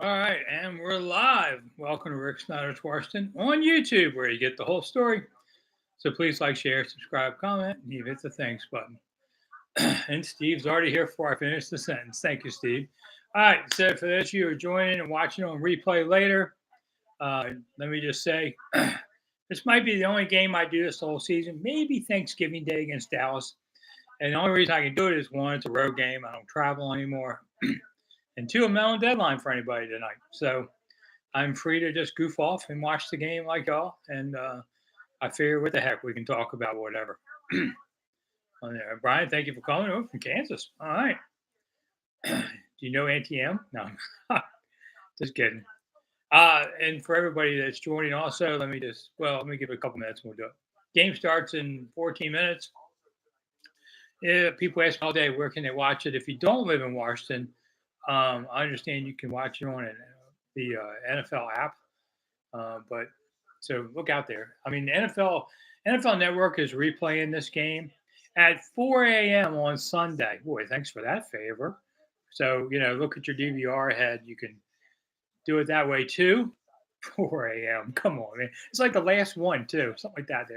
All right, and we're live. Welcome to Rick Snider's Washington on YouTube, where you get the whole story. So please like, share, subscribe, comment, and you hit the thanks button. And Steve's already here before I finish the sentence. Thank you, Steve. All right, so for those of you who are joining and watching on replay later, let me just say this might be the only game I do this whole season. Maybe Thanksgiving Day against Dallas. And the only reason I can do it is one, it's a road game. I don't travel anymore. And two, I'm not on deadline for anybody tonight. So I'm free to just goof off and watch the game like y'all. And I figure, what the heck, we can talk about whatever. Brian, thank you for calling over from Kansas. All right. Do you know Auntie M? No, just kidding. And for everybody that's joining also, let me give it a couple minutes and we'll do it. Game starts in 14 minutes. Yeah, people ask me all day, where can they watch it? If you don't live in Washington, I understand you can watch it on the NFL app. But so look out there. I mean, the NFL Network is replaying this game at 4 a.m. on Sunday. Boy, thanks for that favor. So, look at your DVR ahead. You can do it that way too. 4 a.m. Come on, man. It's like the last one, too. Something like that.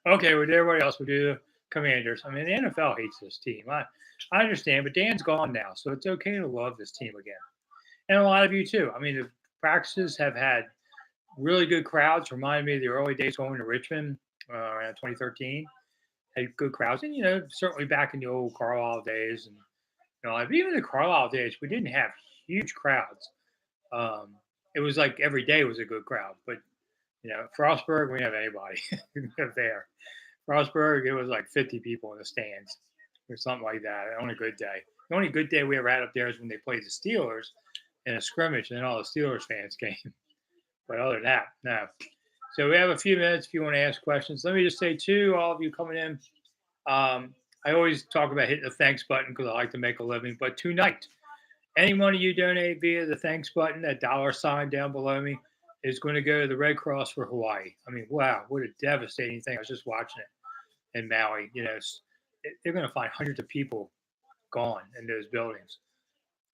Okay, with everybody else, we'll do the Commanders. I mean, the NFL hates this team. I understand, but Dan's gone now, so it's okay to love this team again. And a lot of you, too. I mean, the practices have had really good crowds. Reminded me of the early days going to Richmond around 2013. Had good crowds. And, certainly back in the old Carlisle days. And, even the Carlisle days, we didn't have huge crowds. It was like every day was a good crowd. But, Frostburg, we didn't have anybody there. Frostburg, it was like 50 people in the stands or something like that on a good day. The only good day we ever had up there is when they played the Steelers in a scrimmage, and then all the Steelers fans came. But other than that, no. So we have a few minutes if you want to ask questions. Let me just say, too, all of you coming in, I always talk about hitting the thanks button because I like to make a living. But tonight, any money you donate via the thanks button, that $ down below me, is going to go to the Red Cross for Hawaii. I mean, wow, what a devastating thing. I was just watching it in Maui. They're going to find hundreds of people gone in those buildings.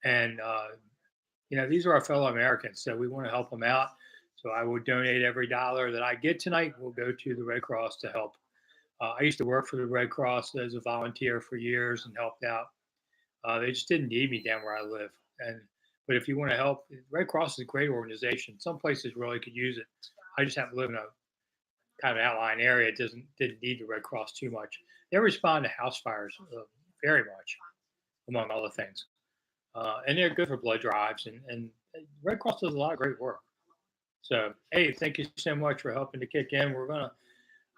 And, these are our fellow Americans, so we want to help them out. So I will donate every dollar that I get tonight will go to the Red Cross to help. I used to work for the Red Cross as a volunteer for years and helped out. They just didn't need me down where I live. But if you want to help, Red Cross is a great organization. Some places really could use it. I just happen to live in a kind of outlying area. It didn't need the Red Cross too much. They respond to house fires very much, among other things. And they're good for blood drives. And Red Cross does a lot of great work. So, hey, thank you so much for helping to kick in.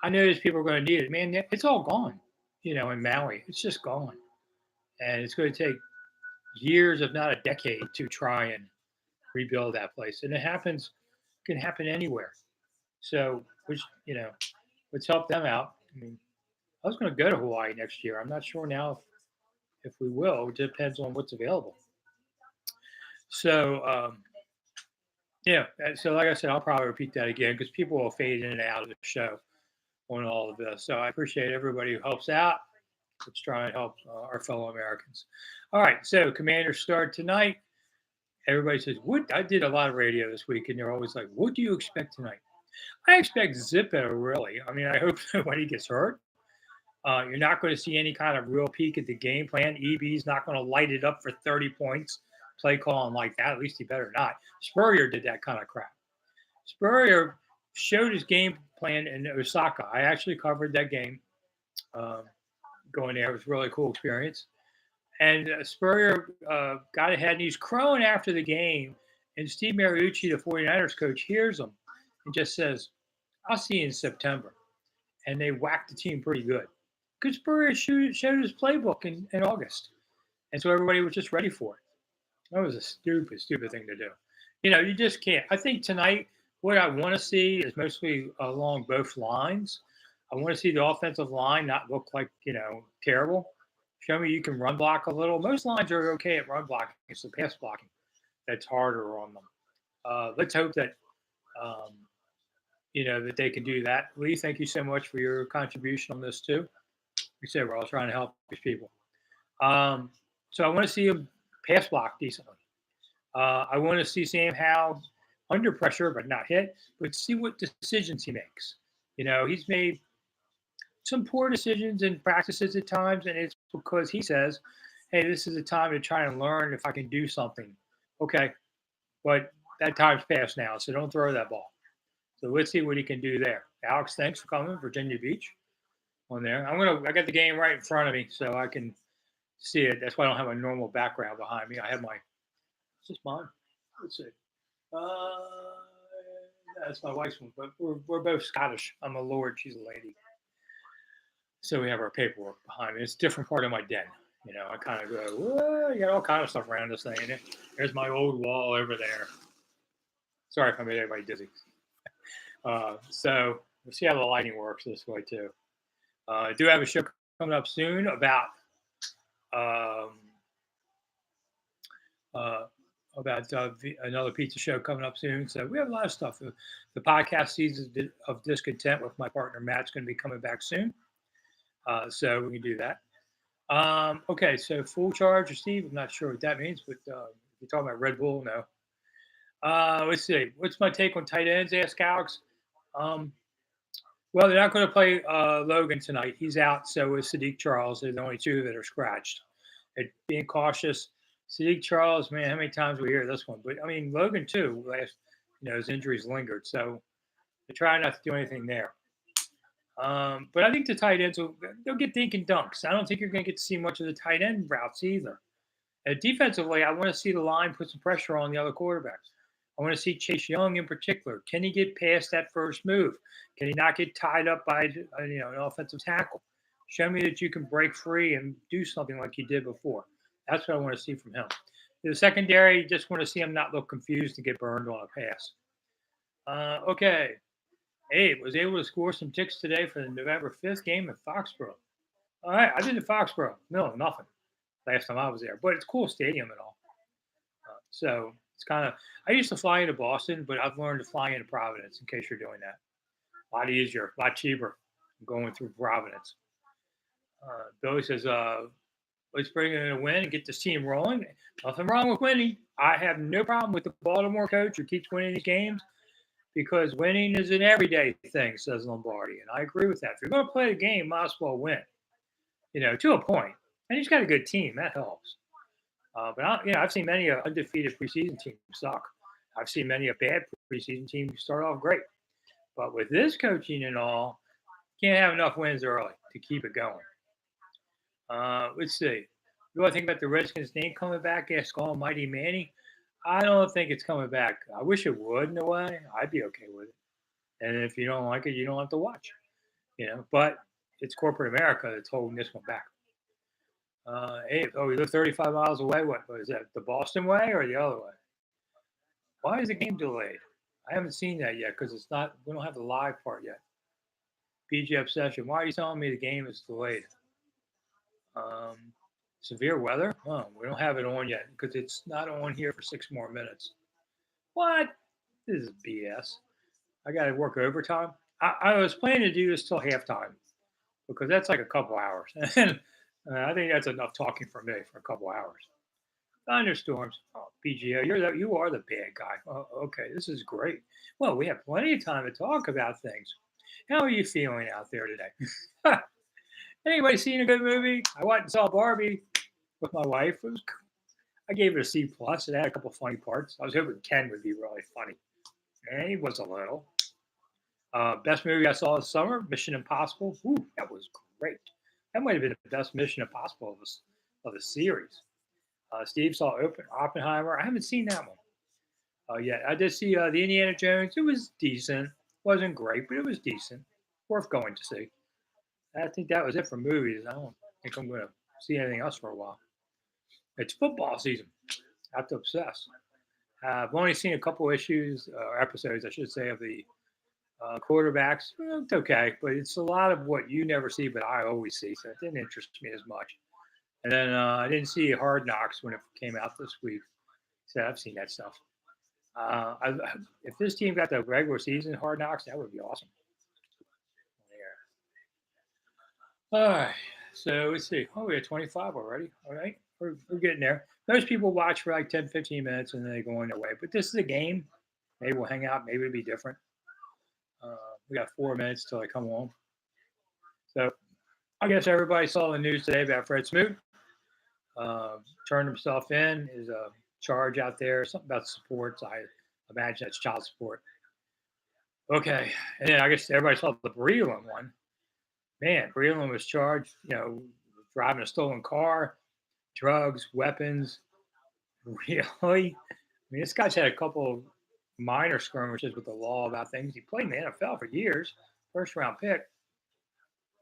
I know these people are going to need it. Man, it's all gone, in Maui. It's just gone. And it's going to take years, if not a decade, to try and rebuild that place. And can happen anywhere. So, let's help them out. I mean, I was going to go to Hawaii next year. I'm not sure now if we will. It depends on what's available. So, yeah. So, like I said, I'll probably repeat that again because people will fade in and out of the show on all of this. So I appreciate everybody who helps out. Let's try and help our fellow Americans. All right. So Commanders start tonight. Everybody says, "What?" I did a lot of radio this week, and they're always like, "What do you expect tonight?" I expect Zippo, really. I mean, I hope nobody gets hurt. You're not going to see any kind of real peek at the game plan. EB's not going to light it up for 30 points, play calling like that. At least he better not. Spurrier did that kind of crap. Spurrier showed his game plan in Osaka. I actually covered that game going there. It was a really cool experience. And Spurrier got ahead, and he's crowing after the game. And Steve Mariucci, the 49ers coach, hears him and just says, "I'll see you in September." And they whacked the team pretty good. Because Spurrier showed his playbook in August. And so everybody was just ready for it. That was a stupid thing to do. You just can't. I think tonight what I want to see is mostly along both lines. I want to see the offensive line not look like, terrible. Show me you can run block a little. Most lines are okay at run blocking. It's the pass blocking that's harder on them. Let's hope that, that they can do that. Lee, thank you so much for your contribution on this too. We said we're all trying to help these people. So I want to see them pass block decently. I want to see Sam Howell under pressure, but not hit, but see what decisions he makes. He's made some poor decisions in practices at times, and it's because he says, hey, this is a time to try and learn if I can do something. Okay, but that time's passed now, so don't throw that ball. So let's see what he can do there. Alex, thanks for coming, Virginia Beach on there. I got the game right in front of me so I can see it. That's why I don't have a normal background behind me. I have it's just mine. Let's see. That's my wife's one, but we're both Scottish. I'm a lord, she's a lady. So we have our paperwork behind me. It's a different part of my den. I kind of go, whoa, you got all kind of stuff around this thing. And there's my old wall over there. Sorry if I made everybody dizzy. So we'll see how the lighting works this way too. I do have a show coming up soon about another pizza show coming up soon. So we have a lot of stuff. The podcast Seasons of Discontent with my partner Matt's going to be coming back soon. So we can do that. Okay, so full charge or Steve, I'm not sure what that means, but if you're talking about Red Bull, no. Let's see. What's my take on tight ends? Ask Alex. Well, they're not going to play Logan tonight. He's out. So is Sadiq Charles. They're the only two that are scratched. And being cautious. Sadiq Charles, man, how many times we hear this one? But I mean, Logan too. His injuries lingered, so they try not to do anything there. But I think the tight ends they'll get dink and dunks. I don't think you're going to get to see much of the tight end routes either. Defensively, I want to see the line put some pressure on the other quarterbacks. I want to see Chase Young in particular. Can he get past that first move? Can he not get tied up by an offensive tackle? Show me that you can break free and do something like you did before. That's what I want to see from him. The secondary, just want to see him not look confused and get burned on a pass. Okay. Abe was able to score some ticks today for the November 5th game at Foxborough. All right, I did at Foxborough. No, nothing. Last time I was there. But it's a cool stadium and all. So it's kind of – I used to fly into Boston, but I've learned to fly into Providence in case you're doing that. A lot easier, a lot cheaper going through Providence. Billy says, let's bring in a win and get this team rolling. Nothing wrong with winning. I have no problem with the Baltimore coach who keeps winning these games because winning is an everyday thing, says Lombardi. And I agree with that. If you're going to play the game, might as well win, to a point. And he's got a good team. That helps. But I've seen many undefeated preseason teams suck. I've seen many a bad preseason team start off great. But with this coaching and all, can't have enough wins early to keep it going. Let's see. What do I think about the Redskins' name coming back? Ask Almighty Manny. I don't think it's coming back. I wish it would in a way. I'd be okay with it. And if you don't like it, you don't have to watch. But it's corporate America that's holding this one back. We live 35 miles away. What is that? The Boston way or the other way? Why is the game delayed? I haven't seen that yet because it's not. We don't have the live part yet. PG Obsession. Why are you telling me the game is delayed? Severe weather? Oh, we don't have it on yet because it's not on here for 6 more minutes. What? This is BS. I got to work overtime. I was planning to do this till halftime because that's like a couple hours. And I think that's enough talking for me for a couple hours. Thunderstorms. Oh, PGO, you are the bad guy. Oh, okay, this is great. Well, we have plenty of time to talk about things. How are you feeling out there today? Anybody seen a good movie? I went and saw Barbie with my wife. I gave it a C+. It had a couple funny parts. I was hoping Ken would be really funny. And he was a little. Best movie I saw this summer, Mission Impossible. Ooh, that was great. That might have been the best Mission Impossible of the series. Steve saw Oppenheimer. I haven't seen that one yet. I did see the Indiana Jones. It was decent. Wasn't great, but it was decent. Worth going to see. I think that was it for movies. I don't think I'm going to see anything else for a while. It's football season. I have to obsess. I've only seen a couple episodes, I should say, of the quarterbacks. It's okay, but it's a lot of what you never see, but I always see. So it didn't interest me as much. And then I didn't see Hard Knocks when it came out this week. So I've seen that stuff. If this team got the regular season Hard Knocks, that would be awesome. All right. So let's see. Oh, we had 25 already. All right. we're getting there. Most people watch for like 10, 15 minutes and then they go on their way. But this is a game. Maybe we'll hang out. Maybe it'll be different. We got 4 minutes till I come home. So I guess everybody saw the news today about Fred Smoot. Turned himself in. Is a charge out there. Something about supports. I imagine that's child support. Okay. And then I guess everybody saw the Breland one. Man, Breland was charged, driving a stolen car, drugs, weapons. Really? I mean, this guy's had a couple of minor skirmishes with the law about things. He played in the NFL for years, first round pick.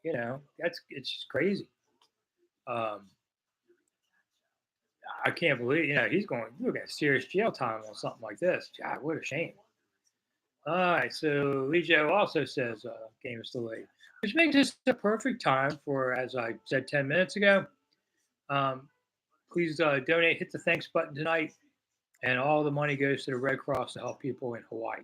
It's just crazy. I can't believe, he's going to look at serious jail time on something like this. God, what a shame. All right, so Lee Joe also says game is delayed, which makes this the perfect time for, as I said 10 minutes ago, please donate, hit the thanks button tonight, and all the money goes to the Red Cross to help people in Hawaii.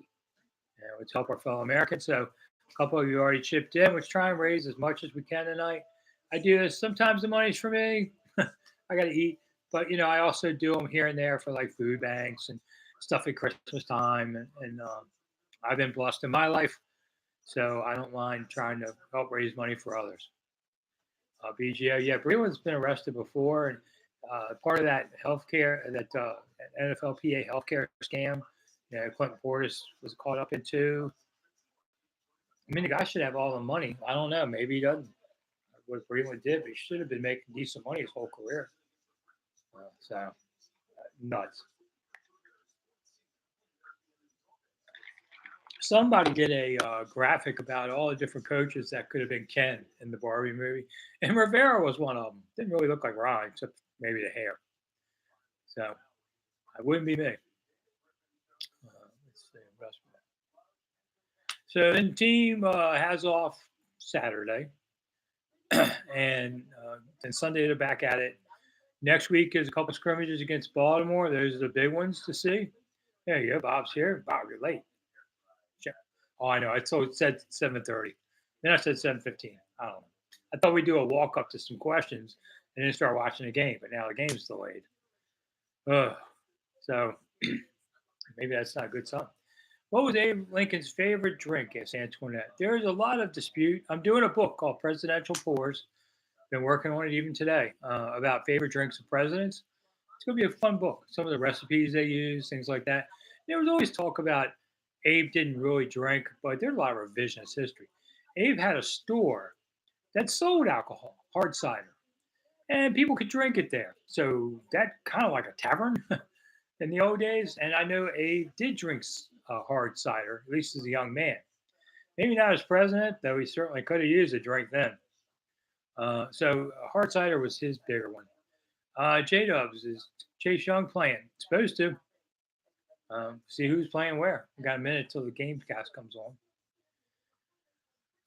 Let's help our fellow Americans. So a couple of you already chipped in. Let's try and raise as much as we can tonight. I do this. Sometimes the money's for me. I got to eat. But, I also do them here and there for like food banks and stuff at Christmas time. And I've been blessed in my life. So I don't mind trying to help raise money for others. BGO, yeah, Breland's been arrested before. And part of that healthcare, that NFLPA healthcare scam, Clinton Portis was caught up in too. I mean, the guy should have all the money. I don't know. Maybe he doesn't. What Breland did, but he should have been making decent money his whole career. Nuts. Somebody did a graphic about all the different coaches that could have been Ken in the Barbie movie, and Rivera was one of them. Didn't really look like Ron, except maybe the hair. So, it wouldn't be me. Let's see. So then team has off Saturday, and then Sunday they're back at it. Next week is a couple scrimmages against Baltimore. Those are the big ones to see. There you go. Bob's here. Bob, you're late. Oh, I know. It said 7:30. Then I said 7:15. I don't know. I thought we'd do a walk up to some questions and then start watching the game, but now the game's delayed. So maybe that's not a good sign. What was Abe Lincoln's favorite drink? Asked Antoinette. There's a lot of dispute. I'm doing a book called Presidential Pours. Been working on it even today about favorite drinks of presidents. It's going to be a fun book. Some of the recipes they use, things like that. There was always talk about Abe didn't really drink, but there's a lot of revisionist history. Abe had a store that sold alcohol, hard cider, and people could drink it there. So that kind of like a tavern in the old days. And I know Abe did drink hard cider, at least as a young man. Maybe not as president, though he certainly could have used a drink then. So hard cider was his bigger one. J-Dubs, is Chase Young playing? Supposed to. See who's playing where. We got a minute till the gamecast comes on.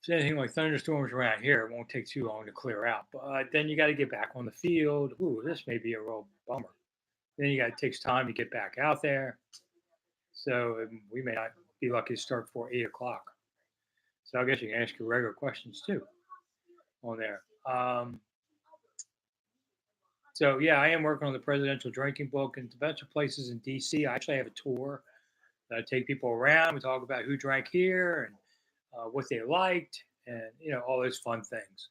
If there's anything like thunderstorms around here, it won't take too long to clear out. But then you got to get back on the field. Ooh, this may be a real bummer. Then it takes time to get back out there. So we may not be lucky to start before 8 o'clock. So I guess you can ask your regular questions too on there. So yeah, I am working on the presidential drinking book and a bunch of places in DC. I actually have a tour that I take people around. We talk about who drank here and what they liked, and all those fun things.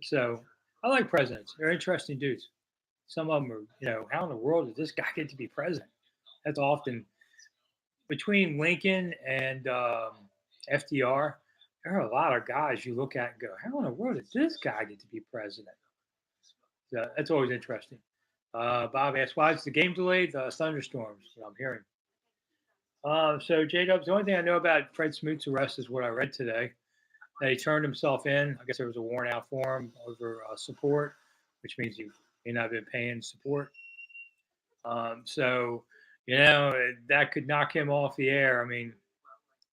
So I like presidents; they're interesting dudes. Some of them are, how in the world did this guy get to be president? That's often between Lincoln and FDR. There are a lot of guys you look at and go, how in the world did this guy get to be president? So that's always interesting. Bob asked, why is the game delayed? Thunderstorms, I'm hearing. So, J-Dubs, the only thing I know about Fred Smoot's arrest is what I read today, that he turned himself in. I guess there was a warrant out for him over support, which means he may not have been paying support. So, that could knock him off the air. I mean,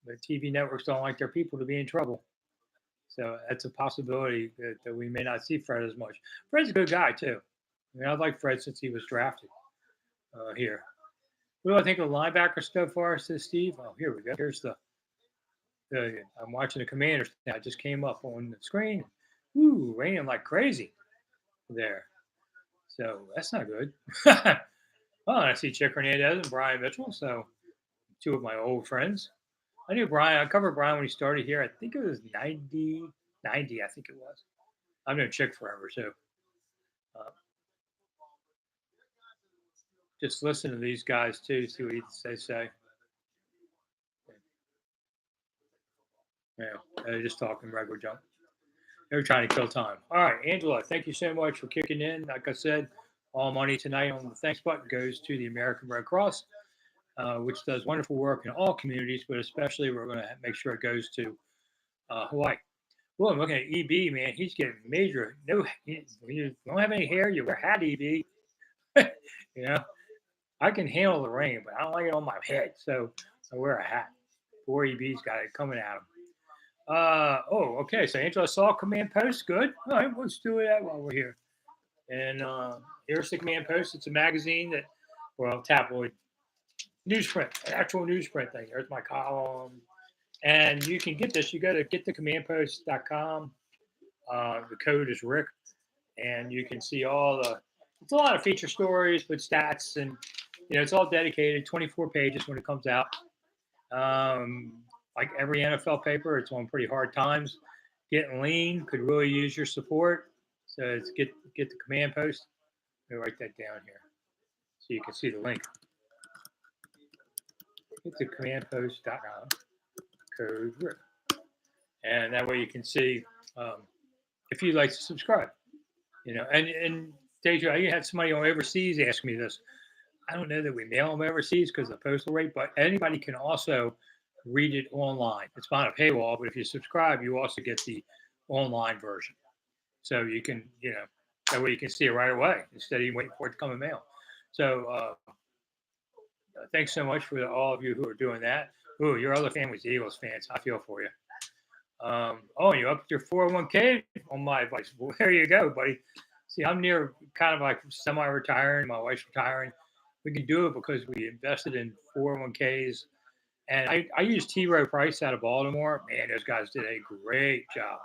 the TV networks don't like their people to be in trouble. So that's a possibility that we may not see Fred as much. Fred's a good guy, too. I mean, I've liked Fred since he was drafted here. What do I think of the linebacker so far, says Steve? Oh, here we go. Here's I'm watching the Commanders now. It just came up on the screen. Ooh, raining like crazy there. So that's not good. Well, I see Chick Hernandez and Brian Mitchell. So two of my old friends. I knew Brian. I covered Brian when he started here. I think it was 90, I think it was. I've known Chick forever, too. Uh, just listen to these guys, too, see what they say. Yeah, they're just talking regular junk. They're trying to kill time. All right, Angela, thank you so much for kicking in. Like I said, all money tonight on the thanks button goes to the American Red Cross, which does wonderful work in all communities, but especially we're going to make sure it goes to Hawaii. Well, I'm looking at EB, man. He's getting major. No, you don't have any hair. You wear a hat, EB. You know, I can handle the rain, but I don't like it on my head, so I wear a hat. Poor EB's got it coming at him. Okay. So Angela saw Command Post. Good. All right, let's do that while we're here. And here's the Command Post. It's a magazine that, well, tabloid newsprint, an actual newsprint thing. There's my column. And you can get this. You go to getthecommandpost.com. The code is Rick. And you can see all the, it's a lot of feature stories with stats. And, it's all dedicated, 24 pages when it comes out. Like every NFL paper, it's on pretty hard times. Getting lean could really use your support. So it's get the Command Post. Let me write that down here so you can see the link. Get the commandpost.com code Rick. And that way you can see if you'd like to subscribe. And Deja, I had somebody on overseas ask me this. I don't know that we mail them overseas because of the postal rate, but anybody can also read it online. It's not a paywall, but if you subscribe, you also get the online version. So you can, that way you can see it right away instead of waiting for it to come in mail. So thanks so much for all of you who are doing that. Ooh, your other family's Eagles fans. I feel for you. You upped your 401k on my advice. Well, there you go, buddy. See, I'm near kind of like semi-retiring. My wife's retiring. We can do it because we invested in 401ks. And I use T. Rowe Price out of Baltimore. Man, those guys did a great job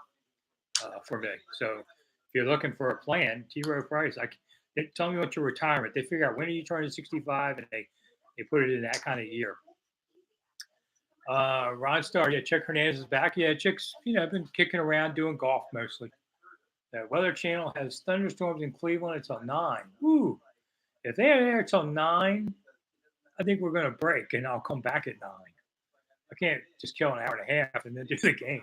for me. So if you're looking for a plan, T. Rowe Price, they tell me what your retirement. They figure out when are you turning 65, and they put it in that kind of year. Ron Starr, yeah, Chick Hernandez is back. Yeah, Chick's, been kicking around doing golf mostly. The Weather Channel has thunderstorms in Cleveland until 9. Woo! If they're there until 9, I think we're going to break, and I'll come back at 9. I can't just kill an hour and a half and then do the game.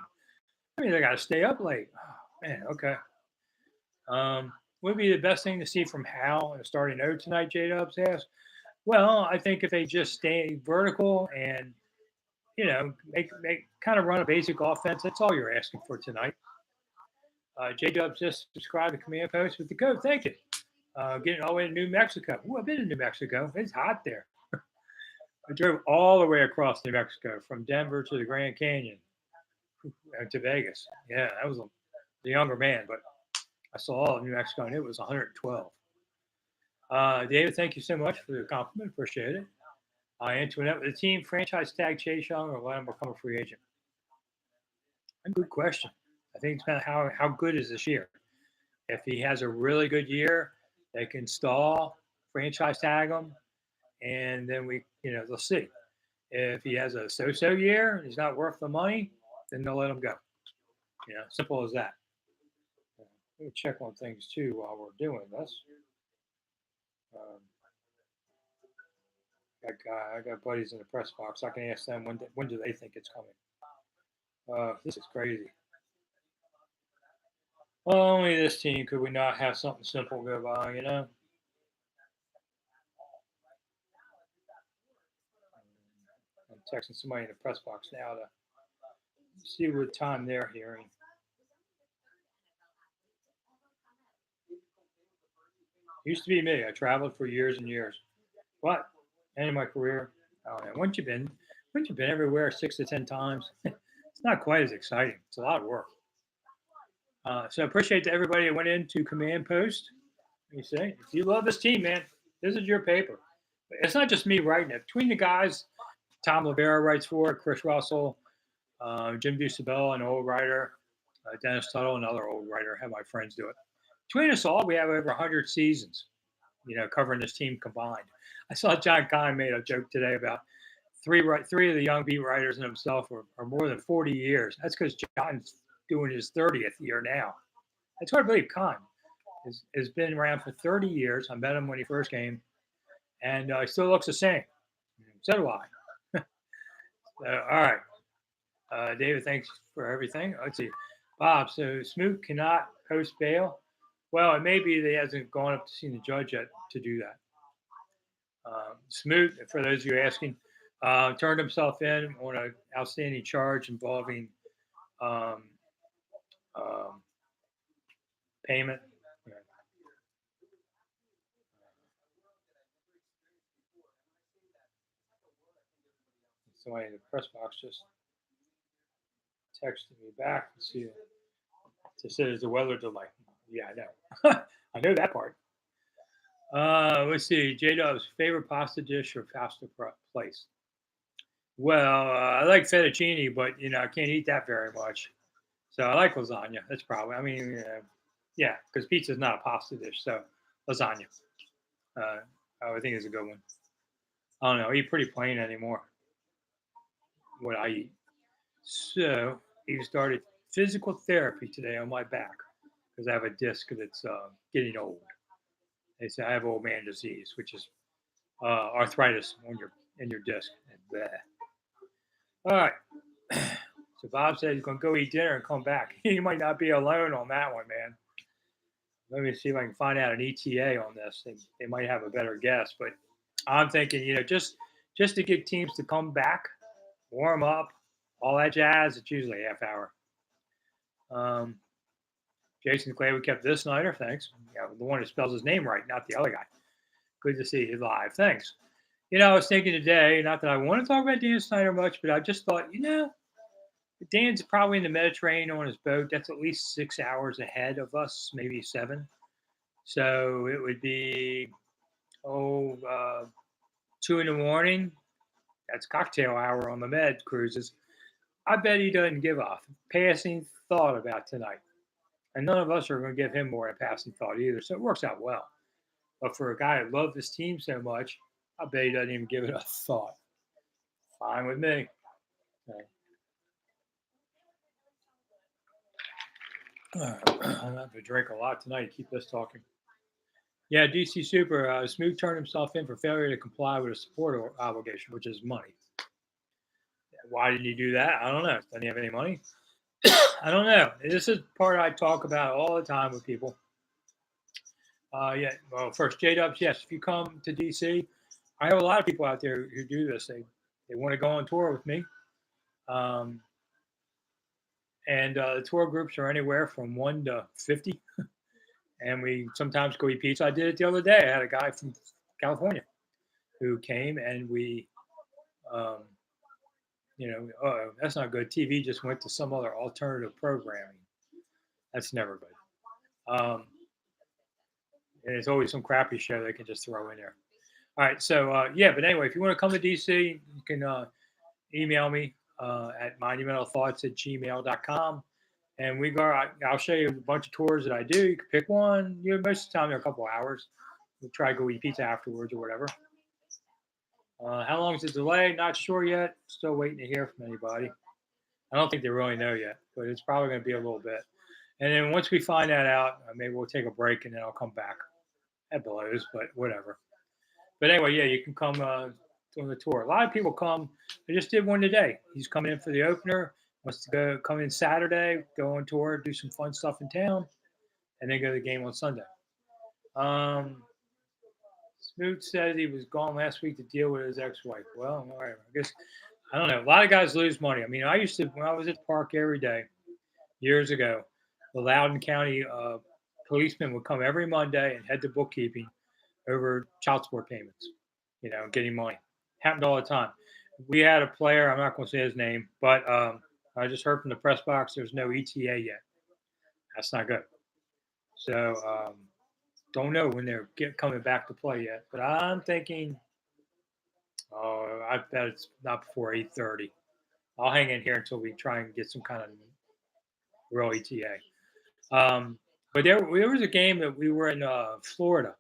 I mean, I got to stay up late. Oh, man, okay. Would be the best thing to see from Hal and starting out tonight, J-Dubs asked. Well, I think if they just stay vertical and, make kind of run a basic offense, that's all you're asking for tonight. J-Dubs just subscribed to Command Post with the code. Thank you. Getting all the way to New Mexico. Ooh, I've been in New Mexico. It's hot there. I drove all the way across New Mexico from Denver to the Grand Canyon to Vegas. Yeah, I was a younger man, but I saw all of New Mexico, and it was 112. David, thank you so much for the compliment. Appreciate it. Antoinette, with the team franchise tag Chase Young or let him become a free agent? A good question. I think it's about how good is this year. If he has a really good year, they can stall, franchise tag him, and then they'll see. If he has a so-so year and he's not worth the money, then they'll let him go. Simple as that. Let me check on things too while we're doing this. I got buddies in the press box. I can ask them when do they think it's coming. This is crazy. Well, only this team could we not have something simple go by, I'm texting somebody in the press box now to see what time they're hearing. Used to be me. I traveled for years and years. But end of my career, I don't know. Once you've been everywhere 6 to 10 times, it's not quite as exciting. It's a lot of work. So I appreciate to everybody that went into Command Post. You say, if you love this team, man, this is your paper. It's not just me writing it. Between the guys, Tom Rivera writes for it, Chris Russell, Jim Dusabella, an old writer, Dennis Tuttle, another old writer. I have my friends do it. Between us all, we have over 100 seasons. covering this team combined. I saw John Kine made a joke today about three of the young beat writers and himself are more than 40 years. That's because John's doing his 30th year now. That's hard to believe. Kine has been around for 30 years. I met him when he first came, and he still looks the same. So do I. All right. David, thanks for everything. Let's see. Bob, so Smoot cannot post bail? Well, it may be that he hasn't gone up to see the judge yet to do that. Smoot, for those of you asking, turned himself in on an outstanding charge involving payment. Somebody in the press box just texted me back to see to say there's a weather delay. Yeah, I know. I know that part. Let's see. J-Dub's favorite pasta dish or pasta place? Well, I like fettuccine, but I can't eat that very much. So I like lasagna. That's probably. I mean, yeah, because pizza is not a pasta dish. So lasagna. I think is a good one. I don't know. I eat pretty plain anymore. What I eat. So he started physical therapy today on my back because I have a disc that's getting old. They say I have old man disease, which is arthritis in your disc. All right. So Bob said he's going to go eat dinner and come back. He might not be alone on that one, man. Let me see if I can find out an ETA on this. They might have a better guess, but I'm thinking, just to get teams to come back, warm up, all that jazz. It's usually a half hour. Jason Clay, we kept this Snider. Thanks. Yeah, the one who spells his name right, not the other guy. Good to see you live. Thanks. I was thinking today, not that I want to talk about Dan Snider much, but I just thought, Dan's probably in the Mediterranean on his boat. That's at least 6 hours ahead of us, maybe 7. So it would be, 2 in the morning. That's cocktail hour on the Med cruises. I bet he doesn't give a passing thought about tonight. And none of us are going to give him more than a passing thought either. So it works out well. But for a guy who loved this team so much, I bet he doesn't even give it a thought. Fine with me. Okay. I'm going to have to drink a lot tonight to keep this talking. Yeah, DC Super. Smoot turned himself in for failure to comply with a support obligation, which is money. Why did he do that? I don't know. Doesn't he have any money? I don't know. This is part I talk about all the time with people. Yeah. Well, first, J-Dubs, yes. If you come to DC, I have a lot of people out there who do this. They want to go on tour with me. And the tour groups are anywhere from 1 to 50. And we sometimes go eat pizza. I did it the other day. I had a guy from California who came, and we, that's not good. TV just went to some other alternative programming. That's never good. And it's always some crappy show they can just throw in there. All right. So, but anyway, if you want to come to DC, you can email me at monumentalthoughts@gmail.com. And I'll show you a bunch of tours that I do. You can pick one. Most of the time they're a couple of hours. We'll try to go eat pizza afterwards or whatever. How long is the delay? Not sure yet. Still waiting to hear from anybody. I don't think they really know yet, but it's probably going to be a little bit. And then once we find that out, maybe we'll take a break and then I'll come back. That blows, but whatever. But anyway, yeah, you can come on the tour. A lot of people come. I just did one today. He's coming in for the opener. Wants to come in Saturday, go on tour, do some fun stuff in town, and then go to the game on Sunday. Smoot said he was gone last week to deal with his ex-wife. Well, all right. I guess, I don't know. A lot of guys lose money. I mean, I used to, when I was at the park every day, years ago, the Loudoun County policeman would come every Monday and head to bookkeeping over child support payments, getting money. Happened all the time. We had a player, I'm not going to say his name, but I just heard from the press box there's no ETA yet. That's not good. So don't know when they're coming back to play yet. But I'm thinking, I bet it's not before 8:30. I'll hang in here until we try and get some kind of real ETA. But there was a game that we were in Florida,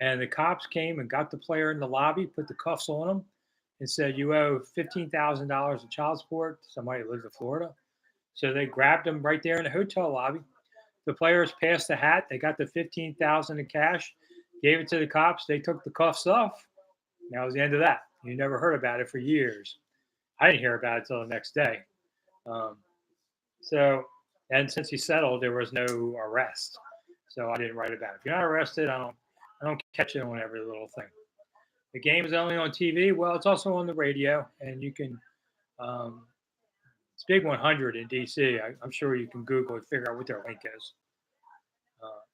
and the cops came and got the player in the lobby, put the cuffs on him, and said, "You owe $15,000 of child support to somebody who lives in Florida." So they grabbed him right there in the hotel lobby. The players passed the hat. They got the 15,000 in cash, gave it to the cops. They took the cuffs off. That was the end of that. You never heard about it for years. I didn't hear about it till the next day. Um, so, and since he settled, there was no arrest. So I didn't write about it. If you're not arrested, I don't catch it on every little thing. The game is only on TV. Well, it's also on the radio, and you can. Um, it's Big 100 in DC. I'm sure you can Google and figure out what their link is,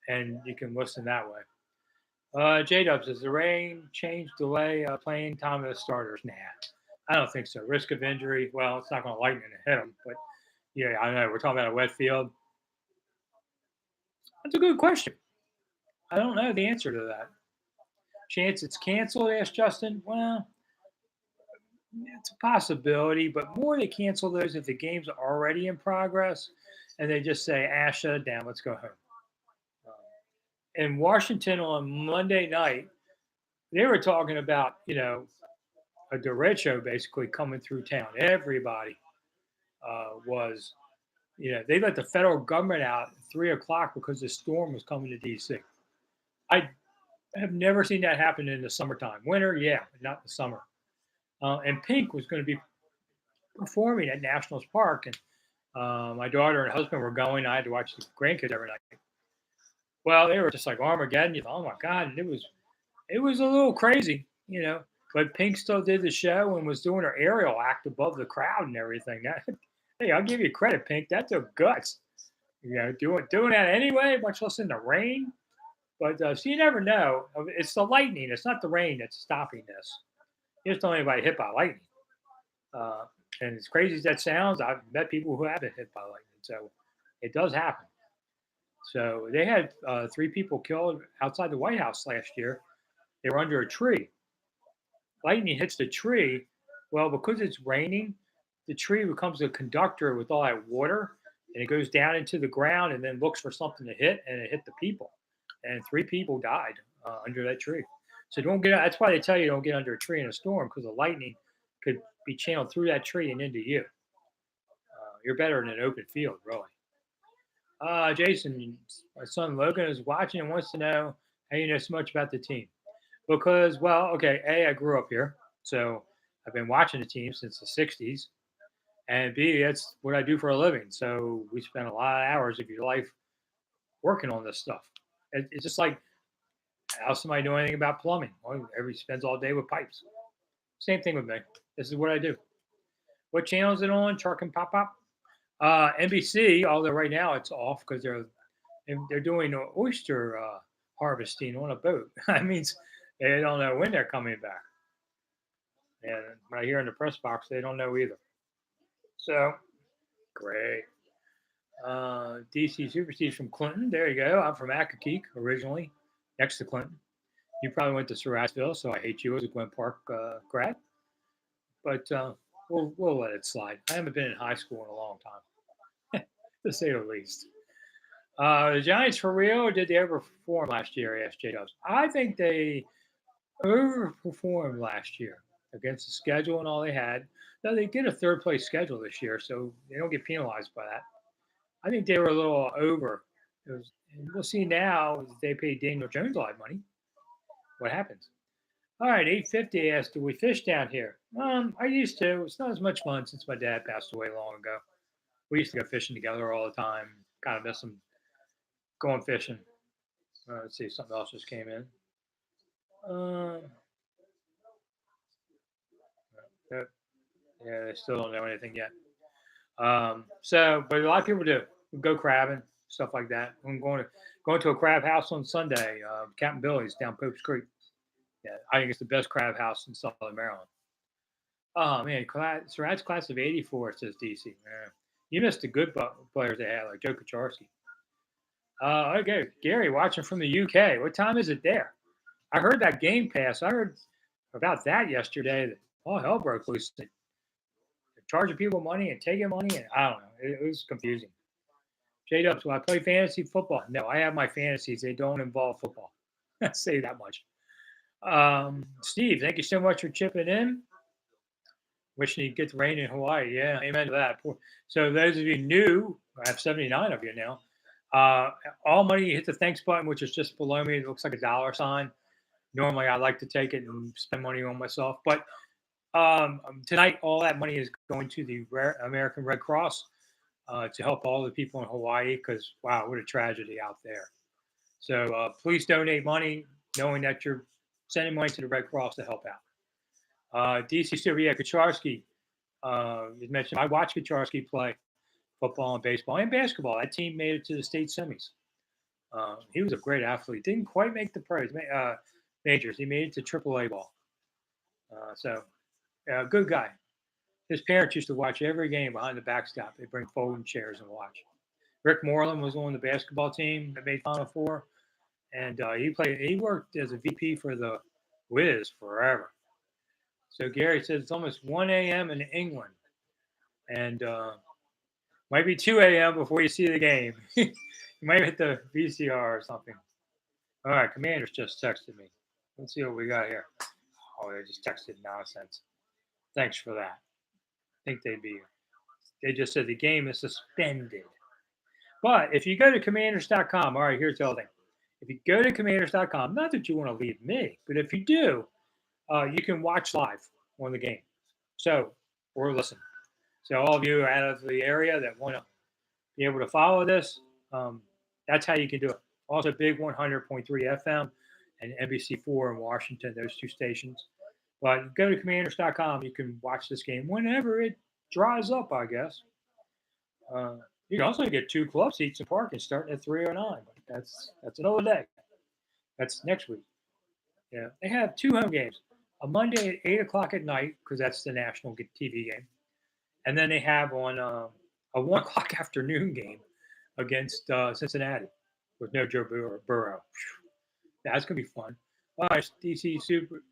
and you can listen that way. J Dubs, does the rain change delay playing time of the starters? Nah, I don't think so. Risk of injury. Well, it's not going to lighten and hit them, but yeah, I know we're talking about a wet field. That's a good question. I don't know the answer to that. Chance it's canceled? Asked Justin. Well, it's a possibility, but more they cancel those if the game's are already in progress and they just say, shut it down, let's go home. In Washington on Monday night, they were talking about, a derecho basically coming through town. Everybody was, they let the federal government out at 3 o'clock because the storm was coming to DC. I have never seen that happen in the summertime. Winter, yeah, but not the summer. And Pink was going to be performing at Nationals Park, and my daughter and husband were going. I had to watch the grandkids every night. Well, they were just like Armageddon. You thought, oh my God, and it was a little crazy, But Pink still did the show and was doing her aerial act above the crowd and everything. Hey, I'll give you credit, Pink. That took guts. Doing that anyway, much less in the rain. But so you never know. It's the lightning. It's not the rain that's stopping this. You just don't want anybody hit by lightning. And as crazy as that sounds, I've met people who have been hit by lightning. So it does happen. So they had 3 people killed outside the White House last year. They were under a tree. Lightning hits the tree. Well, because it's raining, the tree becomes a conductor with all that water, and it goes down into the ground and then looks for something to hit, and it hit the people. And 3 people died under that tree. So don't get. That's why they tell you don't get under a tree in a storm, because the lightning could be channeled through that tree and into you. You're better in an open field, really. Jason, my son Logan is watching and wants to know how you know so much about the team. Because, well, okay, A, I grew up here, so I've been watching the team since the 60s. And B, that's what I do for a living. So we spend a lot of hours of your life working on this stuff. It's just like, how somebody know anything about plumbing? Well, everybody spends all day with pipes. Same thing with me. This is what I do. What channel is it on? Chark and Pop Pop? NBC, although right now it's off because they're doing oyster harvesting on a boat. That means they don't know when they're coming back. And when I hear in the press box, they don't know either. So, great. DC Super Steve's from Clinton. There you go. I'm from Accokeek originally, next to Clinton. You probably went to Saratsville, so I hate you as a Glen Park grad. But we'll let it slide. I haven't been in high school in a long time, to say the least. The Giants for real, or did they overperform last year? Asked J Dubs. I think they overperformed last year against the schedule and all they had. Now they get a 3rd place schedule this year, so they don't get penalized by that. I think they were a little over. And we'll see now if they pay Daniel Jones a lot of money. What happens? All right, 850 asked, do we fish down here? I used to. It's not as much fun since my dad passed away long ago. We used to go fishing together all the time. Kind of miss him going fishing. Let's see, something else just came in. Yeah, they still don't know anything yet. But a lot of people do. We go crabbing, stuff like that. I'm going to a crab house on Sunday. Captain Billy's down Pope's Creek. Yeah, I think it's the best crab house in Southern Maryland. Oh man, so that's class of '84, says DC. You missed the good players they had, like Joe Kucharski. Okay, Gary, watching from the UK. What time is it there? I heard that Game Pass. I heard about that yesterday. That all hell broke loose. They're charging people money and taking money, and I don't know. It was confusing. J-Dubs, will I play fantasy football? No, I have my fantasies. They don't involve football. I'll say that much. Steve, thank you so much for chipping in. Wishing you get the rain in Hawaii. Yeah, amen to that. So those of you new, I have 79 of you now. Uh, all money, hit the thanks button, which is just below me. It looks like a dollar sign. Normally, I like to take it and spend money on myself, but tonight, all that money is going to the American Red Cross to help all the people in Hawaii because, wow, what a tragedy out there. So please donate money knowing that you're sending money to the Red Cross to help out. DC Silver, yeah, Kucharski. You mentioned I watched Kucharski play football and baseball and basketball. That team made it to the state semis. He was a great athlete. Didn't quite make the pros, majors. He made it to AAA ball. Good guy. His parents used to watch every game behind the backstop. They bring folding chairs and watch. Rick Moreland was on the basketball team that made Final Four, and he played. He worked as a VP for the Wiz forever. So Gary says it's almost 1 a.m. in England, and might be 2 a.m. before you see the game. You might hit the VCR or something. All right, Commanders just texted me. Let's see what we got here. Oh, they just texted nonsense. Thanks for that. I think they just said the game is suspended. But if you go to commanders.com, all right, here's the other thing. If you go to commanders.com, not that you want to leave me, but if you do, you can watch live on the game. So, or listen. So, all of you out of the area that want to be able to follow this, that's how you can do it. Also, Big 100.3 FM and NBC4 in Washington, those two stations. But go to commanders.com. You can watch this game whenever it dries up, I guess. You can also get 2 club seats and parking starting at 309. But that's another day. That's next week. Yeah, they have 2 home games. A Monday at 8 o'clock at night because that's the national TV game, and then they have on a 1 o'clock afternoon game against Cincinnati with no Joe Burrow. That's gonna be fun. All right, DC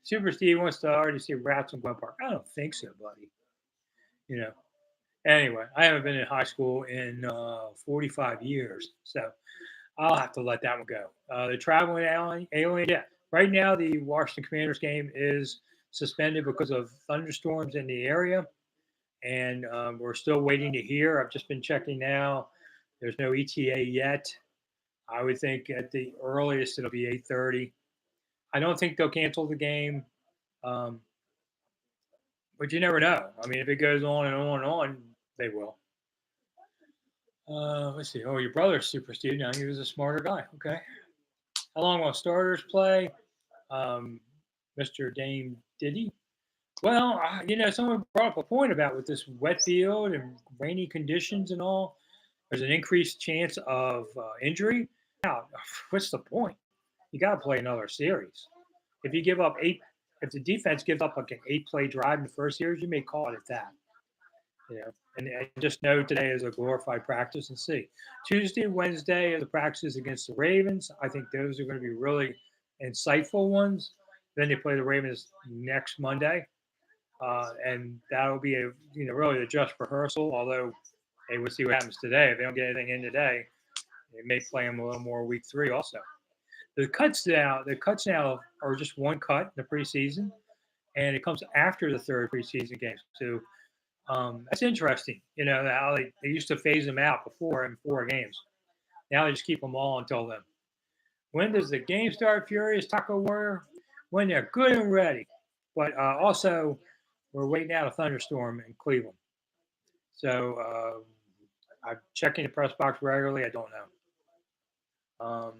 Super Steve wants to already see Rats in Glen Park. I don't think so, buddy. You know. Anyway, I haven't been in high school in 45 years, so I'll have to let that one go. The traveling alien, yeah. Right now, the Washington Commanders game is suspended because of thunderstorms in the area, and we're still waiting to hear. I've just been checking now. There's no ETA yet. I would think at the earliest it'll be 8:30. I don't think they'll cancel the game, um, but you never know. I mean, if it goes on and on and on, they will. Let's see. Oh, your brother's super Steve. Now he was a smarter guy. Okay. How long will starters play? Um, Mr. Dame Diddy. Well, someone brought up a point about with this wet field and rainy conditions and all. There's an increased chance of injury. Now, what's the point? You got to play another series. If you give up 8, if the defense gives up like an 8-play drive in the first series, you may call it at that. And I just know today is a glorified practice and see. Tuesday, Wednesday are the practices against the Ravens. I think those are going to be really insightful ones. Then they play the Ravens next Monday. And that'll be really a just rehearsal, although hey, we'll see what happens today. If they don't get anything in today, they may play them a little more week 3 also. The cuts now are just one cut in the preseason, and it comes after the 3rd preseason game. So that's interesting. How they used to phase them out before in 4 games. Now they just keep them all until then. When does the game start, Furious Taco Warrior? When they're good and ready. But also, we're waiting out a thunderstorm in Cleveland. So I'm checking the press box regularly. I don't know.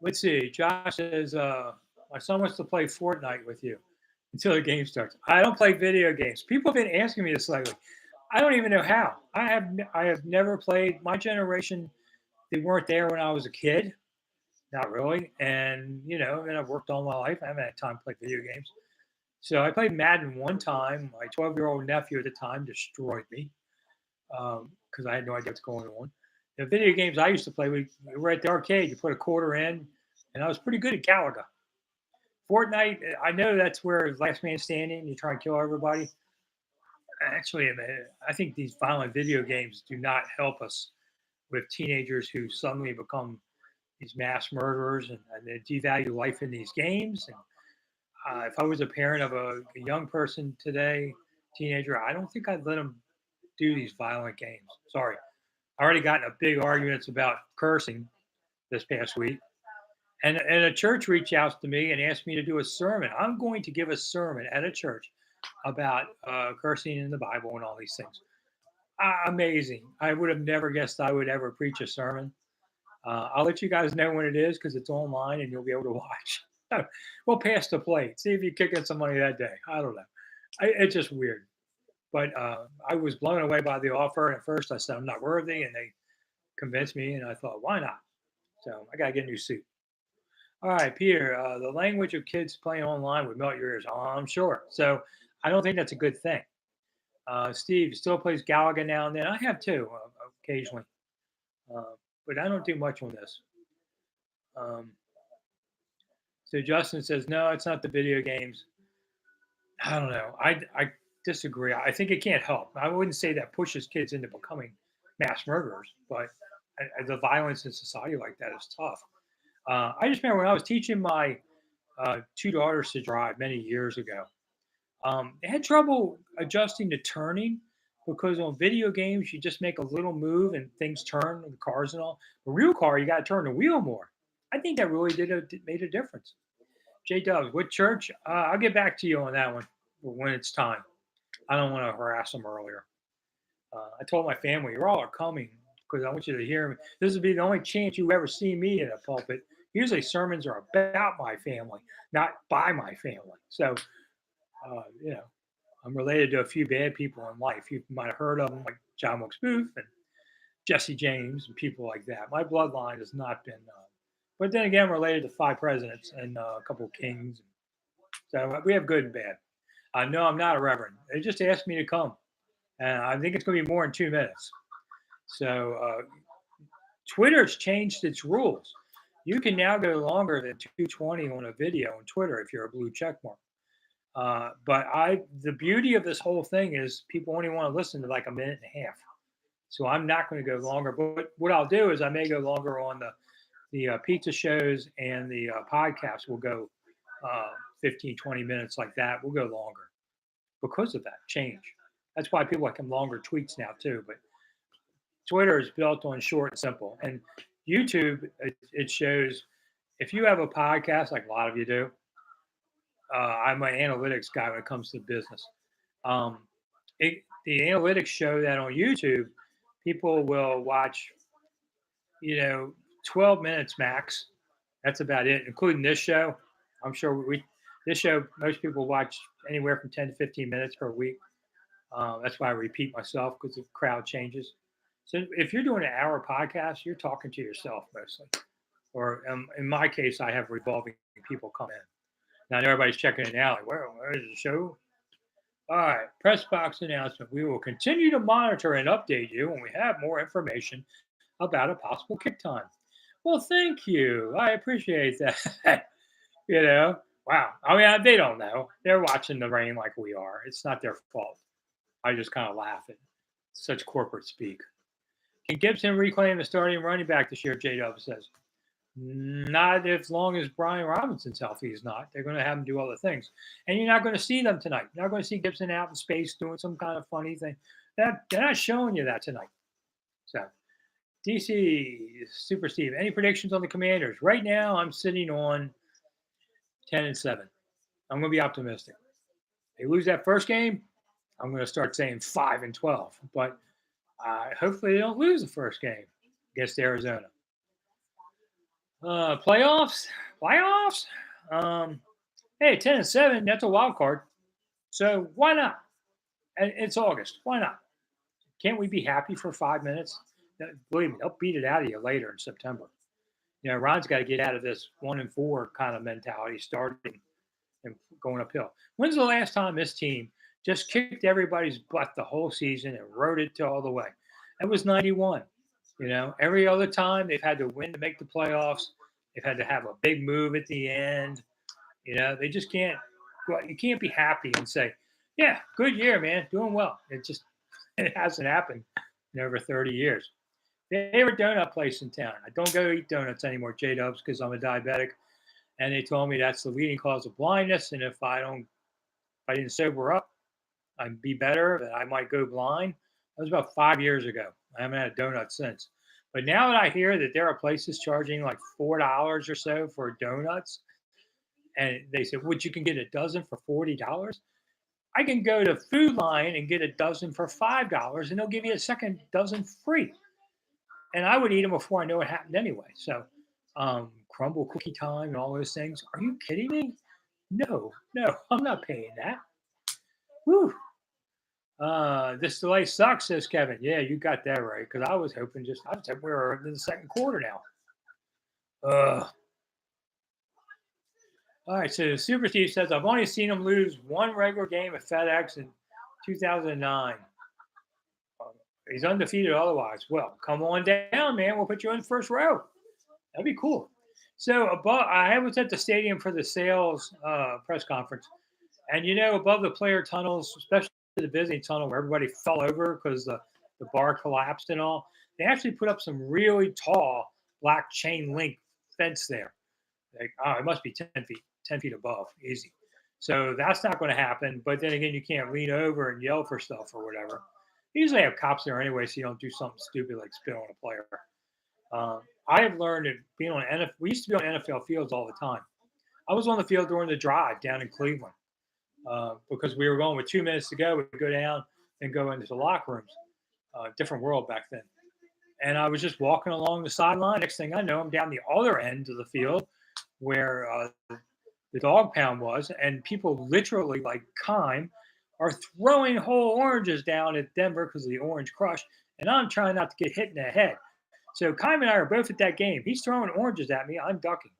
Let's see. Josh says, my son wants to play Fortnite with you until the game starts. I don't play video games. People have been asking me this lately. I don't even know how. I have never played. My generation, they weren't there when I was a kid. Not really. And, and I've worked all my life. I haven't had time to play video games. So I played Madden one time. My 12-year-old nephew at the time destroyed me because I had no idea what's going on. The video games I used to play, we were at the arcade. You put a quarter in, and I was pretty good at Galaga. Fortnite, I know that's where last man standing, you try and kill everybody. Actually, I think these violent video games do not help us with teenagers who suddenly become these mass murderers and they devalue life in these games. And if I was a parent of a young person today, teenager, I don't think I'd let them do these violent games. Sorry. I already got in a big arguments about cursing this past week. And a church reached out to me and asked me to do a sermon. I'm going to give a sermon at a church about cursing in the Bible and all these things. Amazing. I would have never guessed I would ever preach a sermon. I'll let you guys know when it is because it's online and you'll be able to watch. We'll pass the plate. See if you kick in some money that day. I don't know. It's just weird. But I was blown away by the offer. At first, I said, I'm not worthy. And they convinced me. And I thought, why not? So I got to get a new suit. All right, Peter, the language of kids playing online would melt your ears. Oh, I'm sure. So I don't think that's a good thing. Steve still plays Galaga now and then. I have too, occasionally. But I don't do much on this. Um, so Justin says, no, it's not the video games. I don't know. I disagree. I think it can't help. I wouldn't say that pushes kids into becoming mass murderers, but the violence in society like that is tough. I just remember when I was teaching my two daughters to drive many years ago, they had trouble adjusting to turning because on video games, you just make a little move and things turn, the cars and all. A real car, you got to turn the wheel more. I think that really made a difference. J Dubs, what church? I'll get back to you on that one when it's time. I don't want to harass them earlier. I told my family, you all are coming because I want you to hear me. This will be the only chance you ever see me in a pulpit. Usually sermons are about my family, not by my family. So, I'm related to a few bad people in life. You might have heard of them, like John Wilkes Booth and Jesse James and people like that. My bloodline has not been, but then again, I'm related to 5 presidents and a couple of kings. So we have good and bad. No, I'm not a reverend. They just asked me to come. And I think it's going to be more in 2 minutes. So Twitter's changed its rules. You can now go longer than 220 on a video on Twitter if you're a blue check mark. But the beauty of this whole thing is people only want to listen to like a minute and a half. So I'm not going to go longer. But what I'll do is I may go longer on the pizza shows and the podcasts. Will go 15, 20 minutes like that. We'll go longer because of that change. That's why people like them longer tweets now too. But Twitter is built on short and simple. And YouTube, it shows if you have a podcast, like a lot of you do, I'm an analytics guy when it comes to business. The analytics show that on YouTube, people will watch, 12 minutes max. That's about it, including this show. I'm sure this show, most people watch anywhere from 10 to 15 minutes per week. That's why I repeat myself because the crowd changes. So if you're doing an hour podcast, you're talking to yourself mostly. Or in my case, I have revolving people come in. Now everybody's checking it out. Like, where is the show? All right, press box announcement. We will continue to monitor and update you when we have more information about a possible kick time. Well, thank you. I appreciate that. Wow. I mean, they don't know. They're watching the rain like we are. It's not their fault. I just kind of laugh at such corporate speak. Can Gibson reclaim the starting running back this year? J-Dub says. Not as long as Brian Robinson's healthy. He's not. They're going to have him do other things. And you're not going to see them tonight. You're not going to see Gibson out in space doing some kind of funny thing. They're not showing you that tonight. So, DC, Super Steve, any predictions on the Commanders? Right now, I'm sitting on 10-7. I'm going to be optimistic. They lose that first game, I'm going to start saying 5-12. But hopefully they don't lose the first game against Arizona. Playoffs. Hey, 10-7. That's a wild card. So why not? And it's August. Why not? Can't we be happy for 5 minutes? Believe me, they'll beat it out of you later in September. Ron's got to get out of this 1-4 kind of mentality, starting and going uphill. When's the last time this team just kicked everybody's butt the whole season and rode it to all the way? That was 91. Every other time they've had to win to make the playoffs. They've had to have a big move at the end. They just can't. You can't be happy and say, "Yeah, good year, man, doing well." It hasn't happened in over 30 years. Favorite donut place in town? I don't go eat donuts anymore, J-Dubs, because I'm a diabetic. and they told me that's the leading cause of blindness. And if I didn't sober up, I'd be better, that I might go blind. That was about 5 years ago. I haven't had a donut since. But now that I hear that there are places charging like $4 or so for donuts, and they said, "Would you can get a dozen for $40?" I can go to Food Lion and get a dozen for $5, and they'll give you a second dozen free. And I would eat them before I know what happened anyway. So, crumble cookie time and all those things. Are you kidding me? No, no, I'm not paying that. Whew. This delay sucks, says Kevin. Yeah, you got that right. Because I was hoping we were in the second quarter now. All right, so Super Steve says, I've only seen him lose one regular game at FedEx in 2009. He's undefeated otherwise. Well, come on down, man. We'll put you in the first row. That'd be cool. So I was at the stadium for the sales press conference. And, above the player tunnels, especially the visiting tunnel where everybody fell over because the bar collapsed and all, they actually put up some really tall black chain link fence there. Like, it must be 10 feet above, easy. So that's not going to happen. But then again, you can't lean over and yell for stuff or whatever. You usually have cops there anyway, so you don't do something stupid like spit on a player. I have learned that being on NFL, we used to be on NFL fields all the time. I was on the field during the drive down in Cleveland because we were going with 2 minutes to go. We'd go down and go into the locker rooms. Different world back then. And I was just walking along the sideline. Next thing I know, I'm down the other end of the field where the dog pound was, and people literally, like Kime, are throwing whole oranges down at Denver because of the orange crush, and I'm trying not to get hit in the head. So Kime and I are both at that game. He's throwing oranges at me. I'm ducking.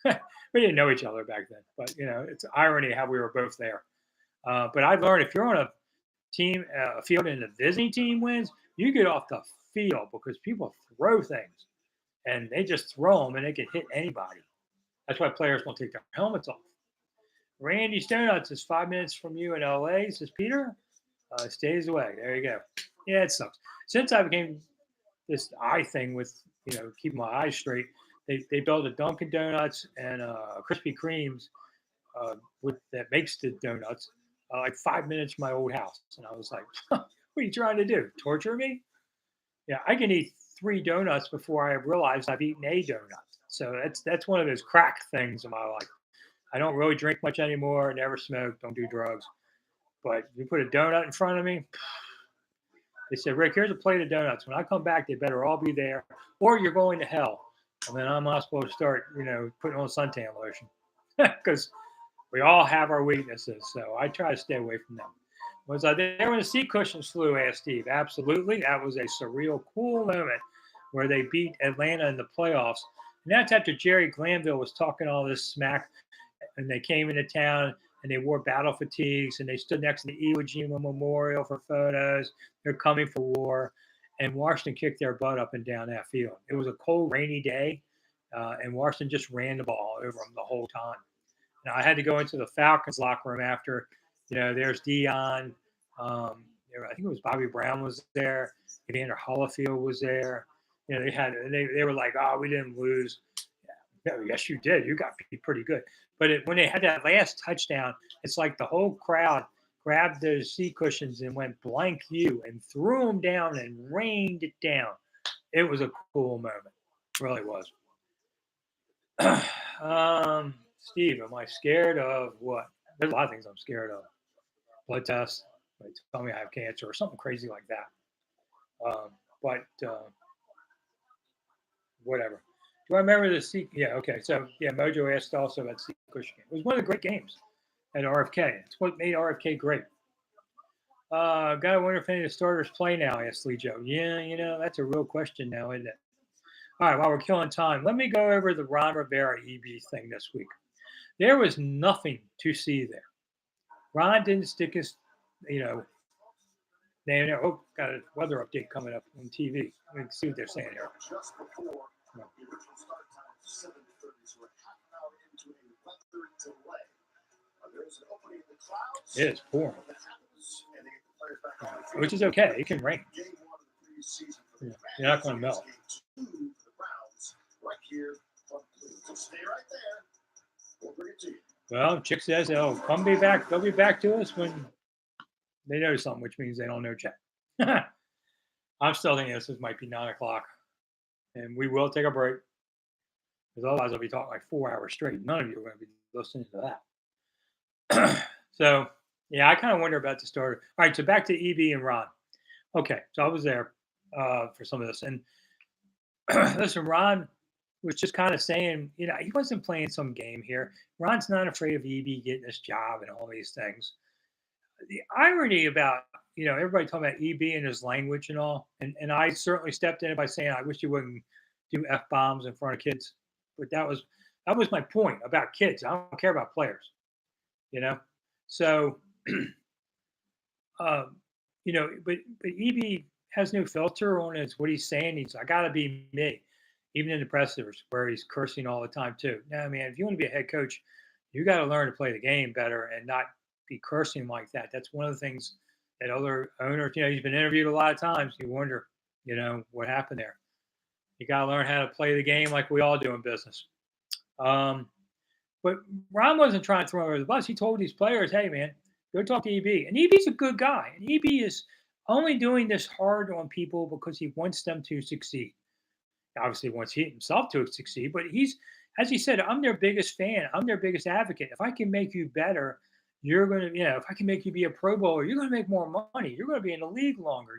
We didn't know each other back then, but it's irony how we were both there. But I've learned if you're on a team field and the visiting team wins, you get off the field because people throw things, and they just throw them, and they can hit anybody. That's why players won't take their helmets off. Randy Stonuts is 5 minutes from you in LA, says Peter. Stays away. There you go. Yeah, it sucks. Since I became this eye thing with, keeping my eyes straight, they built a Dunkin' Donuts and Krispy Kremes that makes the donuts like 5 minutes from my old house. And I was like, what are you trying to do? Torture me? Yeah, I can eat 3 donuts before I realize I've eaten a donut. So that's one of those crack things in my life. I don't really drink much anymore, never smoke, don't do drugs. But you put a donut in front of me, they said, Rick, here's a plate of donuts. When I come back, they better all be there, or you're going to hell. And then I'm not supposed to start, putting on suntan lotion because we all have our weaknesses. So I try to stay away from them. Was I there when the seat cushions flew? Asked Steve. Absolutely. That was a surreal, cool moment where they beat Atlanta in the playoffs. And that's after Jerry Glanville was talking all this smack, and they came into town and they wore battle fatigues and they stood next to the Iwo Jima Memorial for photos. They're coming for war. And Washington kicked their butt up and down that field. It was a cold, rainy day, and Washington just ran the ball over them the whole time. Now, I had to go into the Falcons locker room after, there's Dion. I think it was Bobby Brown was there. Evander Holyfield was there. They were like, oh, we didn't lose. Yeah, yes, you did. You got pretty good. But when they had that last touchdown, it's like the whole crowd grabbed those seat cushions and went blank you and threw them down and rained it down. It was a cool moment. It really was. Steve, am I scared of what? There's a lot of things I'm scared of. Blood tests. They tell me I have cancer or something crazy like that. Whatever. Do I remember the seat? Yeah, okay. So, yeah, Mojo asked also about seat cushion. It was one of the great games at RFK. It's what made RFK great. Gotta wonder if any of the starters play now, asked Lee Joe. Yeah, that's a real question now, isn't it? All right, while we're killing time, let me go over the Ron Rivera EB thing this week. There was nothing to see there. Ron didn't stick his, name there. Oh, got a weather update coming up on TV. Let me see what they're saying here. It is pouring. Which is okay. It can rain. Yeah, you're not going to melt. Well, Chick says they'll come be back. They'll be back to us when they know something, which means they don't know Chet. I'm still thinking this might be 9 o'clock, and we will take a break because otherwise I'll be talking like 4 hours straight. None of you are going to be listening to that. So, yeah, I kind of wonder about the starter. All right, so back to EB and Ron. Okay, so I was there for some of this, and listen, Ron was just kind of saying, he wasn't playing some game here. Ron's not afraid of EB getting this job and all these things. The irony about, everybody talking about EB and his language and all, and I certainly stepped in by saying I wish you wouldn't do F bombs in front of kids, but that was my point about kids. I don't care about players, you know. So, um, but EB has no filter on it. What he's saying. I got to be me, even in the pressers where he's cursing all the time too. Now, man, if you want to be a head coach, you got to learn to play the game better and not be cursing like that. That's one of the things that other owners, he's been interviewed a lot of times. You wonder, what happened there. You got to learn how to play the game like we all do in business. But Ron wasn't trying to throw him over the bus. He told these players, hey, man, go talk to EB. And EB's a good guy. And EB is only doing this hard on people because he wants them to succeed. Obviously, wants he himself to succeed, but as he said, I'm their biggest fan. I'm their biggest advocate. If I can make you better, you're going to, if I can make you be a Pro Bowler, you're going to make more money. You're going to be in the league longer.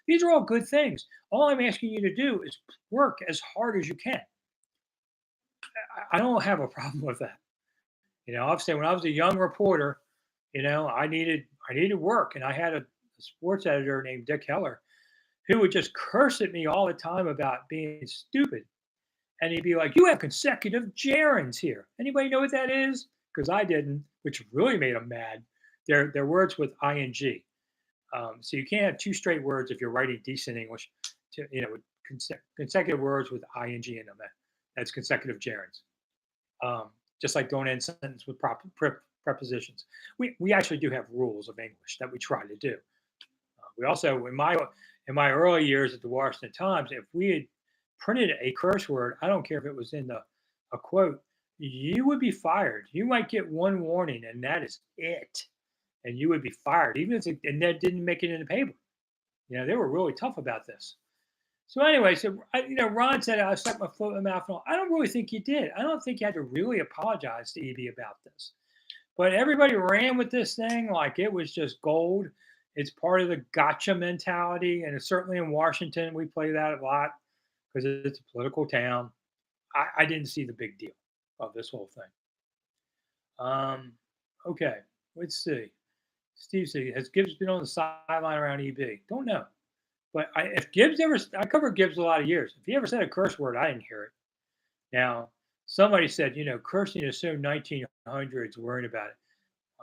These are all good things. All I'm asking you to do is work as hard as you can. I don't have a problem with that. Obviously, when I was a young reporter, I needed work, and I had a sports editor named Dick Heller who would just curse at me all the time about being stupid. And he'd be like, you have consecutive gerunds here. Anybody know what that is? Because I didn't, which really made him mad. They're words with ing. So you can't have two straight words if you're writing decent English. With consecutive words with ing in them. That's consecutive gerunds. Just like don't end sentence with prepositions. We actually do have rules of English that we try to do. We also, in my early years at the Washington Times, if we had printed a curse word, I don't care if it was in a quote, you would be fired. You might get one warning, and that is it. And you would be fired, even if and that didn't make it in the paper. They were really tough about this. So anyway, Ron said I stuck my foot in my mouth. I don't really think he did. I don't think he had to really apologize to EB about this. But everybody ran with this thing like it was just gold. It's part of the gotcha mentality, and it's certainly in Washington we play that a lot because it's a political town. I didn't see the big deal of this whole thing. Okay, let's see. Steve said, has Gibbs been on the sideline around EB? Don't know. But if Gibbs I covered Gibbs a lot of years. If he ever said a curse word, I didn't hear it. Now, somebody said, cursing is so 1900s, worrying about it.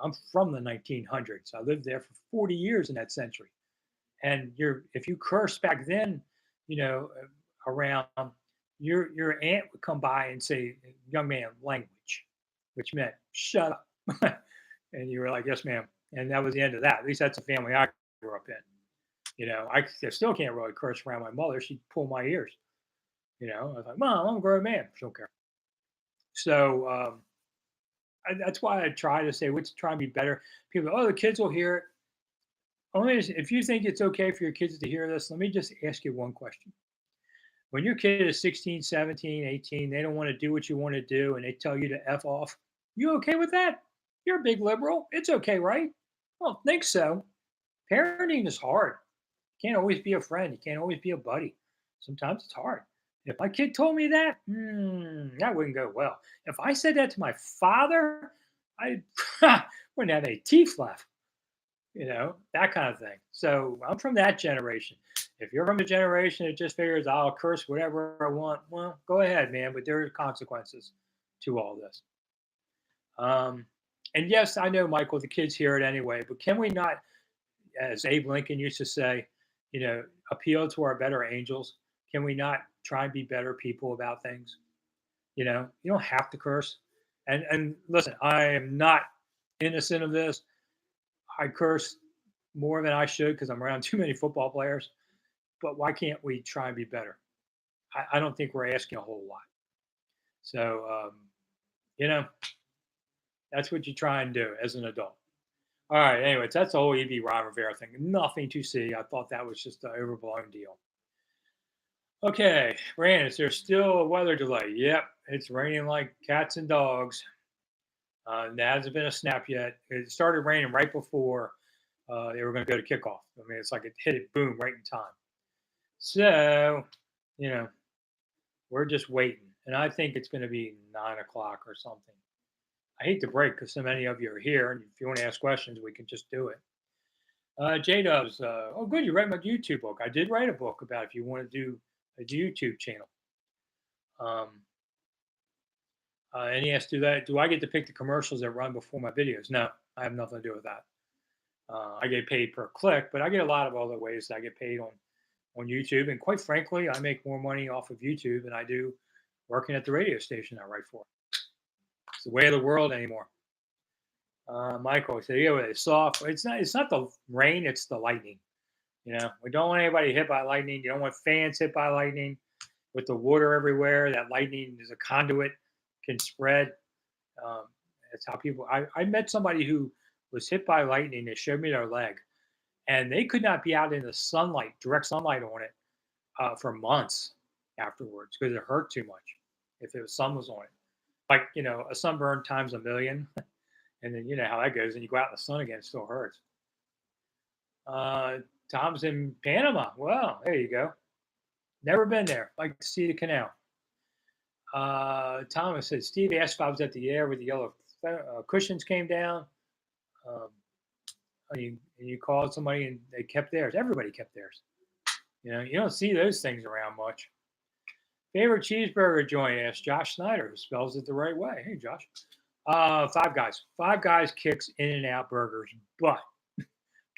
I'm from the 1900s. I lived there for 40 years in that century. And if you curse back then, around your aunt would come by and say, young man, language, which meant shut up. And you were like, yes, ma'am. And that was the end of that. At least that's the family I grew up in. I still can't really curse around my mother. She'd pull my ears. I was like, Mom, I'm a grown man. She don't care. So that's why I try to say, let's try and be better. People go, oh, the kids will hear it. Only if you think it's okay for your kids to hear this, let me just ask you one question. When your kid is 16, 17, 18, they don't want to do what you want to do, and they tell you to F off, you okay with that? You're a big liberal. It's okay, right? I don't think so. Parenting is hard. You can't always be a friend. You can't always be a buddy. Sometimes it's hard. If my kid told me that, that wouldn't go well. If I said that to my father, I wouldn't have any teeth left. That kind of thing. So I'm from that generation. If you're from a generation that just figures I'll curse whatever I want, well, go ahead, man. But there are consequences to all this. And yes, I know, Michael, the kids hear it anyway. But can we not, as Abe Lincoln used to say, appeal to our better angels? Can we not try and be better people about things? You don't have to curse. And listen, I am not innocent of this. I curse more than I should because I'm around too many football players. But why can't we try and be better? I don't think we're asking a whole lot. So, That's what you try and do as an adult. All right. Anyways, that's the whole Ron Rivera thing. Nothing to see. I thought that was just an overblown deal. Okay, Brandon, is there still a weather delay? Yep, it's raining like cats and dogs. There hasn't been a snap yet. It started raining right before they were going to go to kickoff. I mean, it's like it hit it, boom, right in time. So, you know, we're just waiting. And I think it's going to be 9 o'clock or something. I hate to break because so many of you are here. And if you want to ask questions, we can just do it. J Dubs, oh, good. You read my YouTube book. I did write a book about if you want to do a YouTube channel. And he asked, do I get to pick the commercials that run before my videos? No, I have nothing to do with that. I get paid per click, but I get a lot of other ways that I get paid on YouTube. And quite frankly, I make more money off of YouTube than I do working at the radio station I write for. It's the way of the world anymore. Michael said, yeah, it's soft. It's not the rain, it's the lightning. You know, we don't want anybody hit by lightning. You don't want fans hit by lightning with the water everywhere. That lightning is a conduit, can spread. That's how people. I met somebody who was hit by lightning. They showed me their leg, and they could not be out in the sunlight, direct sunlight on it, for months afterwards because it hurt too much if the sun was on it. Like, a sunburn times a million, and then you know how that goes. And you go out in the sun again, it still hurts. Tom's in Panama. Well, there you go. Never been there. Like to see the canal. Thomas said, Steve asked if I was at the air where the yellow cushions came down. And you called somebody and they kept theirs. Everybody kept theirs. You don't see those things around much. Favorite cheeseburger joint? Asked Josh Snider, who spells it the right way. Hey, Josh. Five Guys. Five Guys kicks In-N-Out burgers, but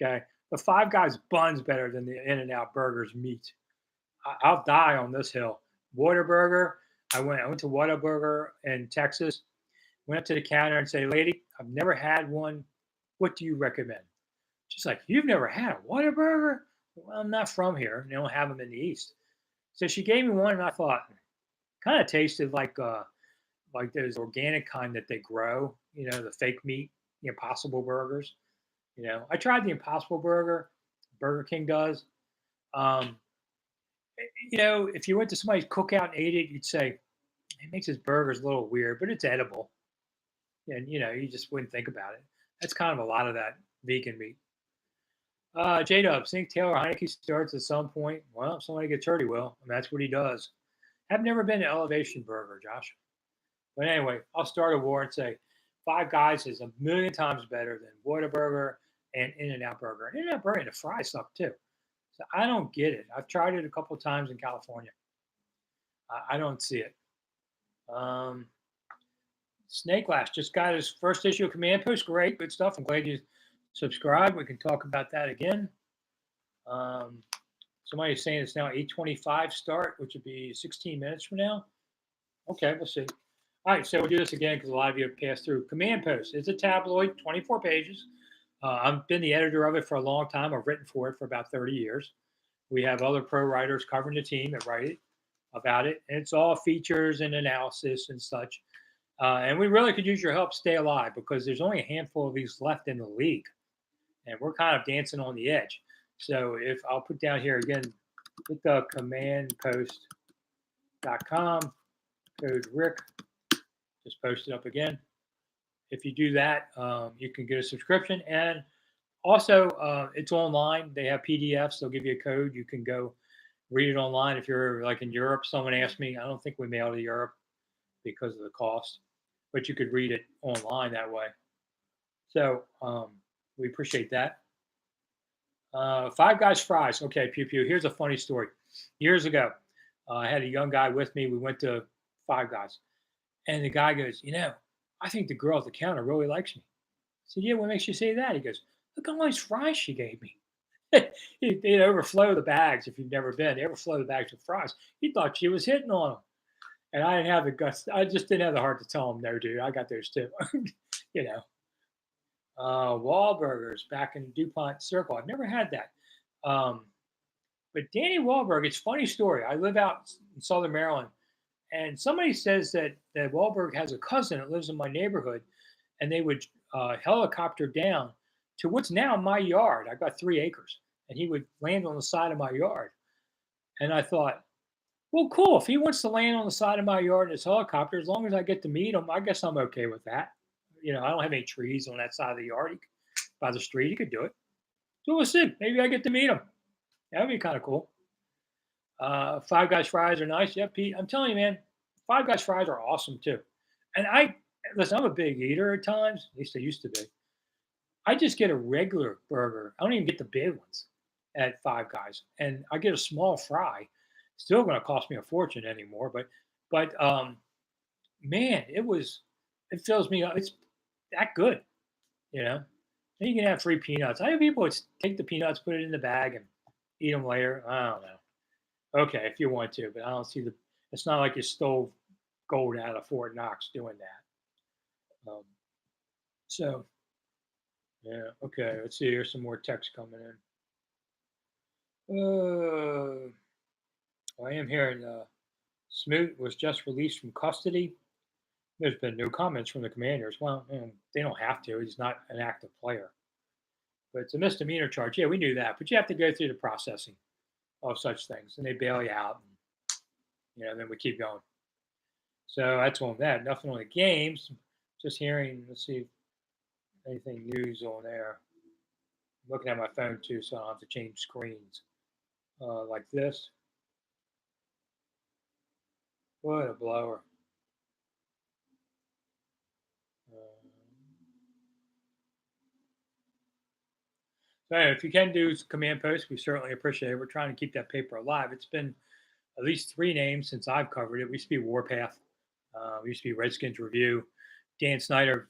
okay, the Five Guys bun's better than the In-N-Out burgers meat. I'll die on this hill. Whataburger. I went to Whataburger in Texas. Went up to the counter and said, "Lady, I've never had one. What do you recommend?" She's like, "You've never had a Whataburger?" Well, I'm not from here. They don't have them in the East. So she gave me one, and I thought, kind of tasted like those organic kind that they grow. The fake meat, the Impossible burgers. I tried the Impossible Burger. Burger King does. If you went to somebody's cookout and ate it, you'd say, it makes his burgers a little weird, but it's edible. And, you just wouldn't think about it. That's kind of a lot of that vegan meat. J-Dub, think Taylor Heineke starts at some point? Well, if somebody gets hurt, he will. And that's what he does. I've never been to Elevation Burger, Josh. But anyway, I'll start a war and say Five Guys is a million times better than Whataburger and In-N-Out Burger. And In-N-Out Burger and the fries suck too. So I don't get it. I've tried it a couple of times in California. I don't see it. Snake Lash just got his first issue of Command Post. Great, good stuff. I'm glad you subscribed. We can talk about that again. Somebody's saying it's now 8:25 start, which would be 16 minutes from now. Okay, we'll see. All right, so we'll do this again because a lot of you have passed through. Command Post. It's a tabloid, 24 pages. I've been the editor of it for a long time. I've written for it for about 30 years. We have other pro writers covering the team that write it about it. And it's all features and analysis and such. And we really could use your help stay alive because there's only a handful of these left in the league. And we're kind of dancing on the edge. So if I'll put down here again, hit the commandpost.com, code Rick, just post it up again. If you do that, you can get a subscription. And also, it's online. They have PDFs. They'll give you a code. You can go read it online. If you're like in Europe, someone asked me, I don't think we mail to Europe because of the cost, but you could read it online that way. So we appreciate that. Five Guys fries. Okay, Pew Pew. Here's a funny story. Years ago, I had a young guy with me. We went to Five Guys. And the guy goes, I think the girl at the counter really likes me. I said, yeah, what makes you say that? He goes, look how much fries she gave me. They'd overflow the bags. If you've never been, they overflow the bags with fries. He thought she was hitting on him. And I didn't have the guts. I just didn't have the heart to tell him, no, dude, I got those too. Wahlburgers back in DuPont Circle. I've never had that. But Danny Wahlberg, it's a funny story. I live out in Southern Maryland. And somebody says that Wahlberg has a cousin that lives in my neighborhood and they would helicopter down to what's now my yard. I got 3 acres, and he would land on the side of my yard. And I thought, well, cool. If he wants to land on the side of my yard in his helicopter, as long as I get to meet him, I guess I'm okay with that. I don't have any trees on that side of the yard. By the street, he could do it. So we'll see. Maybe I get to meet him. That'd be kind of cool. Five Guys fries are nice. Yeah, Pete. I'm telling you, man, Five Guys fries are awesome too. And listen, I'm a big eater at times. At least I used to be. I just get a regular burger. I don't even get the big ones at Five Guys, and I get a small fry. Still going to cost me a fortune anymore, but man, it fills me up. It's that good, you know. And you can have free peanuts. I have people that take the peanuts, put it in the bag, and eat them later. I don't know. Okay, if you want to, but I don't see the. It's not like you stole gold out of Fort Knox doing that. So yeah, okay. Let's see. Here's some more text coming in. I am hearing Smoot was just released from custody. There's been no comments from the Commanders. Well, they don't have to. He's not an active player, but it's a misdemeanor charge. Yeah, we knew that, but you have to go through the processing of such things, and they bail you out, and then we keep going. So that's on that. Nothing on the games. Just hearing. Let's see if anything news on there. I'm looking at my phone too, so I don't have to change screens like this. What a blower. So if you can do command post, we certainly appreciate it. We're trying to keep that paper alive. It's been at least 3 names since I've covered it. We used to be Warpath. We used to be Redskins Review. Dan Snyder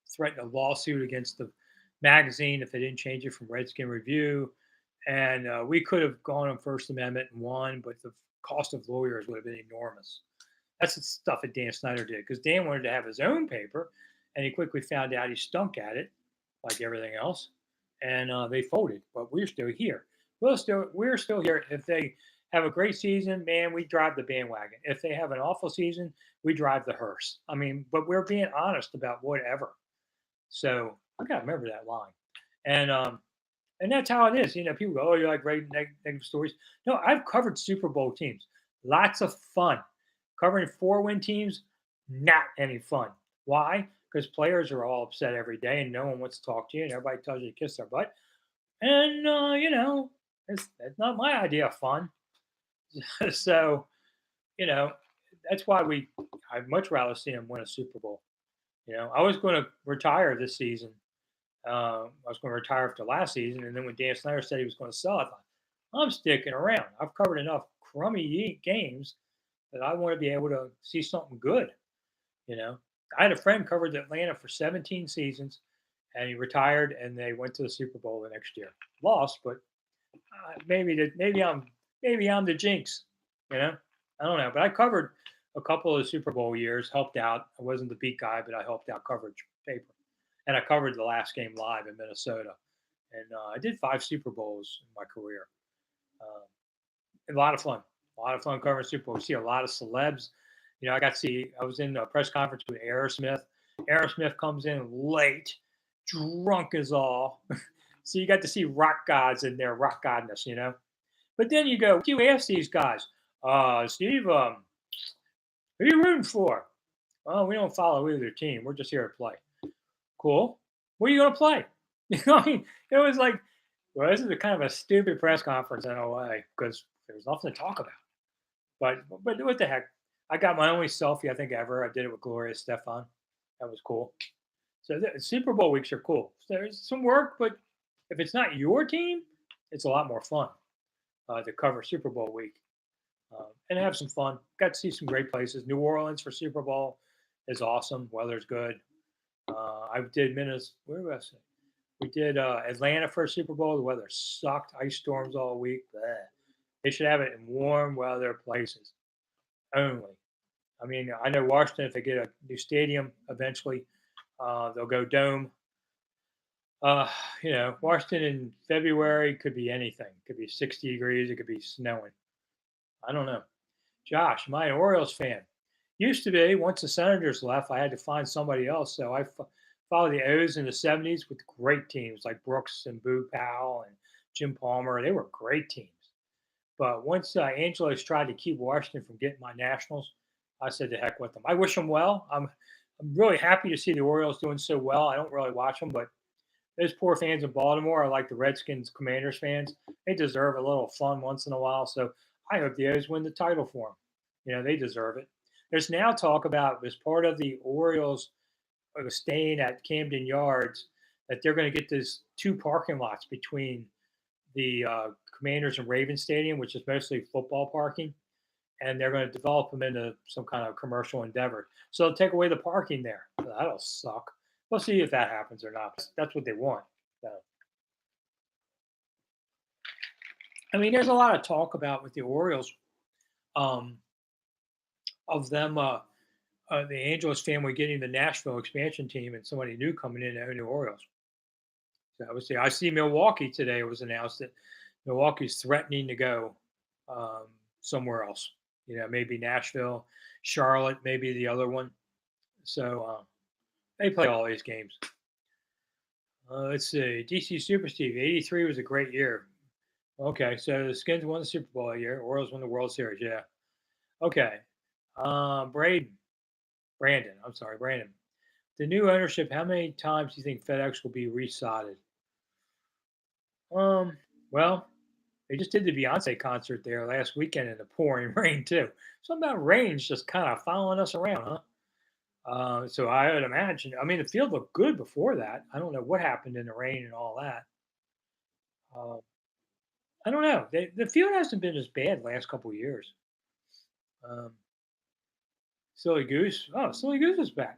threatened a lawsuit against the magazine if they didn't change it from Redskin Review. And we could have gone on First Amendment and won, but the cost of lawyers would have been enormous. That's the stuff that Dan Snyder did, because Dan wanted to have his own paper, and he quickly found out he stunk at it, like everything else, and they folded. But we're still here. We're still here. If they have a great season, man, we drive the bandwagon. If they have an awful season, we drive the hearse. I mean, but we're being honest about whatever. So I gotta remember that line, and that's how it is. People go, "Oh, you like writing negative stories?" No, I've covered Super Bowl teams. Lots of fun. Covering 4-win teams, not any fun. Why? Because players are all upset every day, and no one wants to talk to you, and everybody tells you to kiss their butt. And it's not my idea of fun. So, that's why I'd much rather see them win a Super Bowl. I was going to retire this season. I was going to retire after last season, and then when Dan Snyder said he was going to sell, I thought, I'm sticking around. I've covered enough crummy games that I want to be able to see something good. I had a friend covered Atlanta for 17 seasons, and he retired, and they went to the Super Bowl the next year. Lost, but maybe I'm the jinx. I don't know, but I covered a couple of Super Bowl years, helped out. I wasn't the beat guy, but I helped out coverage paper, and I covered the last game live in Minnesota, and I did 5 Super Bowls in my career. A lot of fun. A lot of fun covering Super Bowl. We see a lot of celebs. I was in a press conference with Aerosmith. Aerosmith comes in late, drunk as all. So you got to see rock gods in their rock godness, But then you go, you ask these guys, Steve, who are you rooting for? Well, we don't follow either team. We're just here to play. Cool. What are you going to play? I mean, it was like, well, this is kind of a stupid press conference in a way, because there's nothing to talk about. But what the heck? I got my only selfie I think ever. I did it with Gloria Stefan. That was cool. So the Super Bowl weeks are cool. There's some work, but if it's not your team, it's a lot more fun to cover Super Bowl week and have some fun. Got to see some great places. New Orleans for Super Bowl is awesome. Weather's good. I did Minnesota. Where was it? We did Atlanta for Super Bowl. The weather sucked. Ice storms all week. Bleh. They should have it in warm weather places only. I mean, I know Washington, if they get a new stadium eventually, they'll go dome. Washington in February could be anything. It could be 60 degrees. It could be snowing. I don't know. Josh, am I an Orioles fan? Used to be, once the Senators left, I had to find somebody else. So followed the O's in the '70s with great teams like Brooks and Boo Powell and Jim Palmer. They were great teams. But once Angelos tried to keep Washington from getting my Nationals, I said to heck with them. I wish them well. I'm really happy to see the Orioles doing so well. I don't really watch them, but those poor fans in Baltimore are like the Redskins, Commanders fans. They deserve a little fun once in a while. So I hope the O's win the title for them. They deserve it. There's now talk about, as part of the Orioles staying at Camden Yards, that they're going to get this two parking lots between the Commanders and Ravens Stadium, which is mostly football parking, and they're going to develop them into some kind of commercial endeavor. So they'll take away the parking there. That'll suck. We'll see if that happens or not. That's what they want. So, I mean, there's a lot of talk about with the Orioles, um, of them, the Angelos family getting the Nashville expansion team and somebody new coming in to own the Orioles. So I see Milwaukee today. It was announced that Milwaukee's threatening to go somewhere else. Maybe Nashville, Charlotte, maybe the other one. So they play all these games. Let's see. DC Super Steve, 83 was a great year. Okay, so the Skins won the Super Bowl that year. Orioles won the World Series, yeah. Okay. Brandon. The new ownership, how many times do you think FedEx will be resodded? Well, they just did the Beyonce concert there last weekend in the pouring rain too. Something about rain's just kind of following us around, huh? So I would imagine. I mean, the field looked good before that. I don't know what happened in the rain and all that. Uh, I don't know. The field hasn't been as bad last couple of years. Um, Silly Goose. Oh, Silly Goose is back.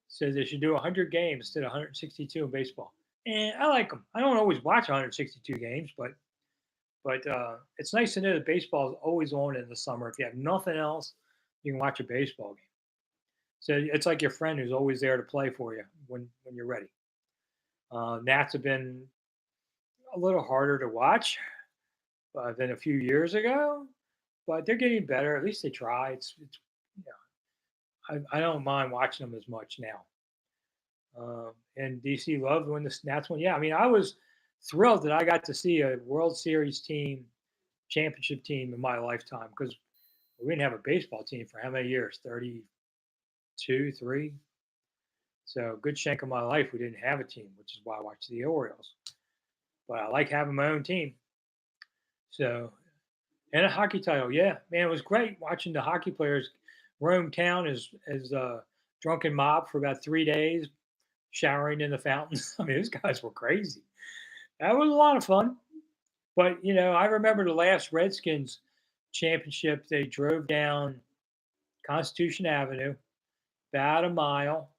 Says they should do 100 games instead of 162 in baseball. And I like them. I don't always watch 162 games, but it's nice to know that baseball is always on in the summer. If you have nothing else, you can watch a baseball game. So it's like your friend who's always there to play for you when you're ready. Nats have been a little harder to watch than a few years ago, but they're getting better. At least they try. It's I don't mind watching them as much now. And DC loved when the Nats won. Yeah, I mean, I was thrilled that I got to see a World Series team, championship team in my lifetime because we didn't have a baseball team for how many years? 32, 3. So good chunk of my life, we didn't have a team, which is why I watched the Orioles. But I like having my own team. So, and a hockey title. Yeah, man, it was great watching the hockey players roam town as a drunken mob for about 3 days, showering in the fountains. I mean, those guys were crazy. That was a lot of fun. But, I remember the last Redskins championship, they drove down Constitution Avenue about a mile.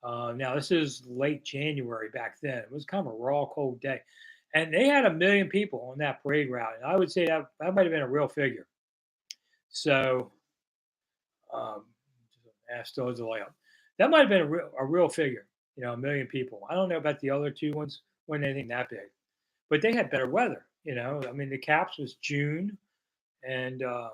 Now, this is late January back then. It was kind of a raw, cold day. And they had 1 million people on that parade route. And I would say that might have been a real figure. So, still is a layup. That might have been a real figure, 1 million people. I don't know about the other two ones, wasn't anything that big. But they had better weather, I mean, the Caps was June, and the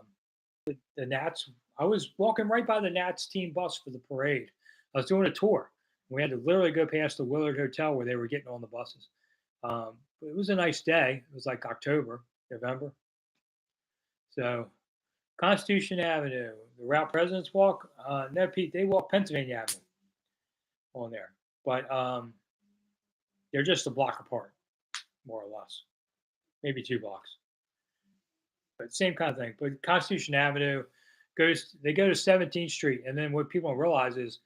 Nats, I was walking right by the Nats team bus for the parade. I was doing a tour. We had to literally go past the Willard Hotel where they were getting on the buses. But it was a nice day. It was like October, November. So Constitution Avenue, the route Presidents Walk. No, Pete, they walk Pennsylvania Avenue on there, but they're just a block apart, more or less, maybe 2 blocks, but same kind of thing. But Constitution Avenue they go to 17th Street, and then what people don't realize is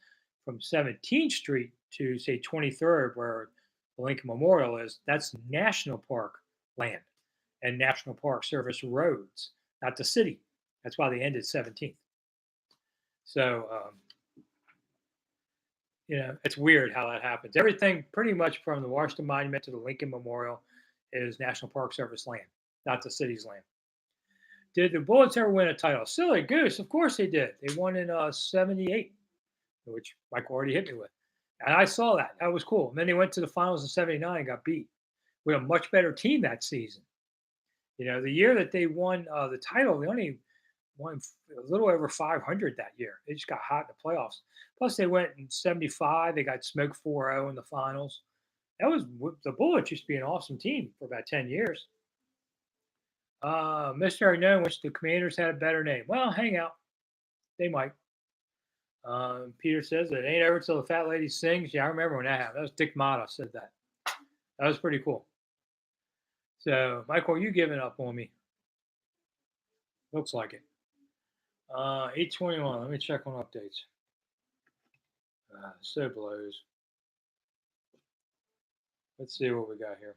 from 17th Street to say 23rd, where the Lincoln Memorial is, that's National Park land and National Park Service roads, not the city. That's why they ended 17th. So, it's weird how that happens. Everything pretty much from the Washington Monument to the Lincoln Memorial is National Park Service land, not the city's land. Did the Bullets ever win a title? Silly goose. Of course they did. They won in 78, which Mike already hit me with. And I saw that. That was cool. And then they went to the finals in 79 and got beat. We had a much better team that season. The year that they won the title, they only won a little over 500 that year. They just got hot in the playoffs. Plus, they went in 75. They got smoked 4-0 in the finals. That was the Bullets used to be an awesome team for about 10 years. Mr. Unknown, which the Commanders had a better name. Well, hang out. They might. Peter says it ain't over till the fat lady sings. Yeah, I remember when that happened. That was Dick Motta said that. That was pretty cool. So, Michael, you giving up on me? Looks like it. 8:21. Let me check on updates. So blows. Let's see what we got here.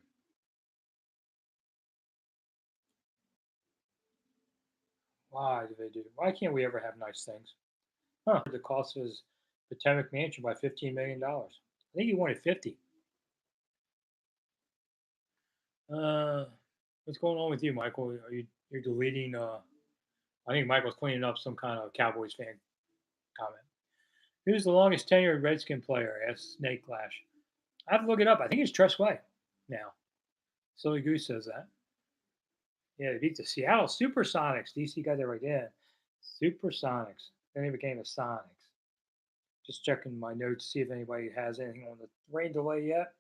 Why do they do? Why can't we ever have nice things? Huh? The cost of his Potomac mansion by $15 million. I think he wanted 50. What's going on with you, Michael? You're deleting? I think Michael's cleaning up some kind of Cowboys fan comment. Who's the longest tenured Redskin player? Asked Snake Lash. I have to look it up. I think it's Tressway now. Silly Goose says that. Yeah, they beat the Seattle Supersonics. DC got that right. Yeah, Supersonics. Then they became the Sonics. Just checking my notes to see if anybody has anything on the rain delay yet.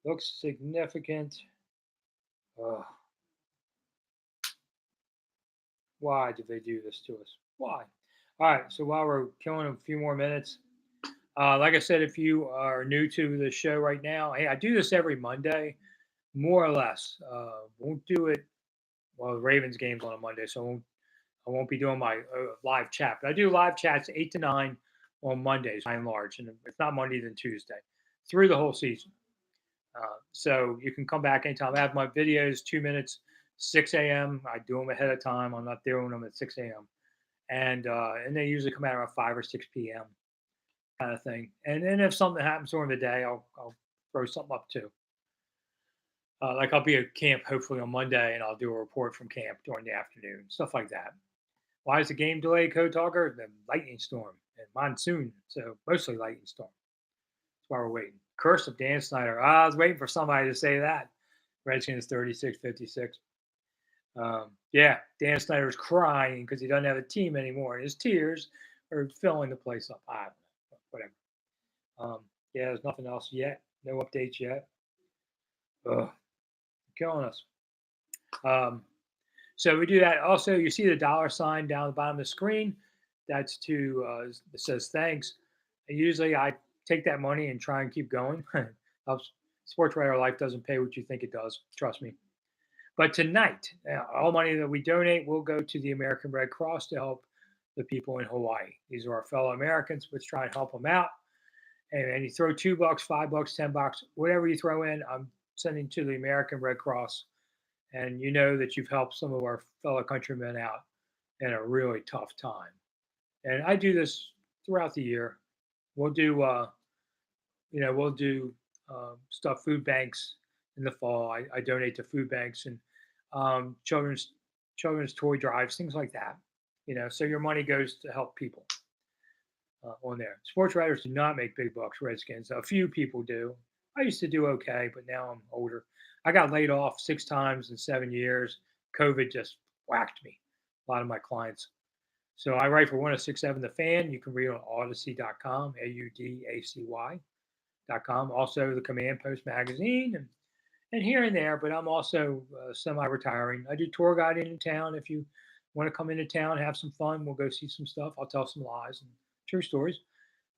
Looks significant. Ugh. Why did they do this to us? Why? All right, so while we're killing a few more minutes, like I said, if you are new to the show right now, hey, I do this every Monday, more or less. Won't do it. Well, the Ravens game's on a Monday, so I won't be doing my live chat. But I do live chats 8 to 9 on Mondays, by and large, and if not Monday, then Tuesday, through the whole season. So you can come back anytime. I have my videos 2 minutes, 6 a.m. I do them ahead of time. I'm not doing them at 6 a.m. And they usually come out around 5 or 6 p.m. kind of thing. And then if something happens during the day, I'll throw something up too. Like I'll be at camp hopefully on Monday, and I'll do a report from camp during the afternoon, stuff like that. Why is the game delayed, Code Talker? The lightning storm and monsoon, so mostly lightning storm. That's why we're waiting. Curse of Dan Snyder. I was waiting for somebody to say that. Redskins 36-56. Yeah, Dan Snyder's crying because he doesn't have a team anymore, and his tears are filling the place up. I don't know, whatever. Yeah, there's nothing else yet. No updates yet. Ugh, killing us. So we do that. Also, you see the dollar sign down the bottom of the screen. That's to it says thanks. And usually I take that money and try and keep going. Sports writer life doesn't pay what you think it does. Trust me. But tonight, all money that we donate will go to the American Red Cross to help the people in Hawaii. These are our fellow Americans. Let's try and help them out. And you throw $2, $5, $10, whatever you throw in, I'm sending to the American Red Cross. And you know that you've helped some of our fellow countrymen out in a really tough time. And I do this throughout the year. We'll do, we'll do stuff, food banks in the fall. I donate to food banks and children's toy drives, things like that. So your money goes to help people on there. Sports writers do not make big bucks, Redskins. A few people do. I used to do okay, but now I'm older. I got laid off 6 times in 7 years. COVID just whacked me, a lot of my clients. So I write for 1067 The Fan. You can read on Audacy.com, AUDACY.com. Also the Command Post magazine and here and there, but I'm also semi-retiring. I do tour guiding in town. If you want to come into town, have some fun, we'll go see some stuff. I'll tell some lies and true stories.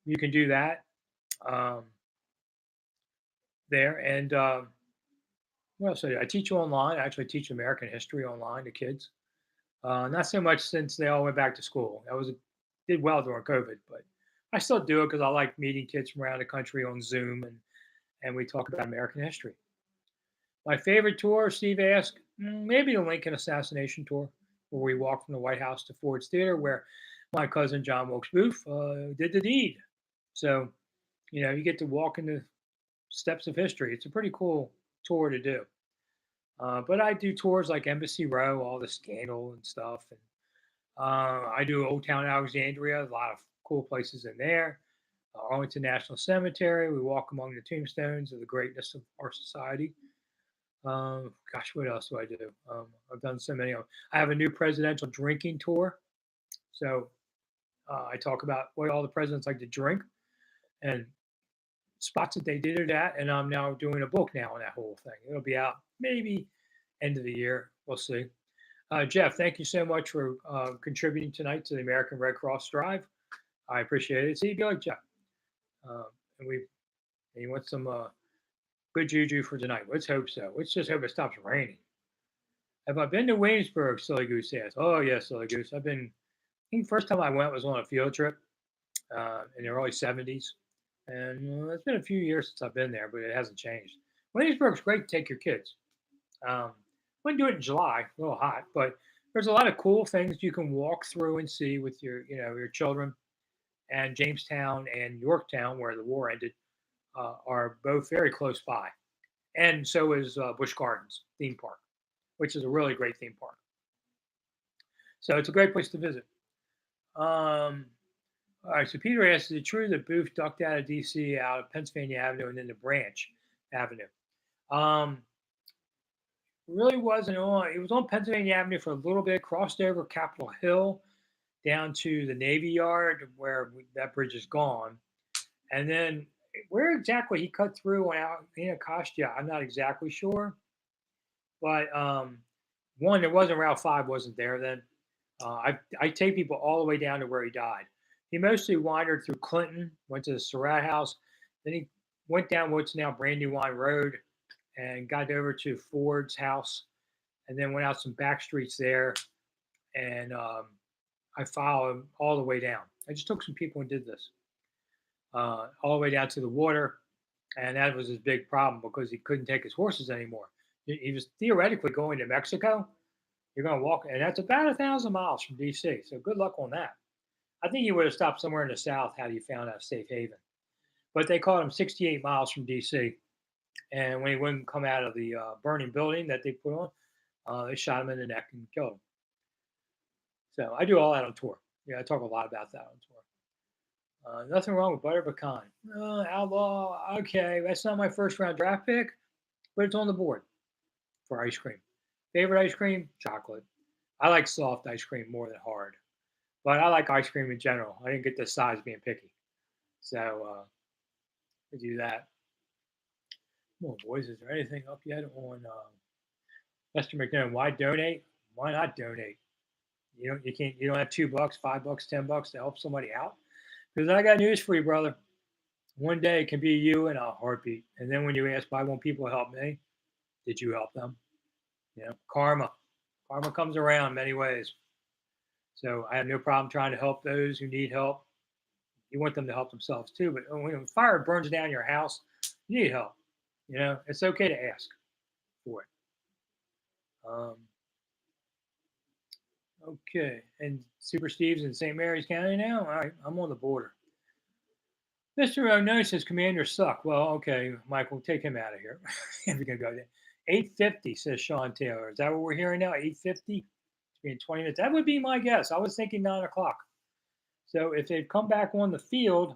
You can do that there. And what else? I teach online. I actually teach American history online to kids. Not so much since they all went back to school. Did well during COVID, but I still do it because I like meeting kids from around the country on Zoom and we talk about American history. My favorite tour, Steve asked, maybe the Lincoln assassination tour, where we walked from the White House to Ford's Theater, where my cousin John Wilkes Booth did the deed. So, you get to walk in the steps of history. It's a pretty cool tour to do. But I do tours like Embassy Row, all the scandal and stuff. And I do Old Town Alexandria, a lot of cool places in there. Arlington National Cemetery, we walk among the tombstones of the greatness of our society. Gosh, what else do I do? I've done so many of 'em. I have a new presidential drinking tour. So I talk about what all the presidents like to drink and spots that they did it at. And I'm now doing a book now on that whole thing. It'll be out maybe end of the year. We'll see. Jeff, thank you so much for contributing tonight to the American Red Cross Drive. I appreciate it. See, you like Jeff. Uh, and you want some good juju for tonight. Let's hope so. Let's just hope it stops raining. Have I been to Williamsburg? Silly Goose asked. Oh, yes, Silly Goose. I think the first time I went was on a field trip in the early 70s. And it's been a few years since I've been there, but it hasn't changed. Williamsburg's great to take your kids. Wouldn't do it in July, a little hot, but there's a lot of cool things you can walk through and see with your children. And Jamestown and Yorktown, where the war ended, are both very close by. And so is Busch Gardens theme park, which is a really great theme park. So it's a great place to visit. All right, so Peter asks, is it true that Booth ducked out of D.C. out of Pennsylvania Avenue and into Branch Avenue? Really wasn't on. It was on Pennsylvania Avenue for a little bit, crossed over Capitol Hill down to the Navy Yard where that bridge is gone. And then where exactly he cut through and out in Anacostia, I'm not exactly sure. But one, there wasn't Route 5 wasn't there then. I take people all the way down to where he died. He mostly wandered through Clinton, went to the Surratt House, then he went down what's now Brandywine Road and got over to Ford's house, and then went out some back streets there, and I followed him all the way down. I just took some people and did this all the way down to the water, and that was his big problem because he couldn't take his horses anymore. He was theoretically going to Mexico. You're going to walk, and that's about 1,000 miles from D.C. So good luck on that. I think he would have stopped somewhere in the south had he found a safe haven. But they caught him 68 miles from D.C. And when he wouldn't come out of the burning building that they put on, they shot him in the neck and killed him. So I do all that on tour. Yeah, I talk a lot about that on tour. Nothing wrong with butter pecan. Outlaw, okay, that's not my first round draft pick, but it's on the board for ice cream. Favorite ice cream? Chocolate. I like soft ice cream more than hard, but I like ice cream in general. I didn't get the size being picky, so we do that. Come on, boys. Is there anything up yet on Lester McDonough? Why donate? Why not donate? You can't. You don't have $2, $5, $10 to help somebody out. Because I got news for you, brother. One day it can be you in a heartbeat. And then when you ask why won't people help me, did you help them? Karma. Karma comes around many ways. So I have no problem trying to help those who need help. You want them to help themselves too. But when fire burns down your house, you need help. It's okay to ask for it. Okay. And Super Steve's in St. Mary's County now? All right. I'm on the border. Mr. O'Neill says commanders suck. Well, okay, Michael, take him out of here. If you're going to go there. 8:50, says Sean Taylor. Is that what we're hearing now? 8:50? It's been 20 minutes. That would be my guess. I was thinking 9 o'clock. So if they've come back on the field,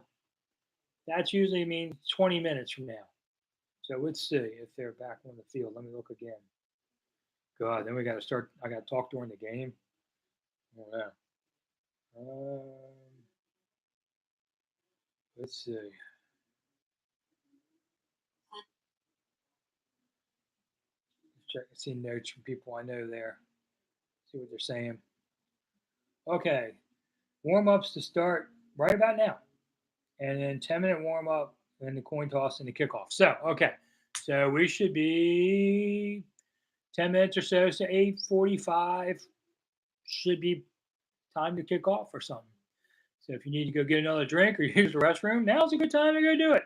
that usually means 20 minutes from now. So let's see if they're back on the field. Let me look again. God, then we got to start. I got to talk during the game. Oh, yeah. Let's see. Check and see notes from people I know there. See what they're saying. Okay. Warm-ups to start right about now. And then 10-minute warm-up, and the coin toss and the kickoff. So, okay. So we should be 10 minutes or so, so 8:45 should be time to kick off or something. So if you need to go get another drink or use the restroom, now's a good time to go do it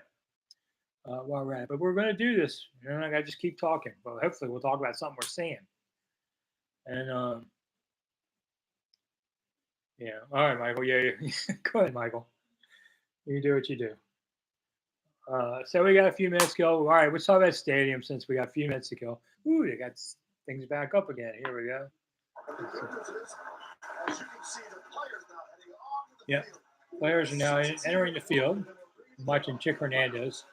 while we're at it. But we're going to do this. I got to just keep talking. But hopefully we'll talk about something we're seeing. And, yeah. All right, Michael. Yeah. Go ahead, Michael. You do what you do. So we got a few minutes to go. All right, let's talk about stadium since we got a few minutes to go. Ooh, they got things back up again. Here we go. Yeah, players are now entering the field. I'm watching Chick Hernandez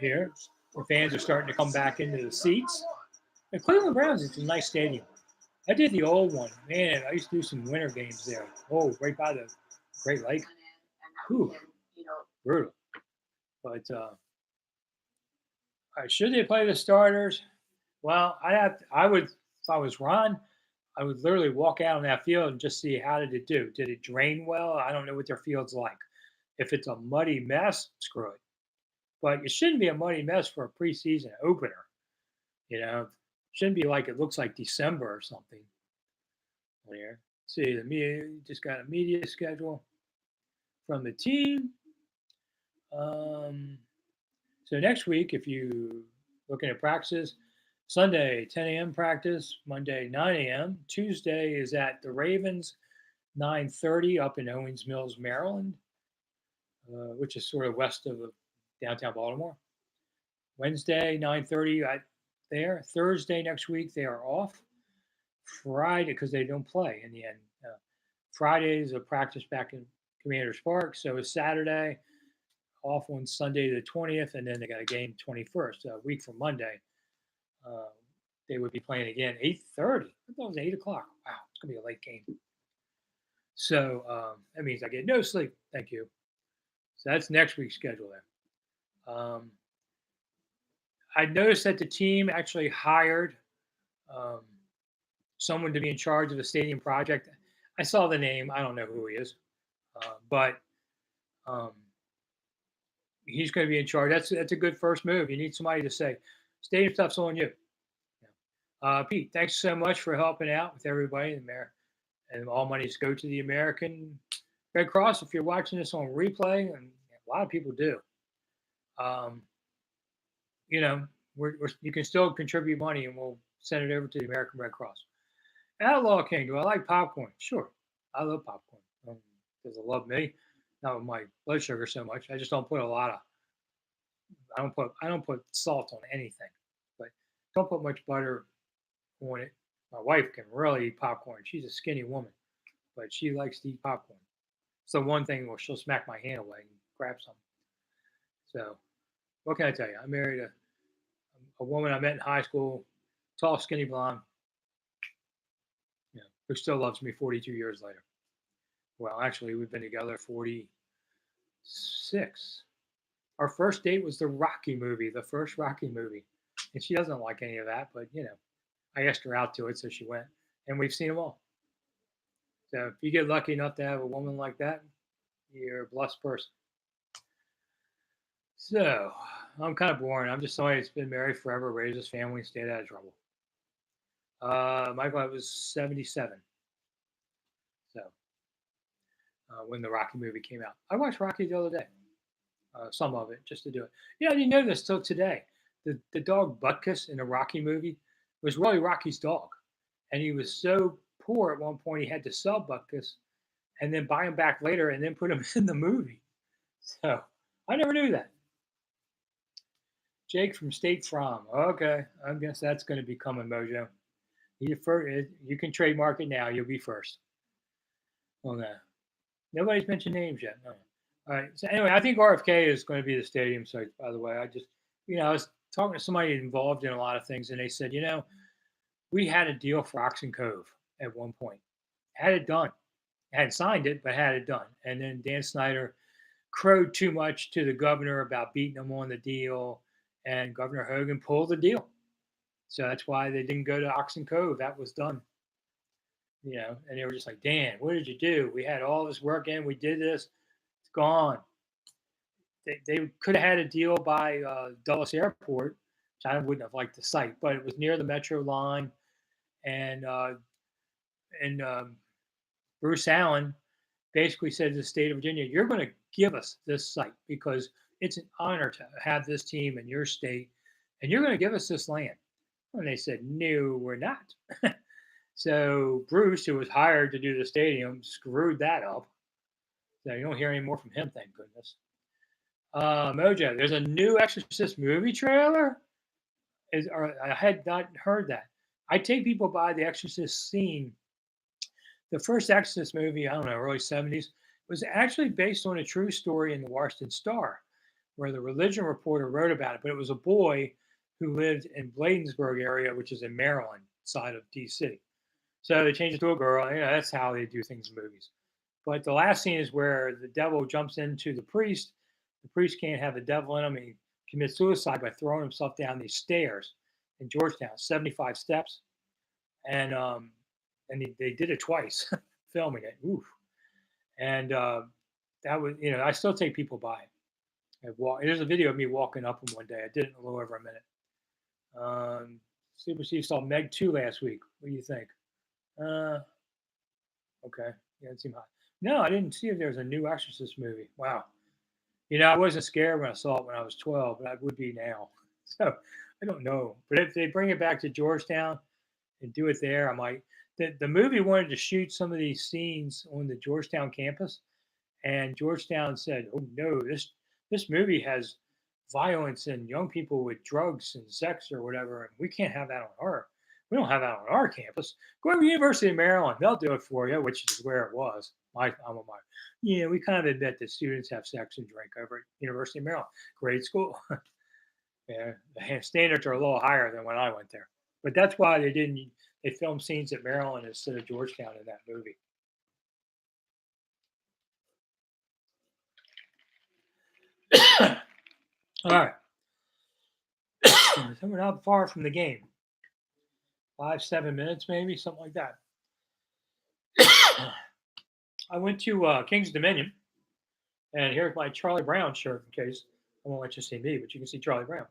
here. The fans are starting to come back into the seats. The Cleveland Browns is a nice stadium. I did the old one. Man, I used to do some winter games there. Oh, right by the Great Lake. Whew, brutal. But should they play the starters? Well, I would, if I was Ron, I would literally walk out on that field and just see how did it do. Did it drain well? I don't know what their field's like. If it's a muddy mess, screw it. But it shouldn't be a muddy mess for a preseason opener. You know, it shouldn't be like it looks like December or something. Here, see the media. Just got a media schedule from the team. So next week, if you looking at practices, Sunday 10 a.m. practice, Monday 9 a.m. Tuesday is at the Ravens 9:30 up in Owings Mills, Maryland, which is sort of west of downtown Baltimore. Wednesday 9:30 there. Thursday next week they are off. Friday because they don't play in the end. Friday is a practice back in Commander's Park, so it's Saturday off on Sunday the 20th, and then they got a game 21st, a week from Monday. They would be playing again 8:30. I thought it was 8 o'clock. Wow, it's gonna be a late game. So that means I get no sleep. Thank you. So that's next week's schedule there. I noticed that the team actually hired someone to be in charge of the stadium project. I saw the name. I don't know who he is, but he's going to be in charge. That's a good first move. You need somebody to say, stadium stuff's on you. Pete, thanks so much for helping out with everybody. And all monies go to the American Red Cross. If you're watching this on replay, and a lot of people do, you know, you can still contribute money, and we'll send it over to the American Red Cross. Outlaw King, do I like popcorn? Sure, I love popcorn. Does it love me? Not with my blood sugar so much. I just don't put a lot of. I don't put salt on anything, but don't put much butter on it. My wife can really eat popcorn. She's a skinny woman, but she likes to eat popcorn. So one thing where she'll smack my hand away and grab some. So what can I tell you? I married a woman I met in high school, tall, skinny blonde, who still loves me 42 years later. Well, actually, we've been together 46. Our first date was the Rocky movie, the first Rocky movie. And she doesn't like any of that, but, I asked her out to it, so she went. And we've seen them all. So if you get lucky enough to have a woman like that, you're a blessed person. So I'm kind of boring. I'm just somebody that's been married forever, raised his family, stayed out of trouble. Michael, I was 77. So when the Rocky movie came out, I watched Rocky the other day. Some of it, just to do it. I didn't know this till today. The dog Butkus in the Rocky movie was really Rocky's dog. And he was so poor at one point, he had to sell Butkus and then buy him back later and then put him in the movie. So I never knew that. Jake from State Farm. Okay, I guess that's going to be coming, Mojo. You can trademark it now. You'll be first. Oh, no. Nobody's mentioned names yet. No. All right. So anyway, I think RFK is going to be the stadium site, by the way. I was talking to somebody involved in a lot of things, and they said, we had a deal for Oxen Cove at one point. Had it done. Hadn't signed it, but had it done. And then Dan Snyder crowed too much to the governor about beating him on the deal, and Governor Hogan pulled the deal. So that's why they didn't go to Oxen Cove. That was done. And they were just like, Dan, what did you do? We had all this work in. We did this. It's gone. They could have had a deal by Dulles Airport, which I wouldn't have liked the site, but it was near the metro line. And Bruce Allen basically said to the state of Virginia, you're going to give us this site because it's an honor to have this team in your state, and you're going to give us this land. And they said, no, we're not. So Bruce, who was hired to do the stadium, screwed that up. So you don't hear any more from him, thank goodness. Mojo, there's a new Exorcist movie trailer? I had not heard that. I take people by the Exorcist scene. The first Exorcist movie, I don't know, early 70s, was actually based on a true story in the Washington Star. where the religion reporter wrote about it, but it was a boy who lived in Bladensburg area, which is in Maryland, side of D.C. So they changed it to a girl. That's how they do things in movies. But the last scene is where the devil jumps into the priest. The priest can't have the devil in him. He commits suicide by throwing himself down these stairs in Georgetown, 75 steps, and they did it twice, filming it. Oof. And that was, I still take people by it. There's a video of me walking up them one day. I did it in a little over a minute. Super Steve saw Meg 2 last week. What do you think? Okay. Yeah, it seemed hot. No, I didn't see if there was a new Exorcist movie. Wow. I wasn't scared when I saw it when I was 12, but I would be now. So I don't know. But if they bring it back to Georgetown and do it there, I might. The movie wanted to shoot some of these scenes on the Georgetown campus, and Georgetown said, "Oh no, this movie has violence and young people with drugs and sex or whatever, and we can't have that on our. We don't have that on our campus. Go to the University of Maryland; they'll do it for you," which is where it was. My alma mater. We kind of admit that students have sex and drink over at University of Maryland, grade school. Yeah, the standards are a little higher than when I went there. But that's why they filmed scenes at Maryland instead of Georgetown in that movie. All right. So we're not far from the game. 5-7 minutes, maybe, something like that. I went to King's Dominion, and here's my Charlie Brown shirt in case I won't let you see me, but you can see Charlie Brown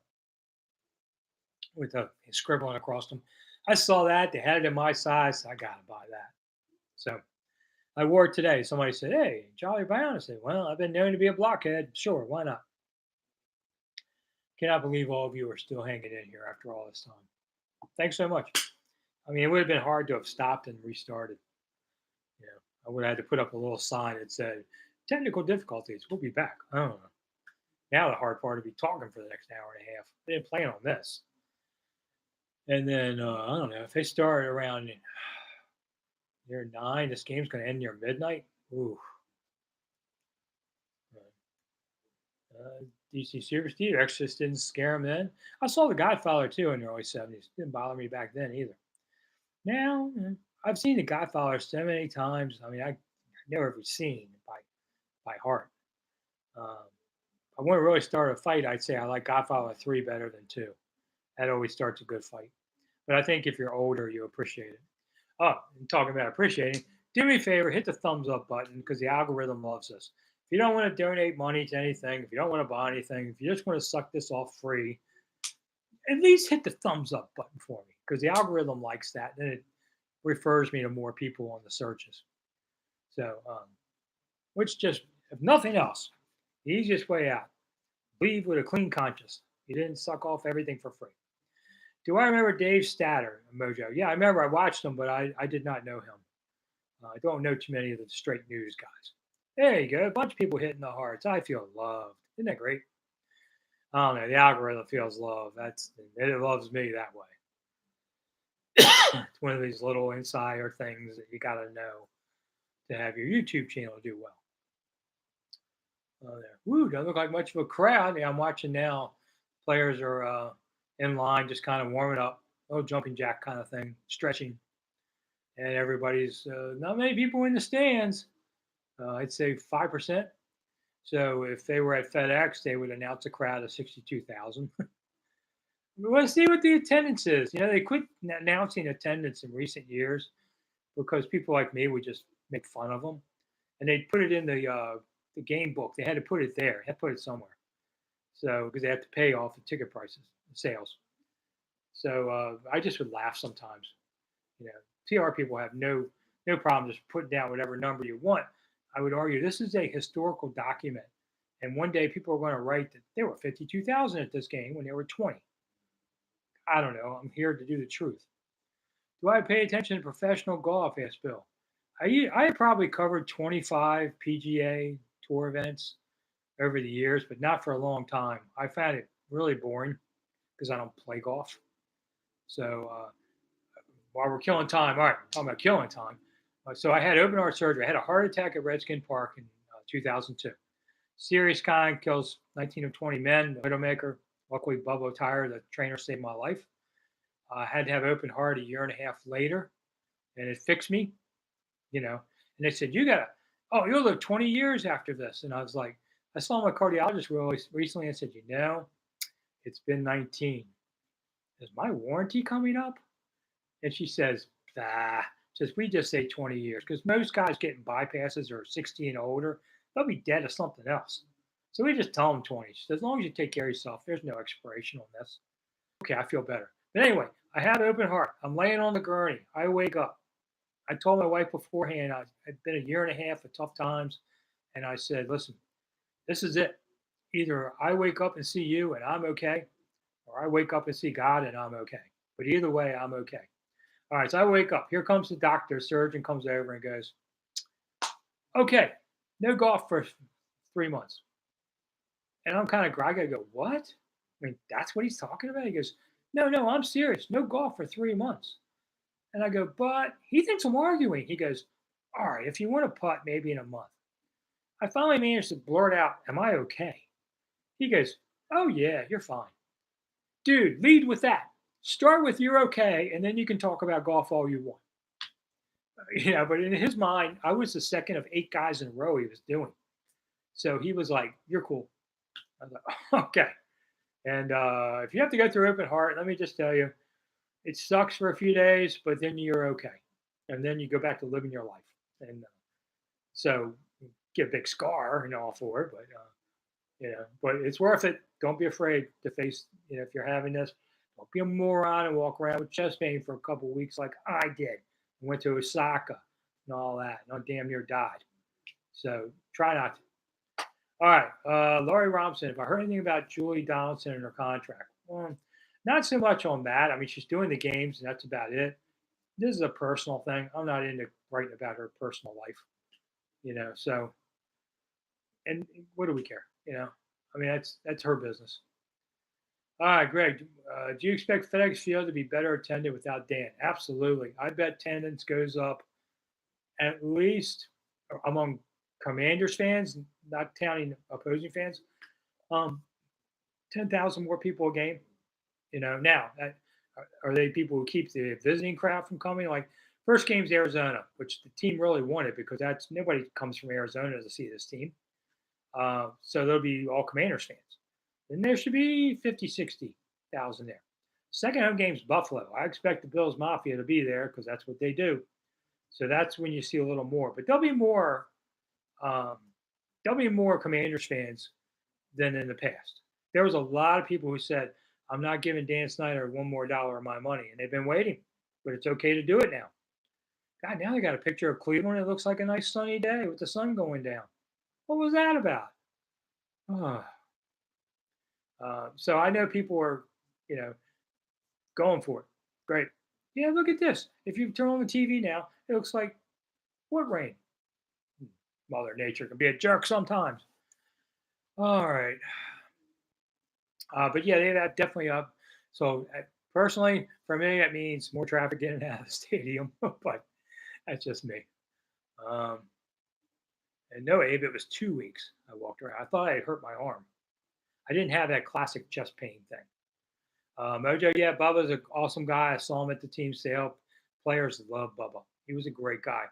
with a scribbling across them. I saw that. They had it in my size. So I got to buy that. So I wore it today. Somebody said, "Hey, Charlie Brown." I said, "Well, I've been known to be a blockhead. Sure, why not?" Cannot believe all of you are still hanging in here after all this time. Thanks so much. I mean, it would have been hard to have stopped and restarted. I would have had to put up a little sign that said, "Technical difficulties. We'll be back." I don't know. Now the hard part would be talking for the next hour and a half. They didn't plan on this. And then I don't know if they start around near 9. This game's going to end near midnight. Ooh. DC Super Steve Exorcist didn't scare him then. I saw The Godfather too in the early 70s. Didn't bother me back then either. Now I've seen The Godfather so many times. I mean, I know every scene by heart. I want to really start a fight. I'd say I like Godfather 3 better than 2. That always starts a good fight. But I think if you're older, you appreciate it. Oh, and talking about appreciating, do me a favor, hit the thumbs up button because the algorithm loves us. If you don't want to donate money to anything, if you don't want to buy anything, if you just want to suck this off free, at least hit the thumbs up button for me because the algorithm likes that. And it refers me to more people on the searches. So, which just, if nothing else, the easiest way out, leave with a clean conscience. You didn't suck off everything for free. Do I remember Dave Statter, Mojo? Yeah, I remember I watched him, but I did not know him. I don't know too many of the straight news guys. There you go. A bunch of people hitting the hearts. I feel loved. Isn't that great? I don't know. The algorithm feels love. It loves me that way. It's one of these little insider things that you got to know to have your YouTube channel do well. There. Woo, doesn't look like much of a crowd. Yeah, I'm watching now. Players are in line, just kind of warming up. Little jumping jack kind of thing, stretching. And everybody's not many people in the stands. I'd say 5%. So if they were at FedEx, they would announce a crowd of 62,000. Let's see what the attendance is. They quit announcing attendance in recent years because people like me would just make fun of them. And they'd put it in the game book. They had to put it there. They had to put it somewhere. So because they have to pay off the ticket prices, the sales. So I just would laugh sometimes. PR people have no problem just putting down whatever number you want. I would argue this is a historical document. And one day people are going to write that there were 52,000 at this game when there were 20. I don't know. I'm here to do the truth. Do I pay attention to professional golf? Asked Bill. I probably covered 25 PGA Tour events over the years, but not for a long time. I found it really boring because I don't play golf. So while we're killing time, all right, talking about killing time. So I had open heart surgery. I had a heart attack at Redskin Park in 2002. Serious kind, kills 19 of 20 men, Widowmaker. Luckily, Bubba Tire, the trainer, saved my life. I had to have open heart a year and a half later, and it fixed me, you know. And they said, you got to, oh, you'll live 20 years after this. And I was like, I saw my cardiologist really recently and said, it's been 19. Is my warranty coming up? And she says, we just say 20 years because most guys getting bypasses are 60 and older. They'll be dead of something else. So we just tell them 20. She says, as long as you take care of yourself, there's no expiration on this. Okay, I feel better. But anyway, I had open heart. I'm laying on the gurney. I wake up. I told my wife beforehand, I'd been a year and a half of tough times. And I said, listen, this is it. Either I wake up and see you and I'm okay, or I wake up and see God and I'm okay. But either way, I'm okay. All right, so I wake up. Here comes the doctor. Surgeon comes over and goes, okay, no golf for 3 months. And I'm kind of, I gotta go, what? I mean, that's what he's talking about? He goes, no, I'm serious. No golf for 3 months. And I go, but he thinks I'm arguing. He goes, all right, if you want to putt, maybe in a month. I finally managed to blurt out, am I okay? He goes, oh, yeah, you're fine. Dude, lead with that. Start with you're okay, and then you can talk about golf all you want. But in his mind, I was the second of 8 guys in a row he was doing. So he was like, you're cool. I was like, okay. And if you have to go through open heart, let me just tell you, it sucks for a few days, but then you're okay. And then you go back to living your life. And so get a big scar and all for it, but it's worth it. Don't be afraid to face, if you're having this, don't be a moron and walk around with chest pain for a couple of weeks like I did. I went to Osaka and all that, and I damn near died. So try not to. All right, Laurie Robinson, if I heard anything about Julie Donaldson and her contract, not so much on that. I mean, she's doing the games, and that's about it. This is a personal thing. I'm not into writing about her personal life, So, and what do we care? I mean, that's her business. All right, Greg, do you expect FedEx Field to be better attended without Dan? Absolutely. I bet attendance goes up at least among Commanders fans, not counting opposing fans, 10,000 more people a game. Now, are they people who keep the visiting crowd from coming? Like, first game's Arizona, which the team really wanted because nobody comes from Arizona to see this team. So there'll be all Commanders fans. Then there should be 50, 60,000 there. Second home game's Buffalo. I expect the Bills Mafia to be there because that's what they do. So that's when you see a little more. But there'll be more Commanders fans than in the past. There was a lot of people who said, I'm not giving Dan Snyder $1 more of my money. And they've been waiting. But it's okay to do it now. God, now they got a picture of Cleveland. It looks like a nice sunny day with the sun going down. What was that about? So I know people are, going for it. Great. Yeah, look at this. If you turn on the TV now, it looks like what rain? Mother Nature can be a jerk sometimes. All right. But yeah, that definitely up. So personally, for me, that means more traffic in and out of the stadium. But that's just me. And no, Abe, it was 2 weeks I walked around. I thought I had hurt my arm. I didn't have that classic chest pain thing. Mojo, yeah, Bubba's an awesome guy. I saw him at the team sale. Players love Bubba. He was a great guy.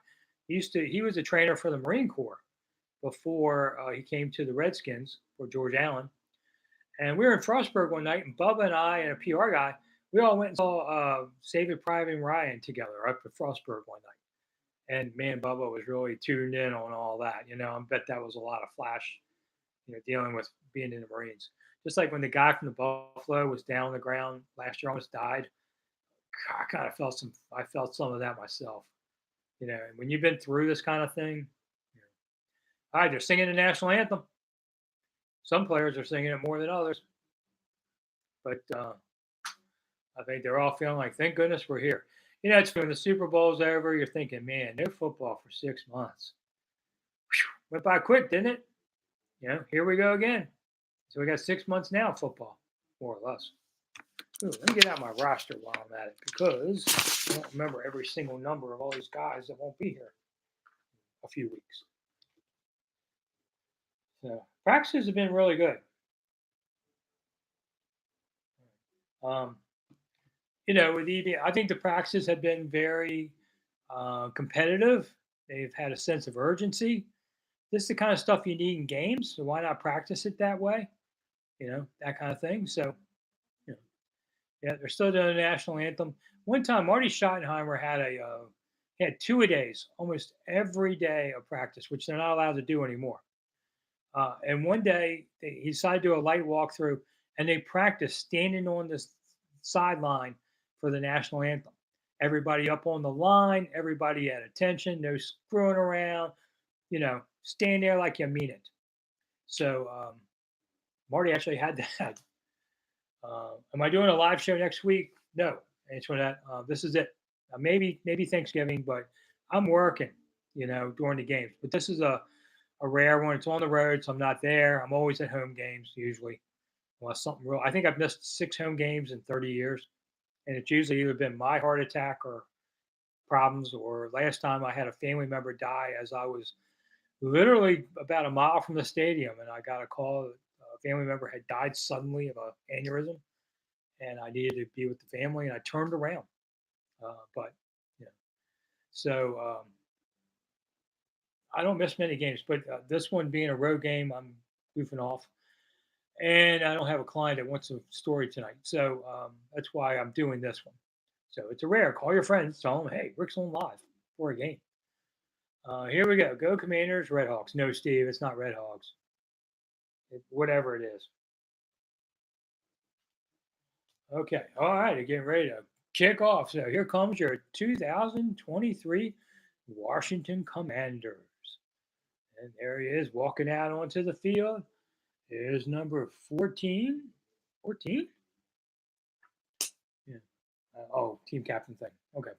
He was a trainer for the Marine Corps before he came to the Redskins for George Allen. And we were in Frostburg one night, and Bubba and I and a PR guy, we all went and saw Saving Private Ryan together up at Frostburg one night. And man, Bubba was really tuned in on all that. I bet that was a lot of flash, dealing with being in the Marines. Just like when the guy from the Buffalo was down on the ground last year, almost died. I kind of I felt some of that myself. And when you've been through this kind of thing, all right, they're singing the national anthem. Some players are singing it more than others. But I think they're all feeling like, thank goodness we're here. It's when the Super Bowl's over, you're thinking, man, no football for 6 months. Whew, went by quick, didn't it? Here we go again. So we got 6 months now of football, more or less. Ooh, let me get out my roster while I'm at it because I don't remember every single number of all these guys that won't be here in a few weeks. So Practices have been really good. Um, with ED, I think the practices have been very competitive. They've had a sense of urgency. This is the kind of stuff you need in games, so why not practice it that way? That kind of thing. So, you know, yeah, they're still doing the national anthem. One time, Marty Schottenheimer he had 2-a-days almost every day of practice, which they're not allowed to do anymore. And one day he decided to do a light walkthrough, and they practiced standing on the sideline for the national anthem. Everybody up on the line, everybody at attention, no screwing around. Stand there like you mean it. So Marty actually had that. Am I doing a live show next week? No. Answer that. This is it. Maybe Thanksgiving, but I'm working. During the games. But this is a rare one. It's on the road, so I'm not there. I'm always at home games usually. Unless something real. I think I've missed 6 home games in 30 years, and it's usually either been my heart attack or problems. Or last time I had a family member die as I was literally about a mile from the stadium, and I got a call that a family member had died suddenly of an aneurysm, and I needed to be with the family, and I turned around. But yeah, so I don't miss many games, but this one being a road game, I'm goofing off, and I don't have a client that wants a story tonight, so that's why I'm doing this one. So it's a rare. Call your friends, tell them, hey, Rick's on live for a game. Here we go. Go Commanders, Redhawks. No, Steve, it's not Redhawks. Whatever it is. Okay. All right. Getting ready to kick off. So here comes your 2023 Washington Commanders. And there he is walking out onto the field. Here's number 14. 14? Yeah. Team captain thing. Okay.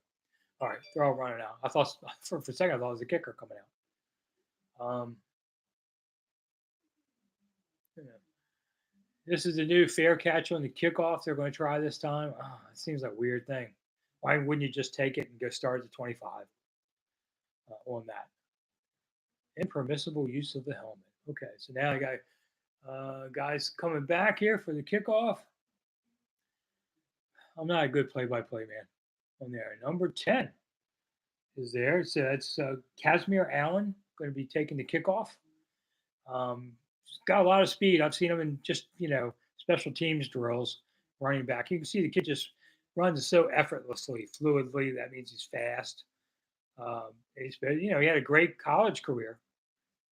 All right. They're all running out. I thought for a second, I thought it was the kicker coming out. Yeah. This is the new fair catch on the kickoff they're going to try this time. It seems like a weird thing. Why wouldn't you just take it and go start at the 25 on that? Impermissible use of the helmet. Okay, so now I got guys coming back here for the kickoff. I'm not a good play-by-play man on there. Number 10 is there. So that's Casimir Allen going to be taking the kickoff. Got a lot of speed. I've seen him in just special teams drills running back. You can see the kid just runs so effortlessly, fluidly. That means he's fast. He had a great college career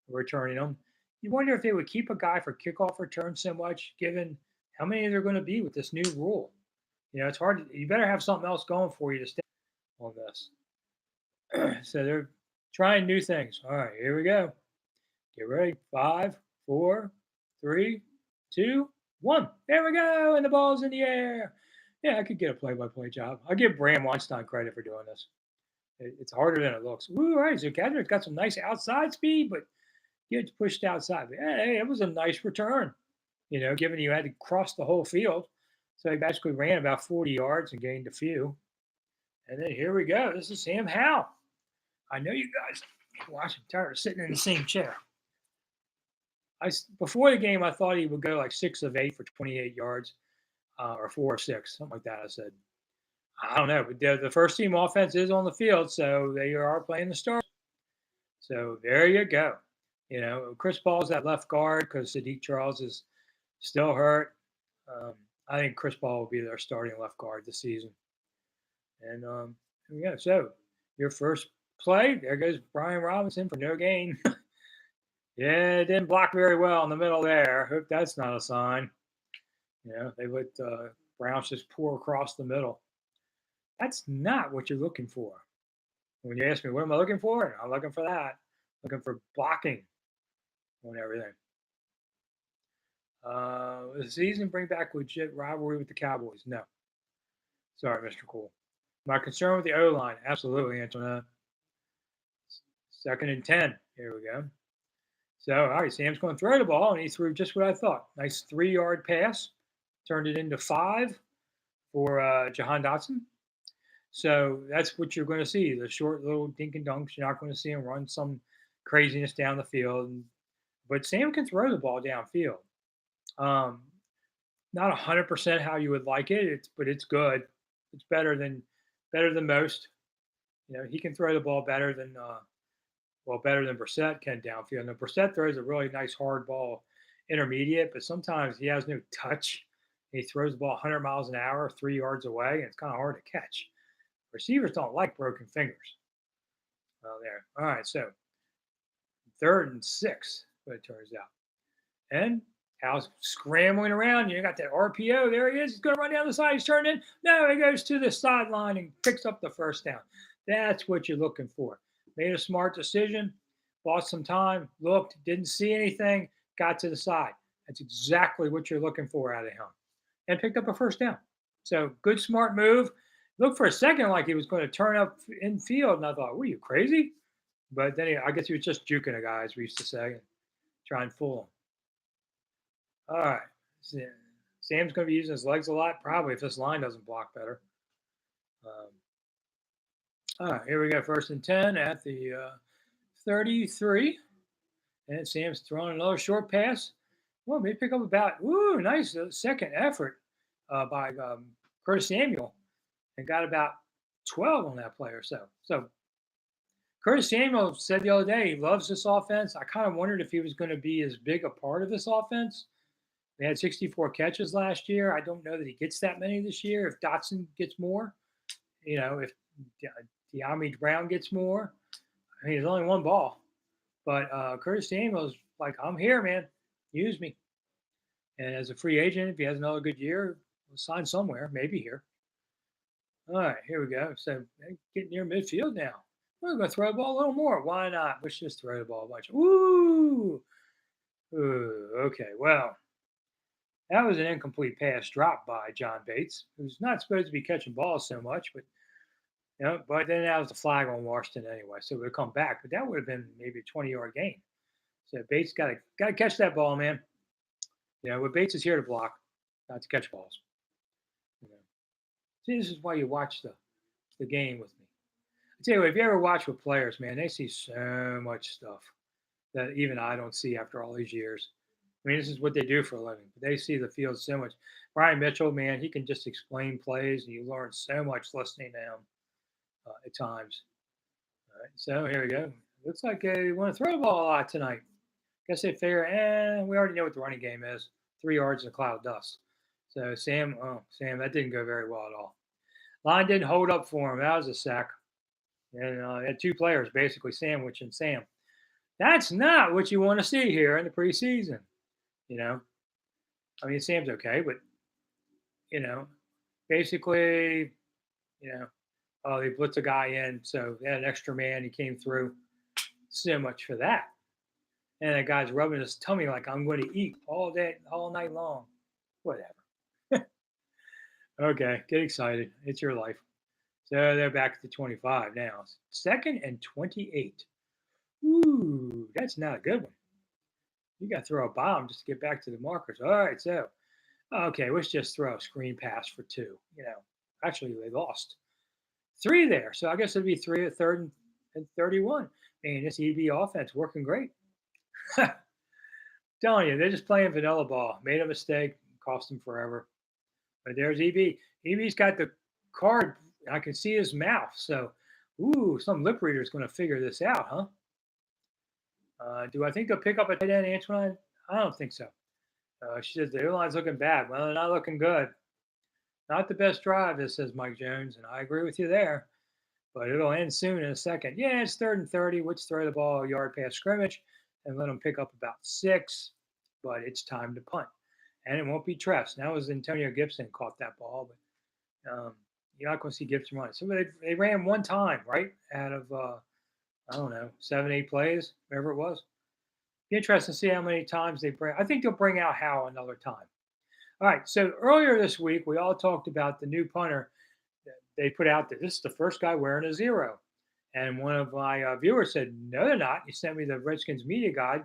returning them. You wonder if they would keep a guy for kickoff return so much, given how many there are going to be with this new rule. It's hard. You better have something else going for you to stay on this. So they're trying new things. All right, here we go. Get ready. 5, 4, 3, 2, 1. There we go. And the ball's in the air. Yeah, I could get a play-by-play job. I'll give Bram Weinstein credit for doing this. It's harder than it looks. Ooh, all right. So Casimir has got some nice outside speed, but gets pushed outside. But hey, it was a nice return, given you had to cross the whole field. So he basically ran about 40 yards and gained a few. And then here we go. This is Sam Howell. I know you guys watch. I'm tired of sitting in the same chair. Before the game, I thought he would go like 6 of 8 for 28 yards, or 4 of 6, something like that. I said, I don't know, but the first team offense is on the field, so they are playing the stars. So there you go. Chris Paul's at left guard because Sadiq Charles is still hurt. I think Chris Paul will be their starting left guard this season. And yeah, so your first play, there goes Brian Robinson for no gain. Yeah, it didn't block very well in the middle there. Hope that's not a sign. They let Browns just pour across the middle. That's not what you're looking for. When you ask me, what am I looking for? I'm looking for that. Looking for blocking on everything. The season bring back legit rivalry with the Cowboys? No. Sorry, Mr. Cool. My concern with the O-line? Absolutely, Antoinette. 2nd and 10. Here we go. So, all right, Sam's going to throw the ball, and he threw just what I thought. Nice 3-yard pass. Turned it into 5 for Jahan Dotson. So that's what you're going to see, the short little dink and dunks. You're not going to see him run some craziness down the field. And but Sam can throw the ball downfield. Um, Not 100% how you would like it, but it's good. It's better than most. He can throw the ball better than Brissett can downfield. Now Brissett throws a really nice hard ball intermediate, but sometimes he has no touch. He throws the ball 100 miles an hour, 3 yards away, and it's kind of hard to catch. Receivers don't like broken fingers. Oh, there. All right, so 3rd and 6, what it turns out. And Hal's scrambling around. You got that RPO. There he is. He's going to run down the side. He's turning in. No, he goes to the sideline and picks up the first down. That's what you're looking for. Made a smart decision, lost some time, looked, didn't see anything, got to the side. That's exactly what you're looking for out of him. And picked up a first down. So good, smart move. Looked for a second like he was going to turn up in field, and I thought, were you crazy? But then I guess he was just juking a guy, as we used to say, and try and fool him. All right. Sam's going to be using his legs a lot, probably, if this line doesn't block better. All right, here we go. 1st and 10 at the 33. And Sam's throwing another short pass. Well, maybe pick up about, nice second effort by Curtis Samuel, and got about 12 on that play or so. So Curtis Samuel said the other day he loves this offense. I kind of wondered if he was going to be as big a part of this offense. They had 64 catches last year. I don't know that he gets that many this year. If Dotson gets more, if De'Ami Brown gets more, I mean, there's only one ball. But Curtis Samuel's like, I'm here, man. Use me. And as a free agent, if he has another good year, we'll sign somewhere, maybe here. All right, here we go. So getting near midfield now. We're going to throw the ball a little more. Why not? Let's just throw the ball a bunch. Ooh, okay, well. That was an incomplete pass dropped by John Bates, who's not supposed to be catching balls so much, but but then that was the flag on Washington anyway, so it would come back. But that would have been maybe a 20-yard gain. So Bates got to catch that ball, man. But Bates is here to block, not to catch balls. See, this is why you watch the game with me. I tell you what, if you ever watch with players, man, they see so much stuff that even I don't see after all these years. I mean, this is what they do for a living. But they see the field so much. Brian Mitchell, man, he can just explain plays, and you learn so much listening to him at times. All right, so here we go. Looks like they want to throw the ball a lot tonight. Guess they figure, we already know what the running game is. 3 yards in a cloud of dust. So Sam, that didn't go very well at all. Line didn't hold up for him. That was a sack. And had 2 players basically sandwiching Sam. That's not what you want to see here in the preseason. I mean, Sam's okay, but, basically, they blitz a guy in, so they had an extra man. He came through. So much for that. And that guy's rubbing his tummy like, I'm going to eat all day, all night long. Whatever. Okay, get excited. It's your life. So they're back at the 25 now. 2nd and 28. Ooh, that's not a good one. You got to throw a bomb just to get back to the markers. All right, so, okay, let's just throw a screen pass for 2. Actually, they lost 3 there. So I guess it'd be 3 at 3rd and 31. Man, this EB offense working great. Telling you, they're just playing vanilla ball. Made a mistake, cost them forever. But there's EB. EB's got the card. I can see his mouth. So, some lip reader is going to figure this out, huh? Do I think they'll pick up a tight end, Antoine? I don't think so. She says the airline's looking bad. Well, they're not looking good. Not the best drive, this says Mike Jones, and I agree with you there. But it'll end soon in a second. Yeah, it's 3rd and 30. Let's throw the ball a yard past scrimmage and let them pick up about 6. But it's time to punt. And it won't be Tress. That was Antonio Gibson caught that ball. But you're not going to see Gibson run it. So they ran one time, right, out of I don't know, 7, 8 plays, whatever it was. Be interesting to see how many times they bring. I think they'll bring out Howe another time. All right, so earlier this week, we all talked about the new punter that they put out there. This is the first guy wearing a 0. And one of my viewers said, no, they're not. He sent me the Redskins media guide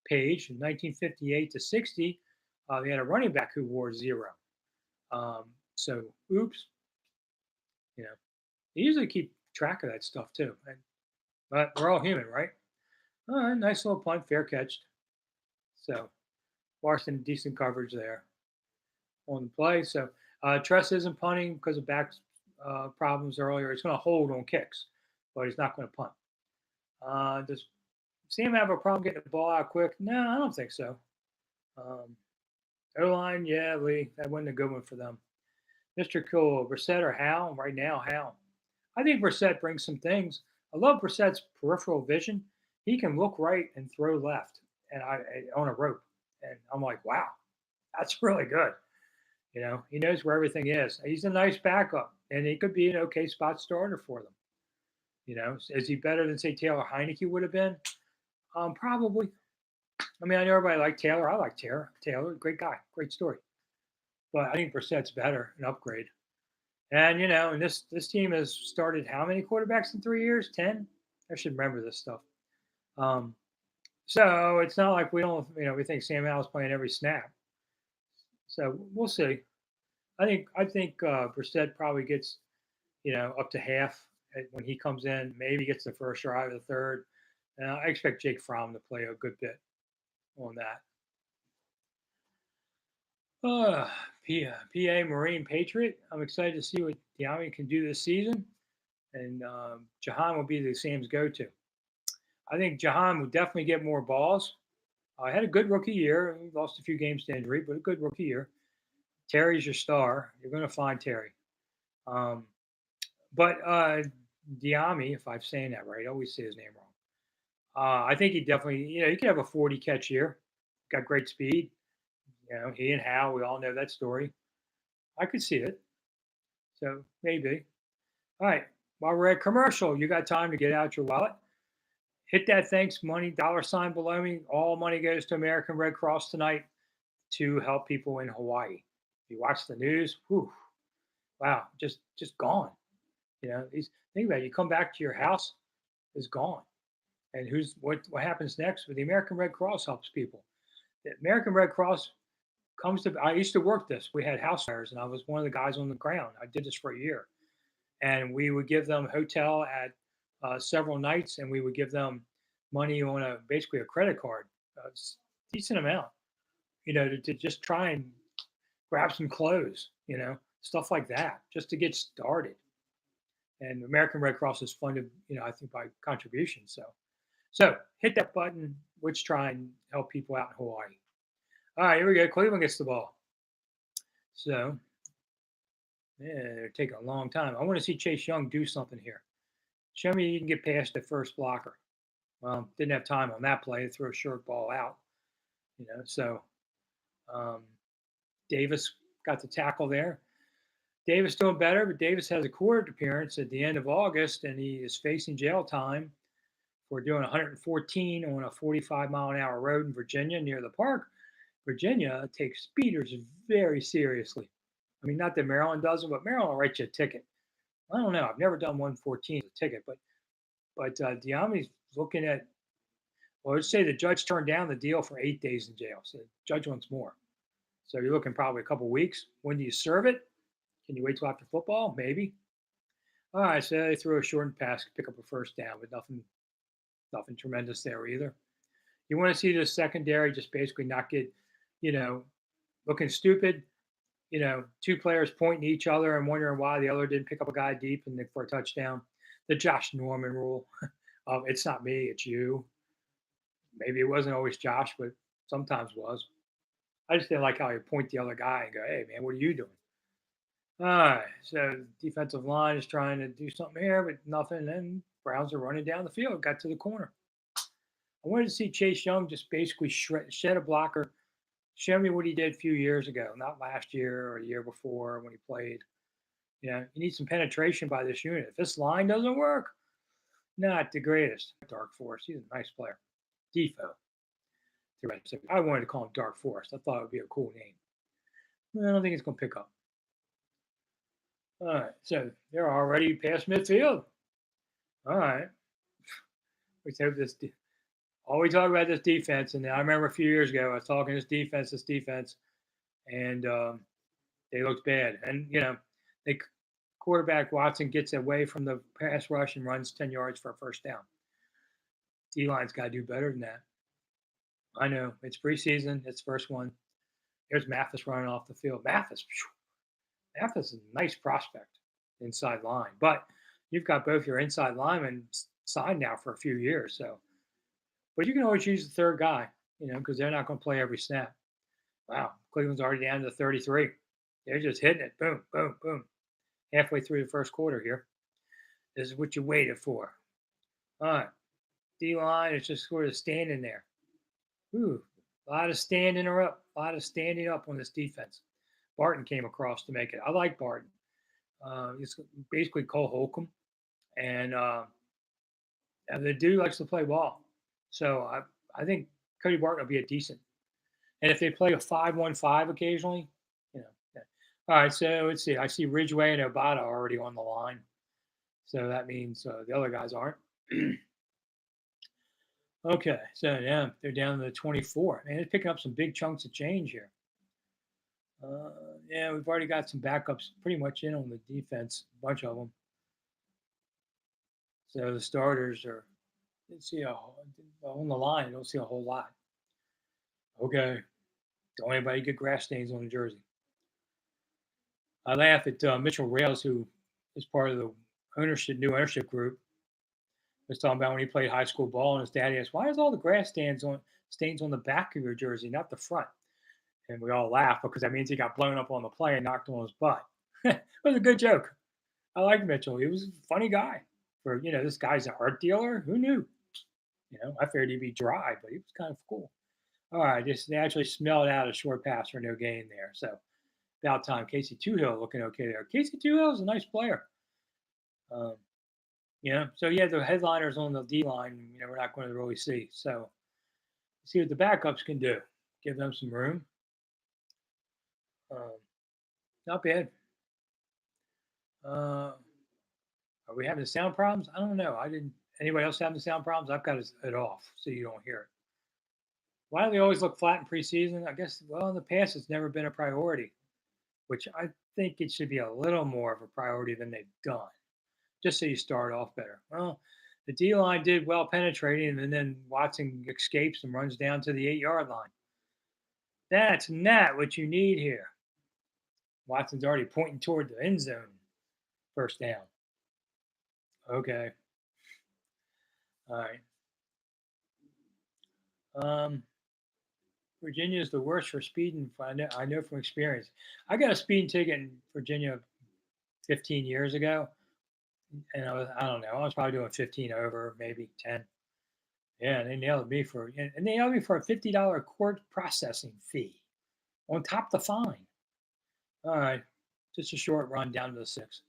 page from 1958 to 60. They had a running back who wore 0. So, oops. They usually keep track of that stuff too. But we're all human, right? All right, nice little punt, fair catch. So Washington, decent coverage there on the play. So Tress isn't punting because of back problems earlier. He's going to hold on kicks, but he's not going to punt. Does Sam have a problem getting the ball out quick? No, I don't think so. O-line, yeah, Lee, that wasn't a good one for them. Mr. Cool, Brissett or Hal? Right now, Hal. I think Brissett brings some things. I love Brissett's peripheral vision. He can look right and throw left, and on a rope. And I'm like, wow, that's really good. He knows where everything is. He's a nice backup, and he could be an okay spot starter for them. Is he better than say Taylor Heineke would have been? Probably. I mean, I know everybody liked Taylor. I like Taylor. Taylor, great guy, great story. But I think Brissett's better, an upgrade. And and this team has started how many quarterbacks in 3 years? 10. I should remember this stuff. So it's not like we don't, we think Sam Howell's playing every snap. So we'll see. I think Brissett probably gets, up to half when he comes in. Maybe gets the first drive or the third. And I expect Jake Fromm to play a good bit on that. PA Marine Patriot. I'm excited to see what Diami can do this season. And Jahan will be the Sam's go-to. I think Jahan will definitely get more balls. I had a good rookie year. He lost a few games to injury, but a good rookie year. Terry's your star. You're going to find Terry. But Diami, if I'm saying that right, I always say his name wrong. I think he definitely, he could have a 40 catch year. Got great speed. He and Hal, we all know that story. I could see it. So maybe. All right. While we're at commercial, you got time to get out your wallet. Hit that thanks money $ below me. All money goes to American Red Cross tonight to help people in Hawaii. If you watch the news, wow, just gone. Think about it. You come back to your house, it's gone. And what happens next? Well, the American Red Cross helps people. The American Red Cross I used to work this. We had house fires, and I was one of the guys on the ground. I did this for a year. And we would give them hotel at several nights, and we would give them money on basically a credit card, a decent amount, to just try and grab some clothes, stuff like that, just to get started. And American Red Cross is funded, I think by contribution. So hit that button. Let's try and help people out in Hawaii. All right, here we go. Cleveland gets the ball. So, yeah, they're taking a long time. I want to see Chase Young do something here. Show me you can get past the first blocker. Well, didn't have time on that play to throw a short ball out. So Davis got the tackle there. Davis doing better, but Davis has a court appearance at the end of August, and he is facing jail time for doing 114 on a 45-mile-an-hour road in Virginia near the park. Virginia takes speeders very seriously. I mean, not that Maryland doesn't, but Maryland will write you a ticket. I don't know. I've never done 114 as a ticket, but Diami's looking at, well, let's say the judge turned down the deal for 8 days in jail. So the judge wants more. So you're looking probably a couple weeks. When do you serve it? Can you wait till after football? Maybe. All right, so they throw a short pass, pick up a first down, but nothing tremendous there either. You want to see the secondary just basically not get, looking stupid. Two players pointing at each other and wondering why the other didn't pick up a guy deep and for a touchdown. The Josh Norman rule. It's not me, it's you. Maybe it wasn't always Josh, but sometimes was. I just didn't like how he point the other guy and go, hey, man, what are you doing? All right, so defensive line is trying to do something here, but nothing. And Browns are running down the field, got to the corner. I wanted to see Chase Young just basically shed a blocker, show me what he did a few years ago, not last year or the year before when he played. You need some penetration by this unit. If this line doesn't work, not the greatest. Dark Forest, he's a nice player. Defo. I wanted to call him Dark Forest. I thought it would be a cool name. I don't think it's going to pick up. All right, so they're already past midfield. All right. Let's hope this. All we talk about this defense, and I remember a few years ago I was talking this defense, and they looked bad. And they quarterback Watson gets away from the pass rush and runs 10 yards for a first down. D-line's got to do better than that. I know it's preseason. It's first one. There's Mathis running off the field. Mathis is a nice prospect inside line, but you've got both your inside linemen signed now for a few years. So, but you can always use the third guy, because they're not going to play every snap. Wow, Cleveland's already down to 33. They're just hitting it. Boom, boom, boom. Halfway through the first quarter here. This is what you waited for. All right. D line is just sort of standing there. Ooh, a lot of standing up, a lot of standing up on this defense. Barton came across to make it. I like Barton. He's basically Cole Holcomb, and the dude likes to play ball. So I think Cody Barton will be a decent. And if they play a 5-1-5 occasionally, yeah. All right, so let's see. I see Ridgeway and Obata already on the line. So that means the other guys aren't. Okay, so yeah, they're down to the 24. Man, they're picking up some big chunks of change here. Yeah, we've already got some backups pretty much in on the defense, a bunch of them. So the starters are, let's see, on the line, I don't see a whole lot. Okay, don't anybody get grass stains on the jersey. I laugh at Mitchell Rails, who is part of the new ownership group. Was talking about when he played high school ball, and his daddy asked, "Why is all the grass stains on the back of your jersey, not the front?" And we all laugh because that means he got blown up on the play and knocked on his butt. It was a good joke. I like Mitchell. He was a funny guy. For this guy's an art dealer. Who knew? I figured he'd be dry, but he was kind of cool. All right, they actually smelled out a short pass for no gain there. So about time. Casey Toohill looking okay there. Casey Toohill is a nice player. Um, so yeah, the headliners on the D line, we're not going to really see. So see what the backups can do. Give them some room. Not bad. Are we having sound problems? I don't know. I didn't. Anybody else having sound problems? I've got it off so you don't hear it. Why do they always look flat in preseason? I guess, well, in the past, it's never been a priority, which I think it should be a little more of a priority than they've done, just so you start off better. Well, the D line did well penetrating, and then Watson escapes and runs down to the 8-yard line. That's not what you need here. Watson's already pointing toward the end zone. First down. Okay. All right. Virginia is the worst for speeding. I know from experience. I got a speeding ticket in Virginia 15 years ago, and I don't know, I was probably doing 15 over, maybe 10. Yeah, and they nailed me for a $50 court processing fee on top of the fine. All right, just a short run down to the 6.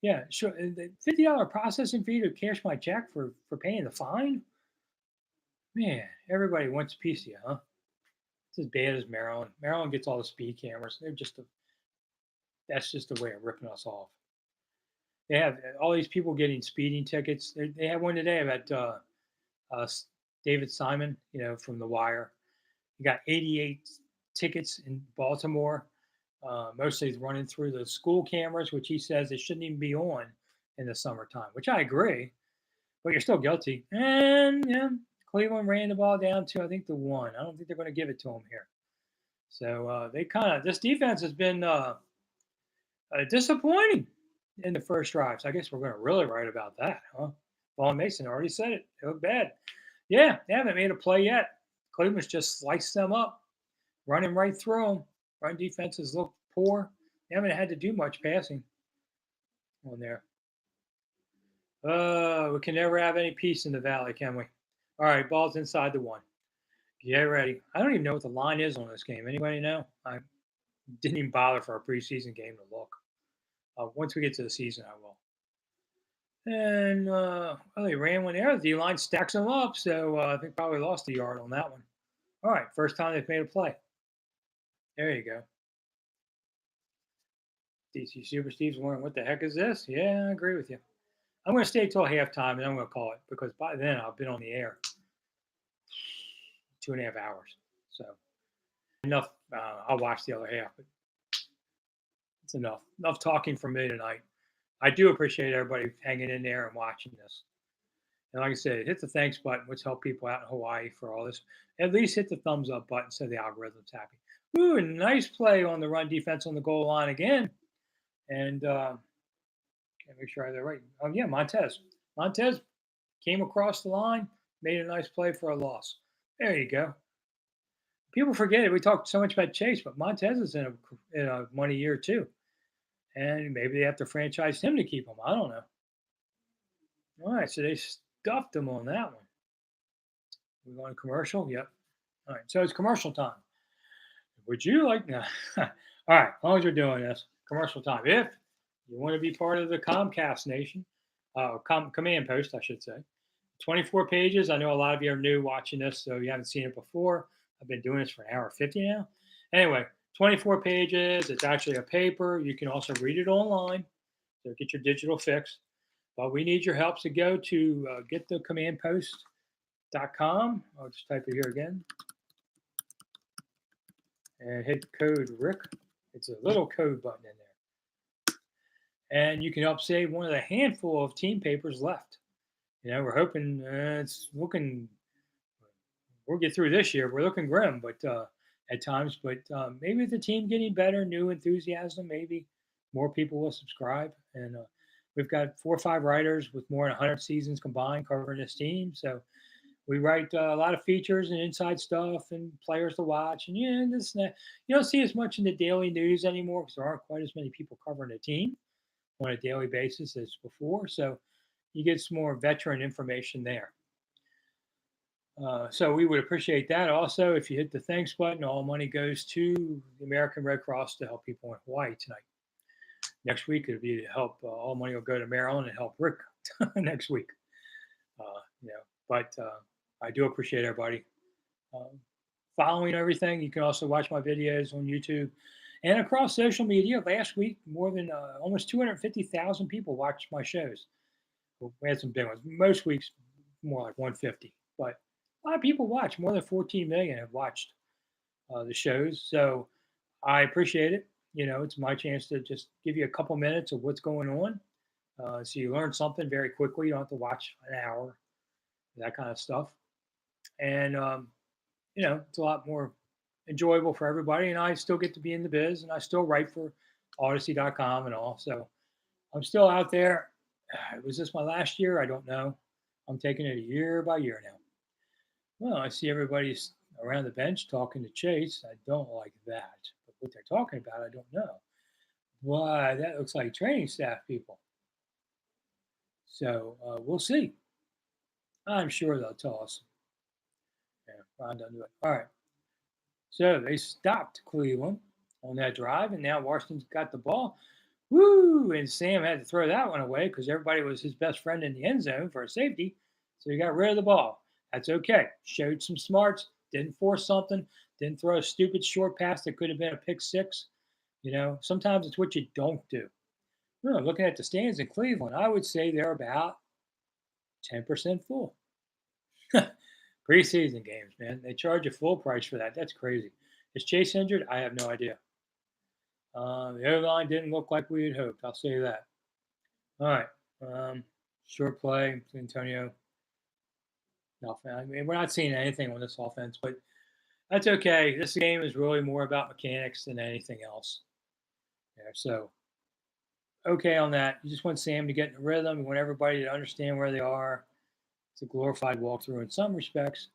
Yeah, sure. The $50 processing fee to cash my check for paying the fine. Man, everybody wants a piece of you, huh? It's as bad as Maryland. Maryland gets all the speed cameras. That's just a way of ripping us off. They have all these people getting speeding tickets. They have one today about David Simon, from The Wire. He got 88 tickets in Baltimore. Mostly running through the school cameras, which he says they shouldn't even be on in the summertime, which I agree. But you're still guilty. And yeah, Cleveland ran the ball down to, I think, the 1. I don't think they're going to give it to him here. So this defense has been disappointing in the first drive. So I guess we're going to really write about that, huh? Vaughn Mason already said it. They look bad. Yeah, they haven't made a play yet. Cleveland's just sliced them up, running right through them. Run defenses look poor. They haven't had to do much passing on there. We can never have any peace in the valley, can we? All right, ball's inside the 1. Get ready. I don't even know what the line is on this game. Anybody know? I didn't even bother for a preseason game to look. Once we get to the season, I will. And they ran one there. The D-line stacks them up, so I think probably lost a yard on that one. All right, first time they've made a play. There you go. DC Super Steve's wondering, what the heck is this? Yeah, I agree with you. I'm going to stay till halftime, and I'm going to call it, because by then I've been on the air 2.5 hours. So enough. I'll watch the other half, but it's enough. Enough talking from me tonight. I do appreciate everybody hanging in there and watching this. And like I said, hit the thanks button, which help people out in Hawaii for all this. At least hit the thumbs up button so the algorithm's happy. Ooh, a nice play on the run defense on the goal line again. And can't make sure I have that right. Oh yeah, Montez. Montez came across the line, made a nice play for a loss. There you go. People forget it. We talked so much about Chase, but Montez is in a money year too, and maybe they have to franchise him to keep him. I don't know. All right, so they stuffed him on that one. We going to commercial? Yep. All right, so it's commercial time. Would you like no? All right, as long as you're doing this, commercial time. If you want to be part of the Comcast Nation, command post, I should say. 24 pages. I know a lot of you are new watching this, so you haven't seen it before. I've been doing this for an hour 50 now. Anyway, 24 pages. It's actually a paper. You can also read it online. So get your digital fix. But we need your help. So go to getthecommandpost.com. I'll just type it here again. And hit code Rick. It's a little code button in there. And you can help save one of the handful of team papers left. You know, we're hoping it's looking, we'll get through this year. We're looking grim, but at times, but maybe the team getting better, new enthusiasm, maybe more people will subscribe. And we've got 4 or 5 writers with more than 100 seasons combined covering this team. So we write a lot of features and inside stuff and players to watch. And yeah, this and that. You don't see as much in the daily news anymore because there aren't quite as many people covering the team on a daily basis as before. So you get some more veteran information there. So we would appreciate that. Also, if you hit the thanks button, all money goes to the American Red Cross to help people in Hawaii tonight. Next week, it'll be to help. All money will go to Maryland and help Rick next week. But I do appreciate everybody following everything. You can also watch my videos on YouTube and across social media. Last week, more than almost 250,000 people watched my shows. We had some big ones. Most weeks, more like 150. But a lot of people watch. More than 14 million have watched the shows. So I appreciate it. You know, it's my chance to just give you a couple minutes of what's going on. So you learn something very quickly. You don't have to watch an hour, that kind of stuff. And, you know, it's a lot more enjoyable for everybody. And I still get to be in the biz and I still write for Odyssey.com and all. So I'm still out there. Was this my last year? I don't know. I'm taking it year by year now. Well, I see everybody's around the bench talking to Chase. I don't like that. But what they're talking about, I don't know. Why, that looks like training staff people. So we'll see. I'm sure they'll tell us. Yeah, Ron doesn't do it. All right. So they stopped Cleveland on that drive, and now Washington's got the ball. Woo! And Sam had to throw that one away because everybody was his best friend in the end zone for a safety. So he got rid of the ball. That's okay. Showed some smarts, didn't force something, didn't throw a stupid short pass that could have been a pick six. You know, sometimes it's what you don't do. Well, looking at the stands in Cleveland, I would say they're about 10% full. Preseason games, man. They charge you full price for that. That's crazy. Is Chase injured? I have no idea. The O line didn't look like we had hoped. I'll say that. All right. Short play, Antonio. I mean, we're not seeing anything on this offense, but that's okay. This game is really more about mechanics than anything else. Yeah, so okay on that. You just want Sam to get in the rhythm. You want everybody to understand where they are. It's a glorified walkthrough in some respects.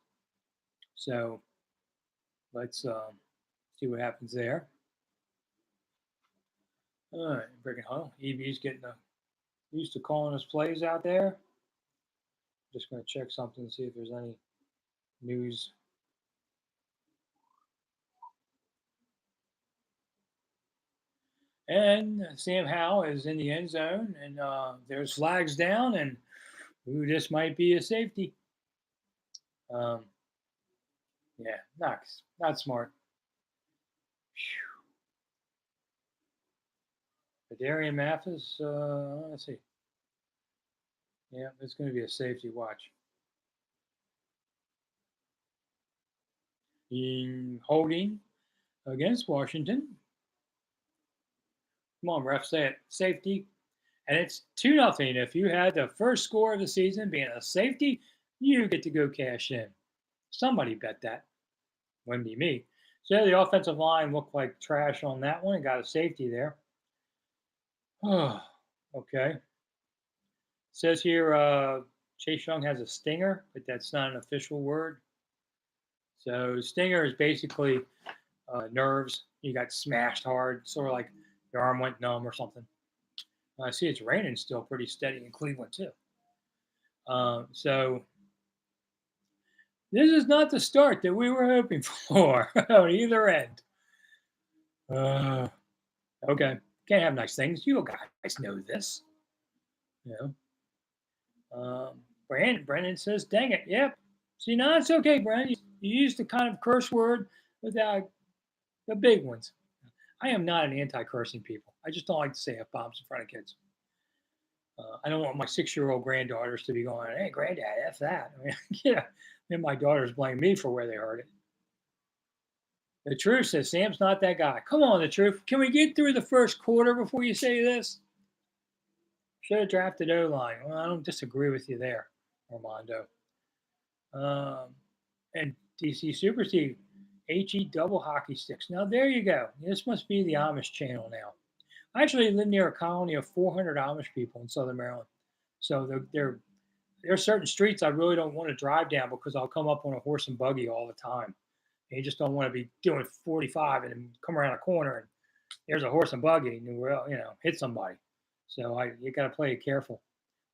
So let's see what happens there. All right, breaking huddle. EB's getting used to calling his plays out there. Just going to check something and see if there's any news. And Sam Howell is in the end zone, and there's flags down, and ooh, this might be a safety. Yeah, not smart. Darian Mathis, let's see. Yeah, it's going to be a safety watch. In holding against Washington. Come on, ref, say it. Safety. And it's 2-0. If you had the first score of the season being a safety, you get to go cash in. Somebody bet that. Wouldn't be me. So the offensive line looked like trash on that one. Got a safety there. Oh, okay. Says here Chase Young has a stinger, but that's not an official word. So stinger is basically nerves. You got smashed hard, sort of like your arm went numb or something. I see it's raining still pretty steady in Cleveland too. So this is not the start that we were hoping for on either end. Okay, can't have nice things. You guys know this. You know. Brandon says, "Dang it, yep." See, now it's okay, Brandon. You used the kind of curse word without the big ones. I am not an anti-cursing people. I just don't like to say f-bombs in front of kids. I don't want my 6-year-old granddaughters to be going, "Hey, granddad, f that." I mean, yeah, then my daughters blame me for where they heard it. The truth says Sam's not that guy. Come on, the truth. Can we get through the first quarter before you say this? Should have drafted O-line. Well, I don't disagree with you there, Armando. And DC Super Steve, HE double hockey sticks. Now there you go. This must be the Amish channel now. I actually live near a colony of 400 Amish people in Southern Maryland. So there are certain streets I really don't want to drive down because I'll come up on a horse and buggy all the time. And you just don't want to be doing 45 and then come around a corner and there's a horse and buggy and hit somebody. So you got to play it careful.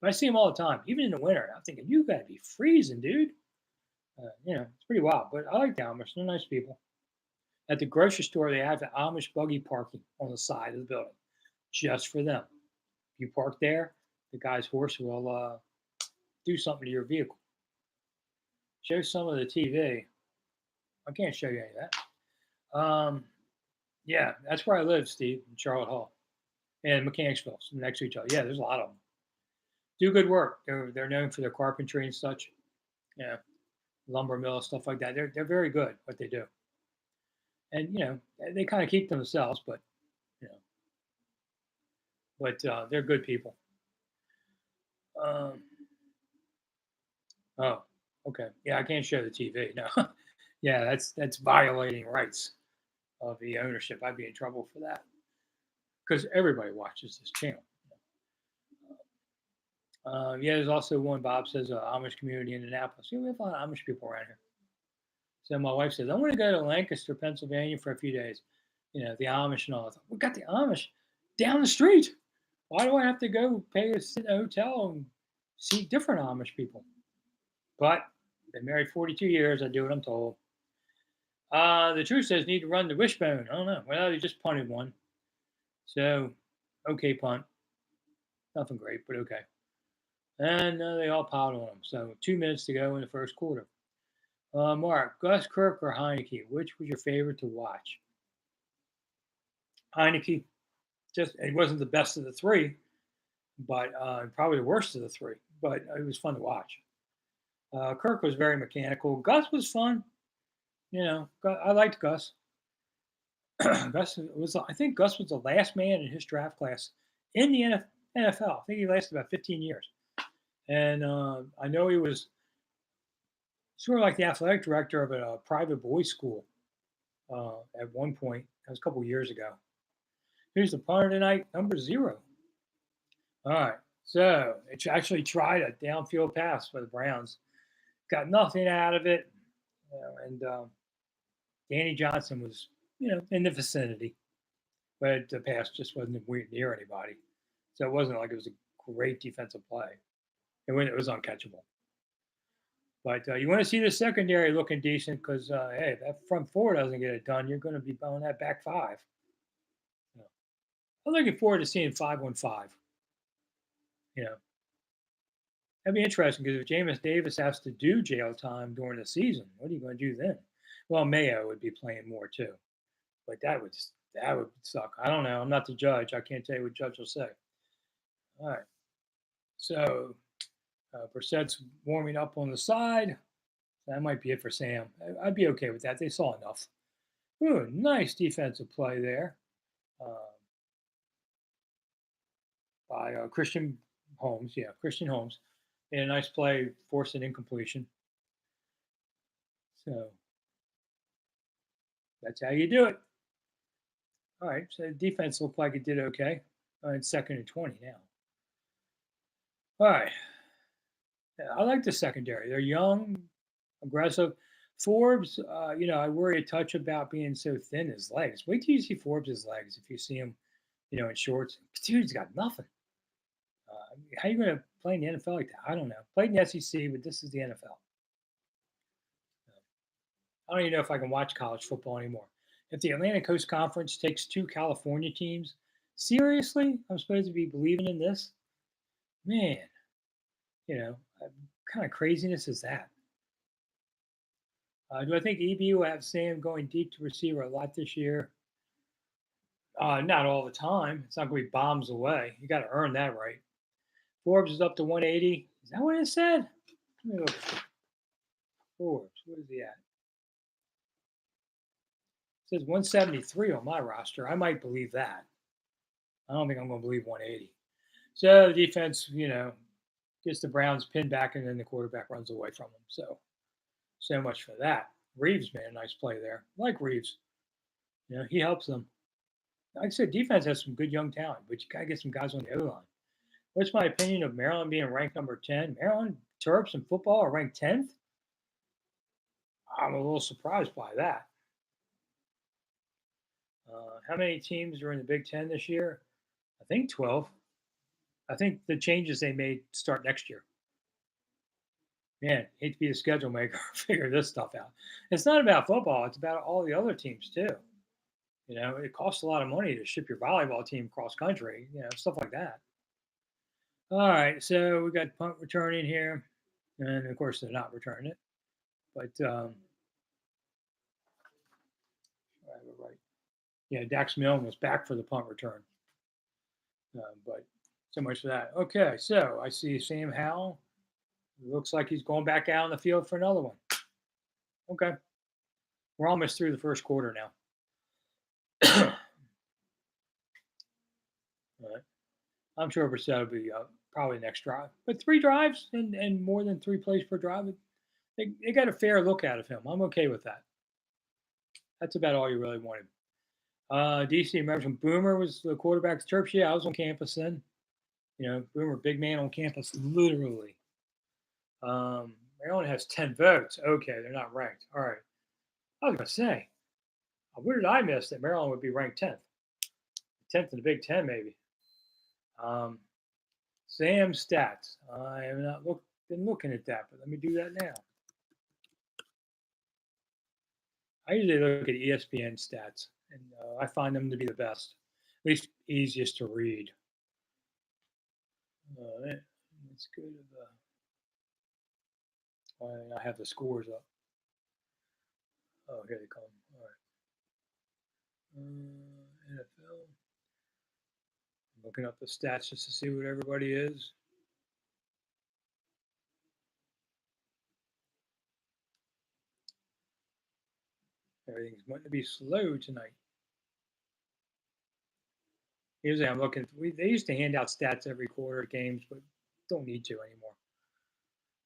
But I see them all the time, even in the winter. I'm thinking, you got to be freezing, dude. It's pretty wild. But I like the Amish. They're nice people. At the grocery store, they have the Amish buggy parking on the side of the building just for them. If you park there, the guy's horse will do something to your vehicle. Show some of the TV. I can't show you any of that. Yeah, that's where I live, Steve, in Charlotte Hall. And Mechanicsville, so next to each other. Yeah, there's a lot of them. Do good work. They're known for their carpentry and such. Yeah, lumber mill, stuff like that. They're very good what they do. And they kind of keep to themselves, but they're good people. Oh, okay. Yeah, I can't show the TV. No. Yeah, that's violating rights of the ownership. I'd be in trouble for that because everybody watches this channel. Yeah, there's also one. Bob says Amish community in Indianapolis. Yeah, we have a lot of Amish people around here. So my wife says, I want to go to Lancaster, Pennsylvania for a few days. The Amish and all. I thought, we got the Amish down the street. Why do I have to go pay to sit in a hotel and see different Amish people? But been married 42 years. I do what I'm told. The truth says need to run the wishbone. I don't know. Well, he just punted one. So, okay, punt. Nothing great, but okay. And they all piled on him. So 2 minutes to go in the first quarter. Mark, Gus Kirk or Heineke? Which was your favorite to watch? Heineke. Just it wasn't the best of the three, but probably the worst of the three. But it was fun to watch. Kirk was very mechanical. Gus was fun. I liked Gus. I think Gus was the last man in his draft class in the NFL. I think he lasted about 15 years. And I know he was sort of like the athletic director of a private boys' school at one point. That was a couple of years ago. Here's the punter tonight, number 0. All right. So it actually tried a downfield pass for the Browns. Got nothing out of it. And Danny Johnson was, in the vicinity. But the pass just wasn't near anybody. So it wasn't like it was a great defensive play. It was uncatchable. But you want to see the secondary looking decent because, hey, if that front 4 doesn't get it done, you're going to be on that back 5. I'm looking forward to seeing 5-on-5. That'd be interesting because if Jameis Davis has to do jail time during the season, what are you going to do then? Well, Mayo would be playing more too, but that would suck. I don't know. I'm not the judge. I can't tell you what judge will say. All right. So Brissett's warming up on the side. That might be it for Sam. I'd be okay with that. They saw enough. Ooh, nice defensive play there. by Christian Holmes. Yeah, Christian Holmes. And a nice play, forced an incompletion. So that's how you do it. All right. So the defense looked like it did okay. It's 2nd and 20 now. All right. Yeah, I like the secondary. They're young, aggressive. Forbes, I worry a touch about being so thin his legs. Wait till you see Forbes' legs if you see him, in shorts. Dude's got nothing. How are you going to play in the NFL like that? I don't know. Played in the SEC, but this is the NFL. I don't even know if I can watch college football anymore. If the Atlantic Coast Conference takes 2 California teams, seriously, I'm supposed to be believing in this? Man, what kind of craziness is that? Do I think EB will have Sam going deep to receiver a lot this year? Not all the time. It's not going to be bombs away. You got to earn that right. Forbes is up to 180. Is that what it said? Let me look. Forbes, what is he at? It says 173 on my roster. I might believe that. I don't think I'm going to believe 180. So the defense, gets the Browns pinned back, and then the quarterback runs away from them. So much for that. Reeves, man, nice play there. I like Reeves. He helps them. Like I said, defense has some good young talent, but you got to get some guys on the other line. What's my opinion of Maryland being ranked number 10? Maryland Terps in football are ranked 10th? I'm a little surprised by that. How many teams are in the Big Ten this year? I think 12. I think the changes they made start next year. Man, hate to be a schedule maker, figure this stuff out. It's not about football. It's about all the other teams too. It costs a lot of money to ship your volleyball team cross country, stuff like that. All right, so we got punt returning here, and of course they're not returning it. But I have it right. Yeah, Dax Milne was back for the punt return. But so much for that. Okay, so I see Sam Howell. Looks like he's going back out on the field for another one. Okay, we're almost through the first quarter now. All right. I'm sure Brissett will be probably next drive. But 3 drives and more than 3 plays per drive, they got a fair look out of him. I'm okay with that. That's about all you really wanted. DC, remember when Boomer was the quarterback of Terps? Yeah, I was on campus then. Boomer, big man on campus, literally. Maryland has 10 votes. Okay, they're not ranked. All right. I was going to say, where did I miss that Maryland would be ranked 10th? 10th in the Big Ten, maybe. Sam's stats. I have not been looking at that, but let me do that now. I usually look at ESPN stats, and I find them to be the best, at least easiest to read. Let's go to I have the scores up. Oh, here they come. All right. NFL. I'm looking up the stats just to see what everybody is. Everything's going to be slow tonight. Usually I'm looking. They used to hand out stats every quarter of games, but don't need to anymore.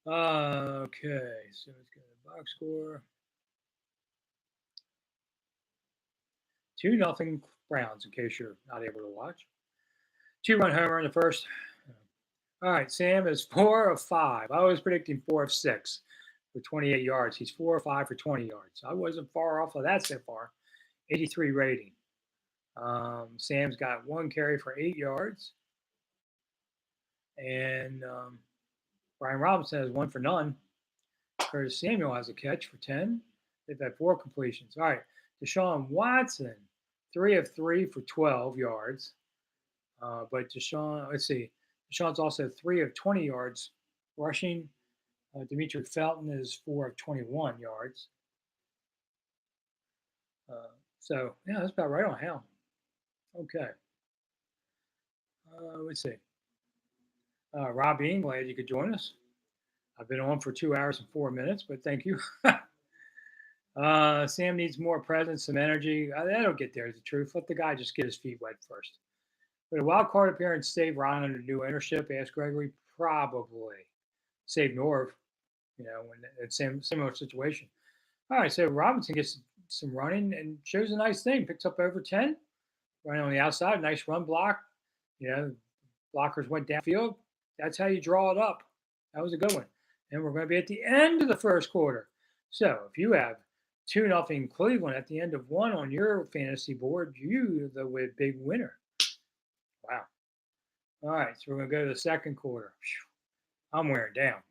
Okay, so let's go to the box score. 2-0 Browns, in case you're not able to watch. 2-run homer in the first. All right, Sam is 4 of 5. I was predicting 4 of 6 for 28 yards. He's 4 or 5 for 20 yards. I wasn't far off of that so far. 83 rating. Sam's got 1 carry for 8 yards. And Brian Robinson has 1 for none. Curtis Samuel has a catch for 10. They've had 4 completions. All right. Deshaun Watson, 3 of 3 for 12 yards. But Deshaun's also 3 of 20 yards rushing. Dimitri Felton is 4 of 21 yards. So, yeah, that's about right on Hal. Okay. Let's see. Rob Bean, glad you could join us. I've been on for 2 hours and 4 minutes, but thank you. Sam needs more presence, some energy. That'll get there, is the truth. Let the guy just get his feet wet first. Would a wild card appearance save Ron under new ownership? Asked Gregory. Probably. Save Norv, when it's similar situation. All right, so Robinson gets some running and shows a nice thing. Picks up over 10, running on the outside. Nice run block. You know, blockers went downfield. That's how you draw it up. That was a good one. And we're going to be at the end of the first quarter. So if you have 2-0 Cleveland at the end of one on your fantasy board, you're the big winner. Wow. All right, so we're going to go to the second quarter. I'm wearing down.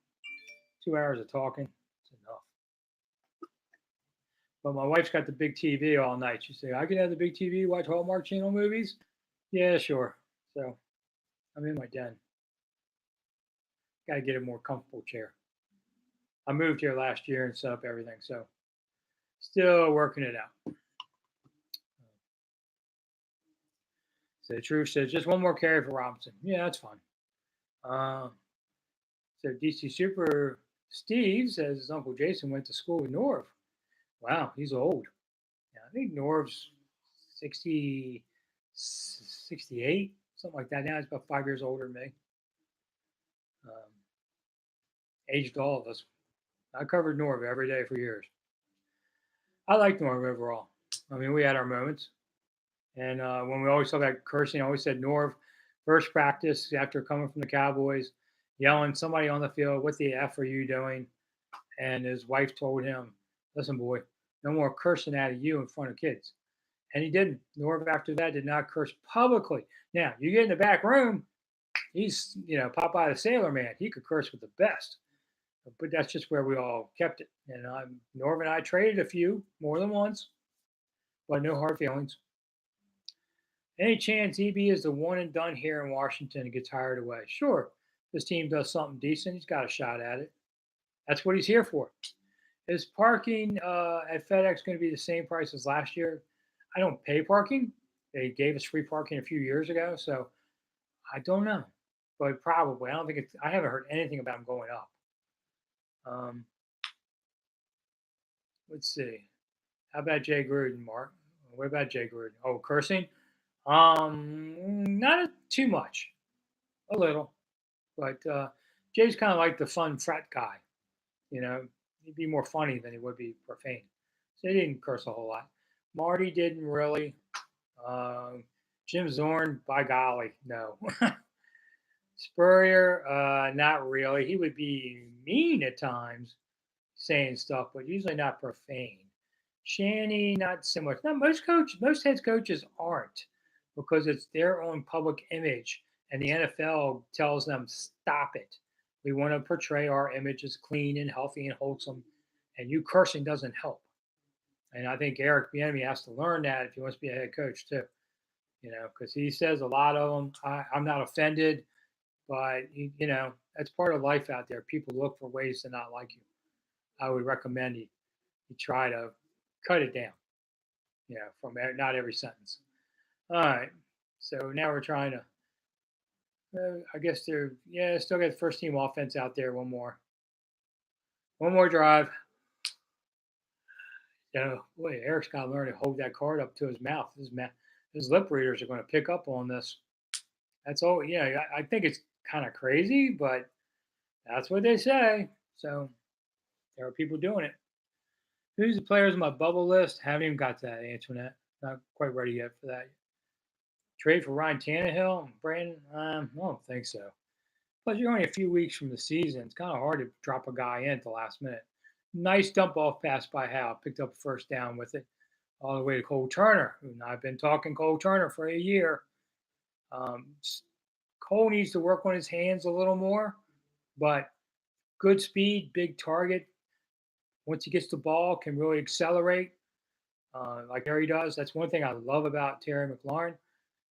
2 hours of talking. It's enough. But my wife's got the big TV all night. She said, I can have the big TV, watch Hallmark Channel movies? Yeah, sure. So I'm in my den. Got to get a more comfortable chair. I moved here last year and set up everything, so still working it out. So the truth says just one more carry for Robinson. Yeah, that's fine. So DC Super Steve says his Uncle Jason went to school with Norv. Wow, he's old. Yeah, I think Norv's 60, 68, something like that. Now he's about 5 years older than me. Aged all of us. I covered Norv every day for years. I like Norv overall. I mean, we had our moments. And when we always talk about cursing, I always said Norv, first practice after coming from the Cowboys, yelling somebody on the field, what the F are you doing? And his wife told him, listen, boy, no more cursing out of you in front of kids. And he didn't. Norv after that did not curse publicly. Now, you get in the back room, he's, Popeye the Sailor Man. He could curse with the best. But that's just where we all kept it. And Norv and I traded a few, more than once, but no hard feelings. Any chance EB is the one and done here in Washington and gets hired away? Sure. This team does something decent. He's got a shot at it. That's what he's here for. Is parking at FedEx going to be the same price as last year? I don't pay parking. They gave us free parking a few years ago, so I don't know. But probably. I don't think I haven't heard anything about them going up. Let's see. How about Jay Gruden, Mark? What about Jay Gruden? Oh, cursing? Not too much. A little. But Jay's kind of like the fun frat guy. He'd be more funny than he would be profane. So he didn't curse a whole lot. Marty didn't really. Jim Zorn, by golly, no. Spurrier, not really. He would be mean at times, saying stuff, but usually not profane. Shanny, not so much. Now, most head coaches aren't, because it's their own public image, and the NFL tells them, stop it. We want to portray our image as clean and healthy and wholesome, and you cursing doesn't help. And I think Eric Bieniemy has to learn that if he wants to be a head coach too. Because he says a lot of them. I'm not offended, but that's part of life out there. People look for ways to not like you. I would recommend you try to cut it down. From not every sentence. All right. So now we're trying to. I guess they're still got the first team offense out there. One more drive. Boy, Eric's got to learn to hold that card up to his mouth. His lip readers are going to pick up on this. That's all. I think it's kind of crazy, but that's what they say. So there are people doing it. Who's the players on my bubble list? Haven't even got to that, Antoinette. Not quite ready yet for that. Trade for Ryan Tannehill? Brandon? I don't think so. Plus, you're only a few weeks from the season. It's kind of hard to drop a guy in at the last minute. Nice dump off pass by Howe. Picked up a first down with it all the way to Cole Turner. And I've been talking Cole Turner for a year. Cole needs to work on his hands a little more, but good speed, big target. Once he gets the ball, can really accelerate like Terry does. That's one thing I love about Terry McLaurin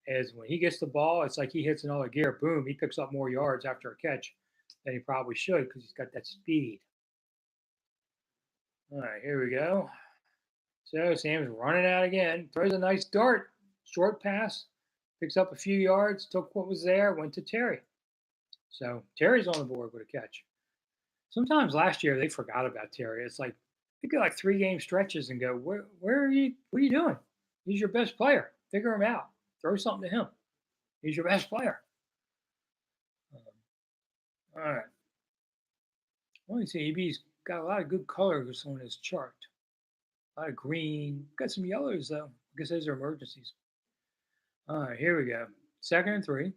is when he gets the ball, it's like he hits another gear. Boom, he picks up more yards after a catch than he probably should because he's got that speed. All right, here we go. So Sam's running out again. Throws a nice dart. Short pass. Picks up a few yards. Took what was there. Went to Terry. So Terry's on the board with a catch. Sometimes last year they forgot about Terry. It's like they get like 3-game stretches and go, where are you? What are you doing? He's your best player. Figure him out. Throw something to him. He's your best player. All right. Well, you see, AB's got a lot of good colors on his chart. A lot of green. Got some yellows, though. I guess those are emergencies. All right, here we go. 2nd and 3.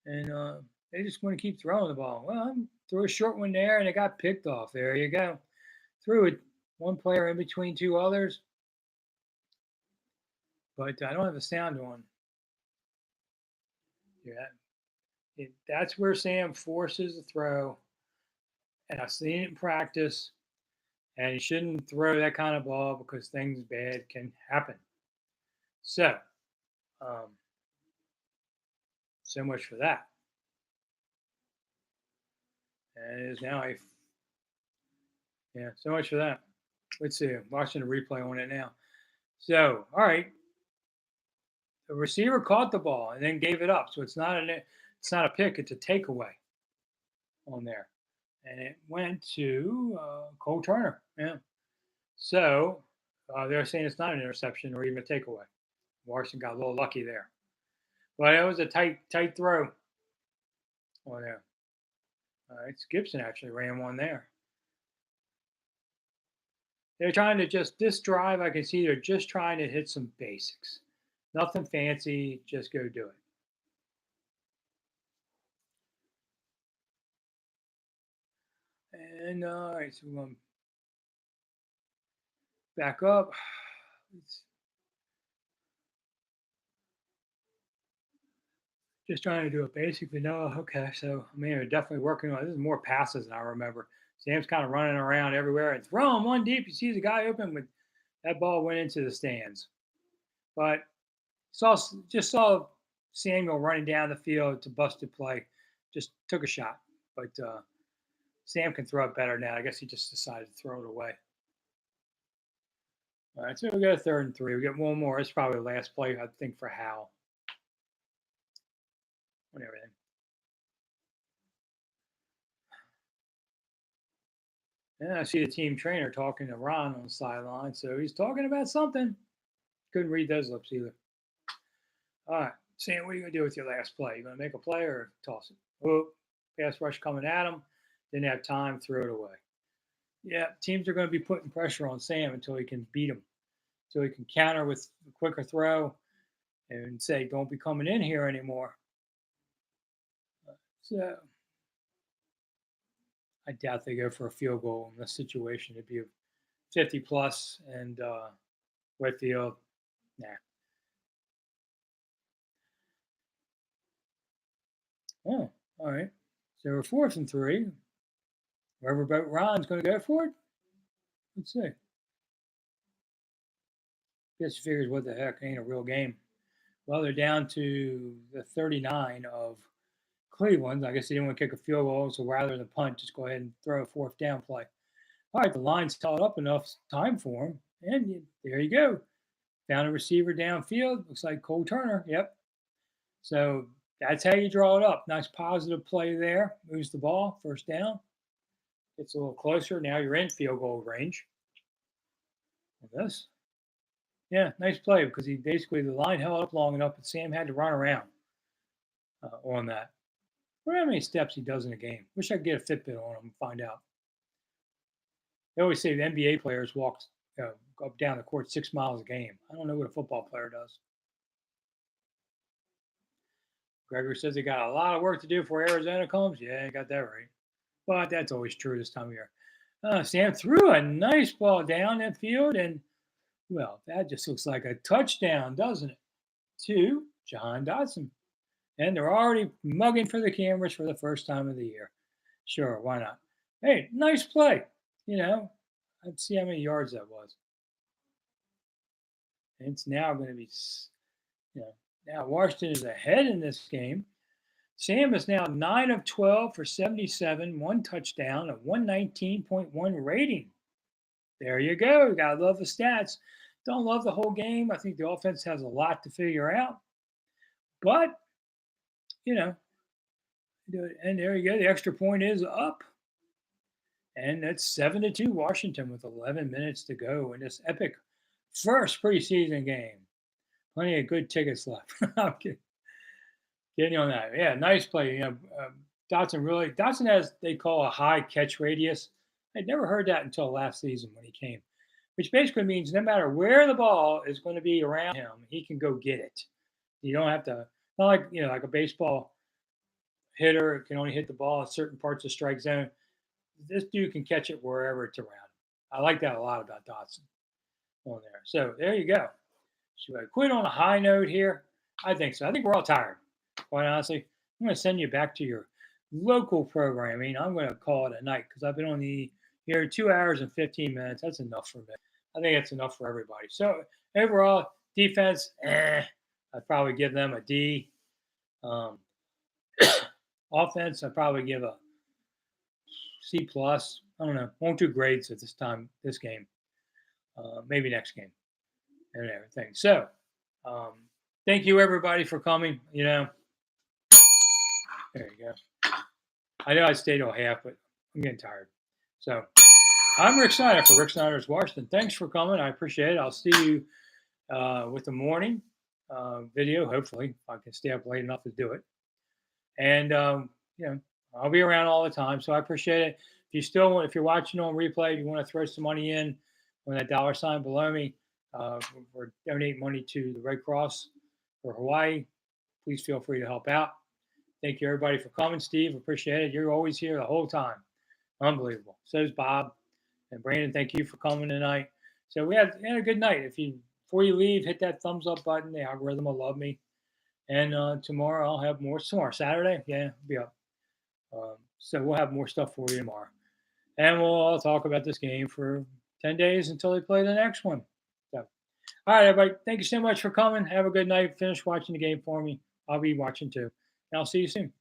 And they just want to keep throwing the ball. Well, threw a short one there, and it got picked off. There you go. Threw it. One player in between two others. But I don't have the sound on. Yeah. That's where Sam forces the throw. And I've seen it in practice. And you shouldn't throw that kind of ball because things bad can happen. So, so much for that. And it is now so much for that. Let's see. I'm watching the replay on it now. So, all right. The receiver caught the ball and then gave it up. So it's not a pick, it's a takeaway on there. And it went to Cole Turner. Yeah. So they're saying it's not an interception or even a takeaway. Washington got a little lucky there. But it was a tight throw on there. All right, Gibson actually ran one there. They're trying to this drive, I can see they're just trying to hit some basics. Nothing fancy, just go do it. And all right, so we're going back up. Just trying to do it basically. No, okay. So I mean, they're definitely working on. This is more passes than I remember. Sam's kind of running around everywhere and throw him one deep. You see the guy open, but that ball went into the stands. But just saw Samuel running down the field to busted play. Just took a shot, but Sam can throw it better now. I guess he just decided to throw it away. All right, so we got a 3rd and 3. We get one more. It's probably the last play, I think, for Hal. And everything. And I see the team trainer talking to Ron on the sideline, so he's talking about something. Couldn't read those lips either. All right, Sam, what are you going to do with your last play? You going to make a play or toss it? Oh, pass rush coming at him. Didn't have time, throw it away. Yeah, teams are going to be putting pressure on Sam until he can beat him. So he can counter with a quicker throw and say, don't be coming in here anymore. So I doubt they go for a field goal in this situation. It'd be a 50 plus and Whitfield, nah. Oh, all right. So we're 4th and 3. Wherever about Ron's going to go for it. Let's see. Guess he figures what the heck, ain't a real game. Well, they're down to the 39 of Cleveland. I guess they didn't want to kick a field goal, so rather than punt, just go ahead and throw a 4th down play. All right, the line's held up enough time for him, and there you go. Found a receiver downfield. Looks like Cole Turner. Yep. So that's how you draw it up. Nice positive play there. Moves the ball. 1st down. Gets a little closer. Now you're in field goal range. And this. Yeah, nice play because the line held up long enough, but Sam had to run around on that. I wonder how many steps he does in a game. Wish I could get a Fitbit on him and find out. They always say the NBA players walk up down the court 6 miles a game. I don't know what a football player does. Gregory says they got a lot of work to do before Arizona comes. Yeah, you got that right. But that's always true this time of year. Sam threw a nice ball down that field, and, well, that just looks like a touchdown, doesn't it? To John Dodson. And they're already mugging for the cameras for the first time of the year. Sure, why not? Hey, nice play. Let's see how many yards that was. And it's now going to be, now Washington is ahead in this game. Sam is now 9 of 12 for 77, 1 touchdown, a 119.1 rating. There you go. You got to love the stats. Don't love the whole game. I think the offense has a lot to figure out. But, and there you go. The extra point is up. And that's 7-2 Washington with 11 minutes to go in this epic first preseason game. Plenty of good tickets left. I'm kidding. Getting on that. Yeah, nice play. Dotson has they call a high catch radius. I'd never heard that until last season when he came, which basically means no matter where the ball is going to be around him, he can go get it. You don't have to, not like like a baseball hitter can only hit the ball at certain parts of strike zone. This dude can catch it wherever it's around. I like that a lot about Dotson on there. So there you go. Should I quit on a high note here? I think so. I think we're all tired. Quite honestly, I'm going to send you back to your local programming. I'm going to call it a night because I've been on the here 2 hours and 15 minutes. That's enough for me. I think that's enough for everybody. So overall, defense, I'd probably give them a D. Um, offense, I'd probably give a C plus. I don't know. Won't do grades at this time, this game. Maybe next game and everything. So, thank you everybody for coming. There you go. I know I stayed till half, but I'm getting tired. So, I'm Rick Snider for Rick Snider's Washington. Thanks for coming. I appreciate it. I'll see you with the morning video. Hopefully, if I can stay up late enough to do it. And I'll be around all the time, so I appreciate it. If you're watching on replay, if you want to throw some money in on that $ below me, or donate money to the Red Cross for Hawaii, please feel free to help out. Thank you everybody for coming, Steve. Appreciate it. You're always here the whole time. Unbelievable. So is Bob and Brandon. Thank you for coming tonight. So we had a good night. Before you leave, hit that thumbs up button. The algorithm will love me. And tomorrow I'll have more. Tomorrow, Saturday, I'll be up. So we'll have more stuff for you tomorrow. And we'll all talk about this game for 10 days until they play the next one. So, all right, everybody. Thank you so much for coming. Have a good night. Finish watching the game for me. I'll be watching too. And I'll see you soon.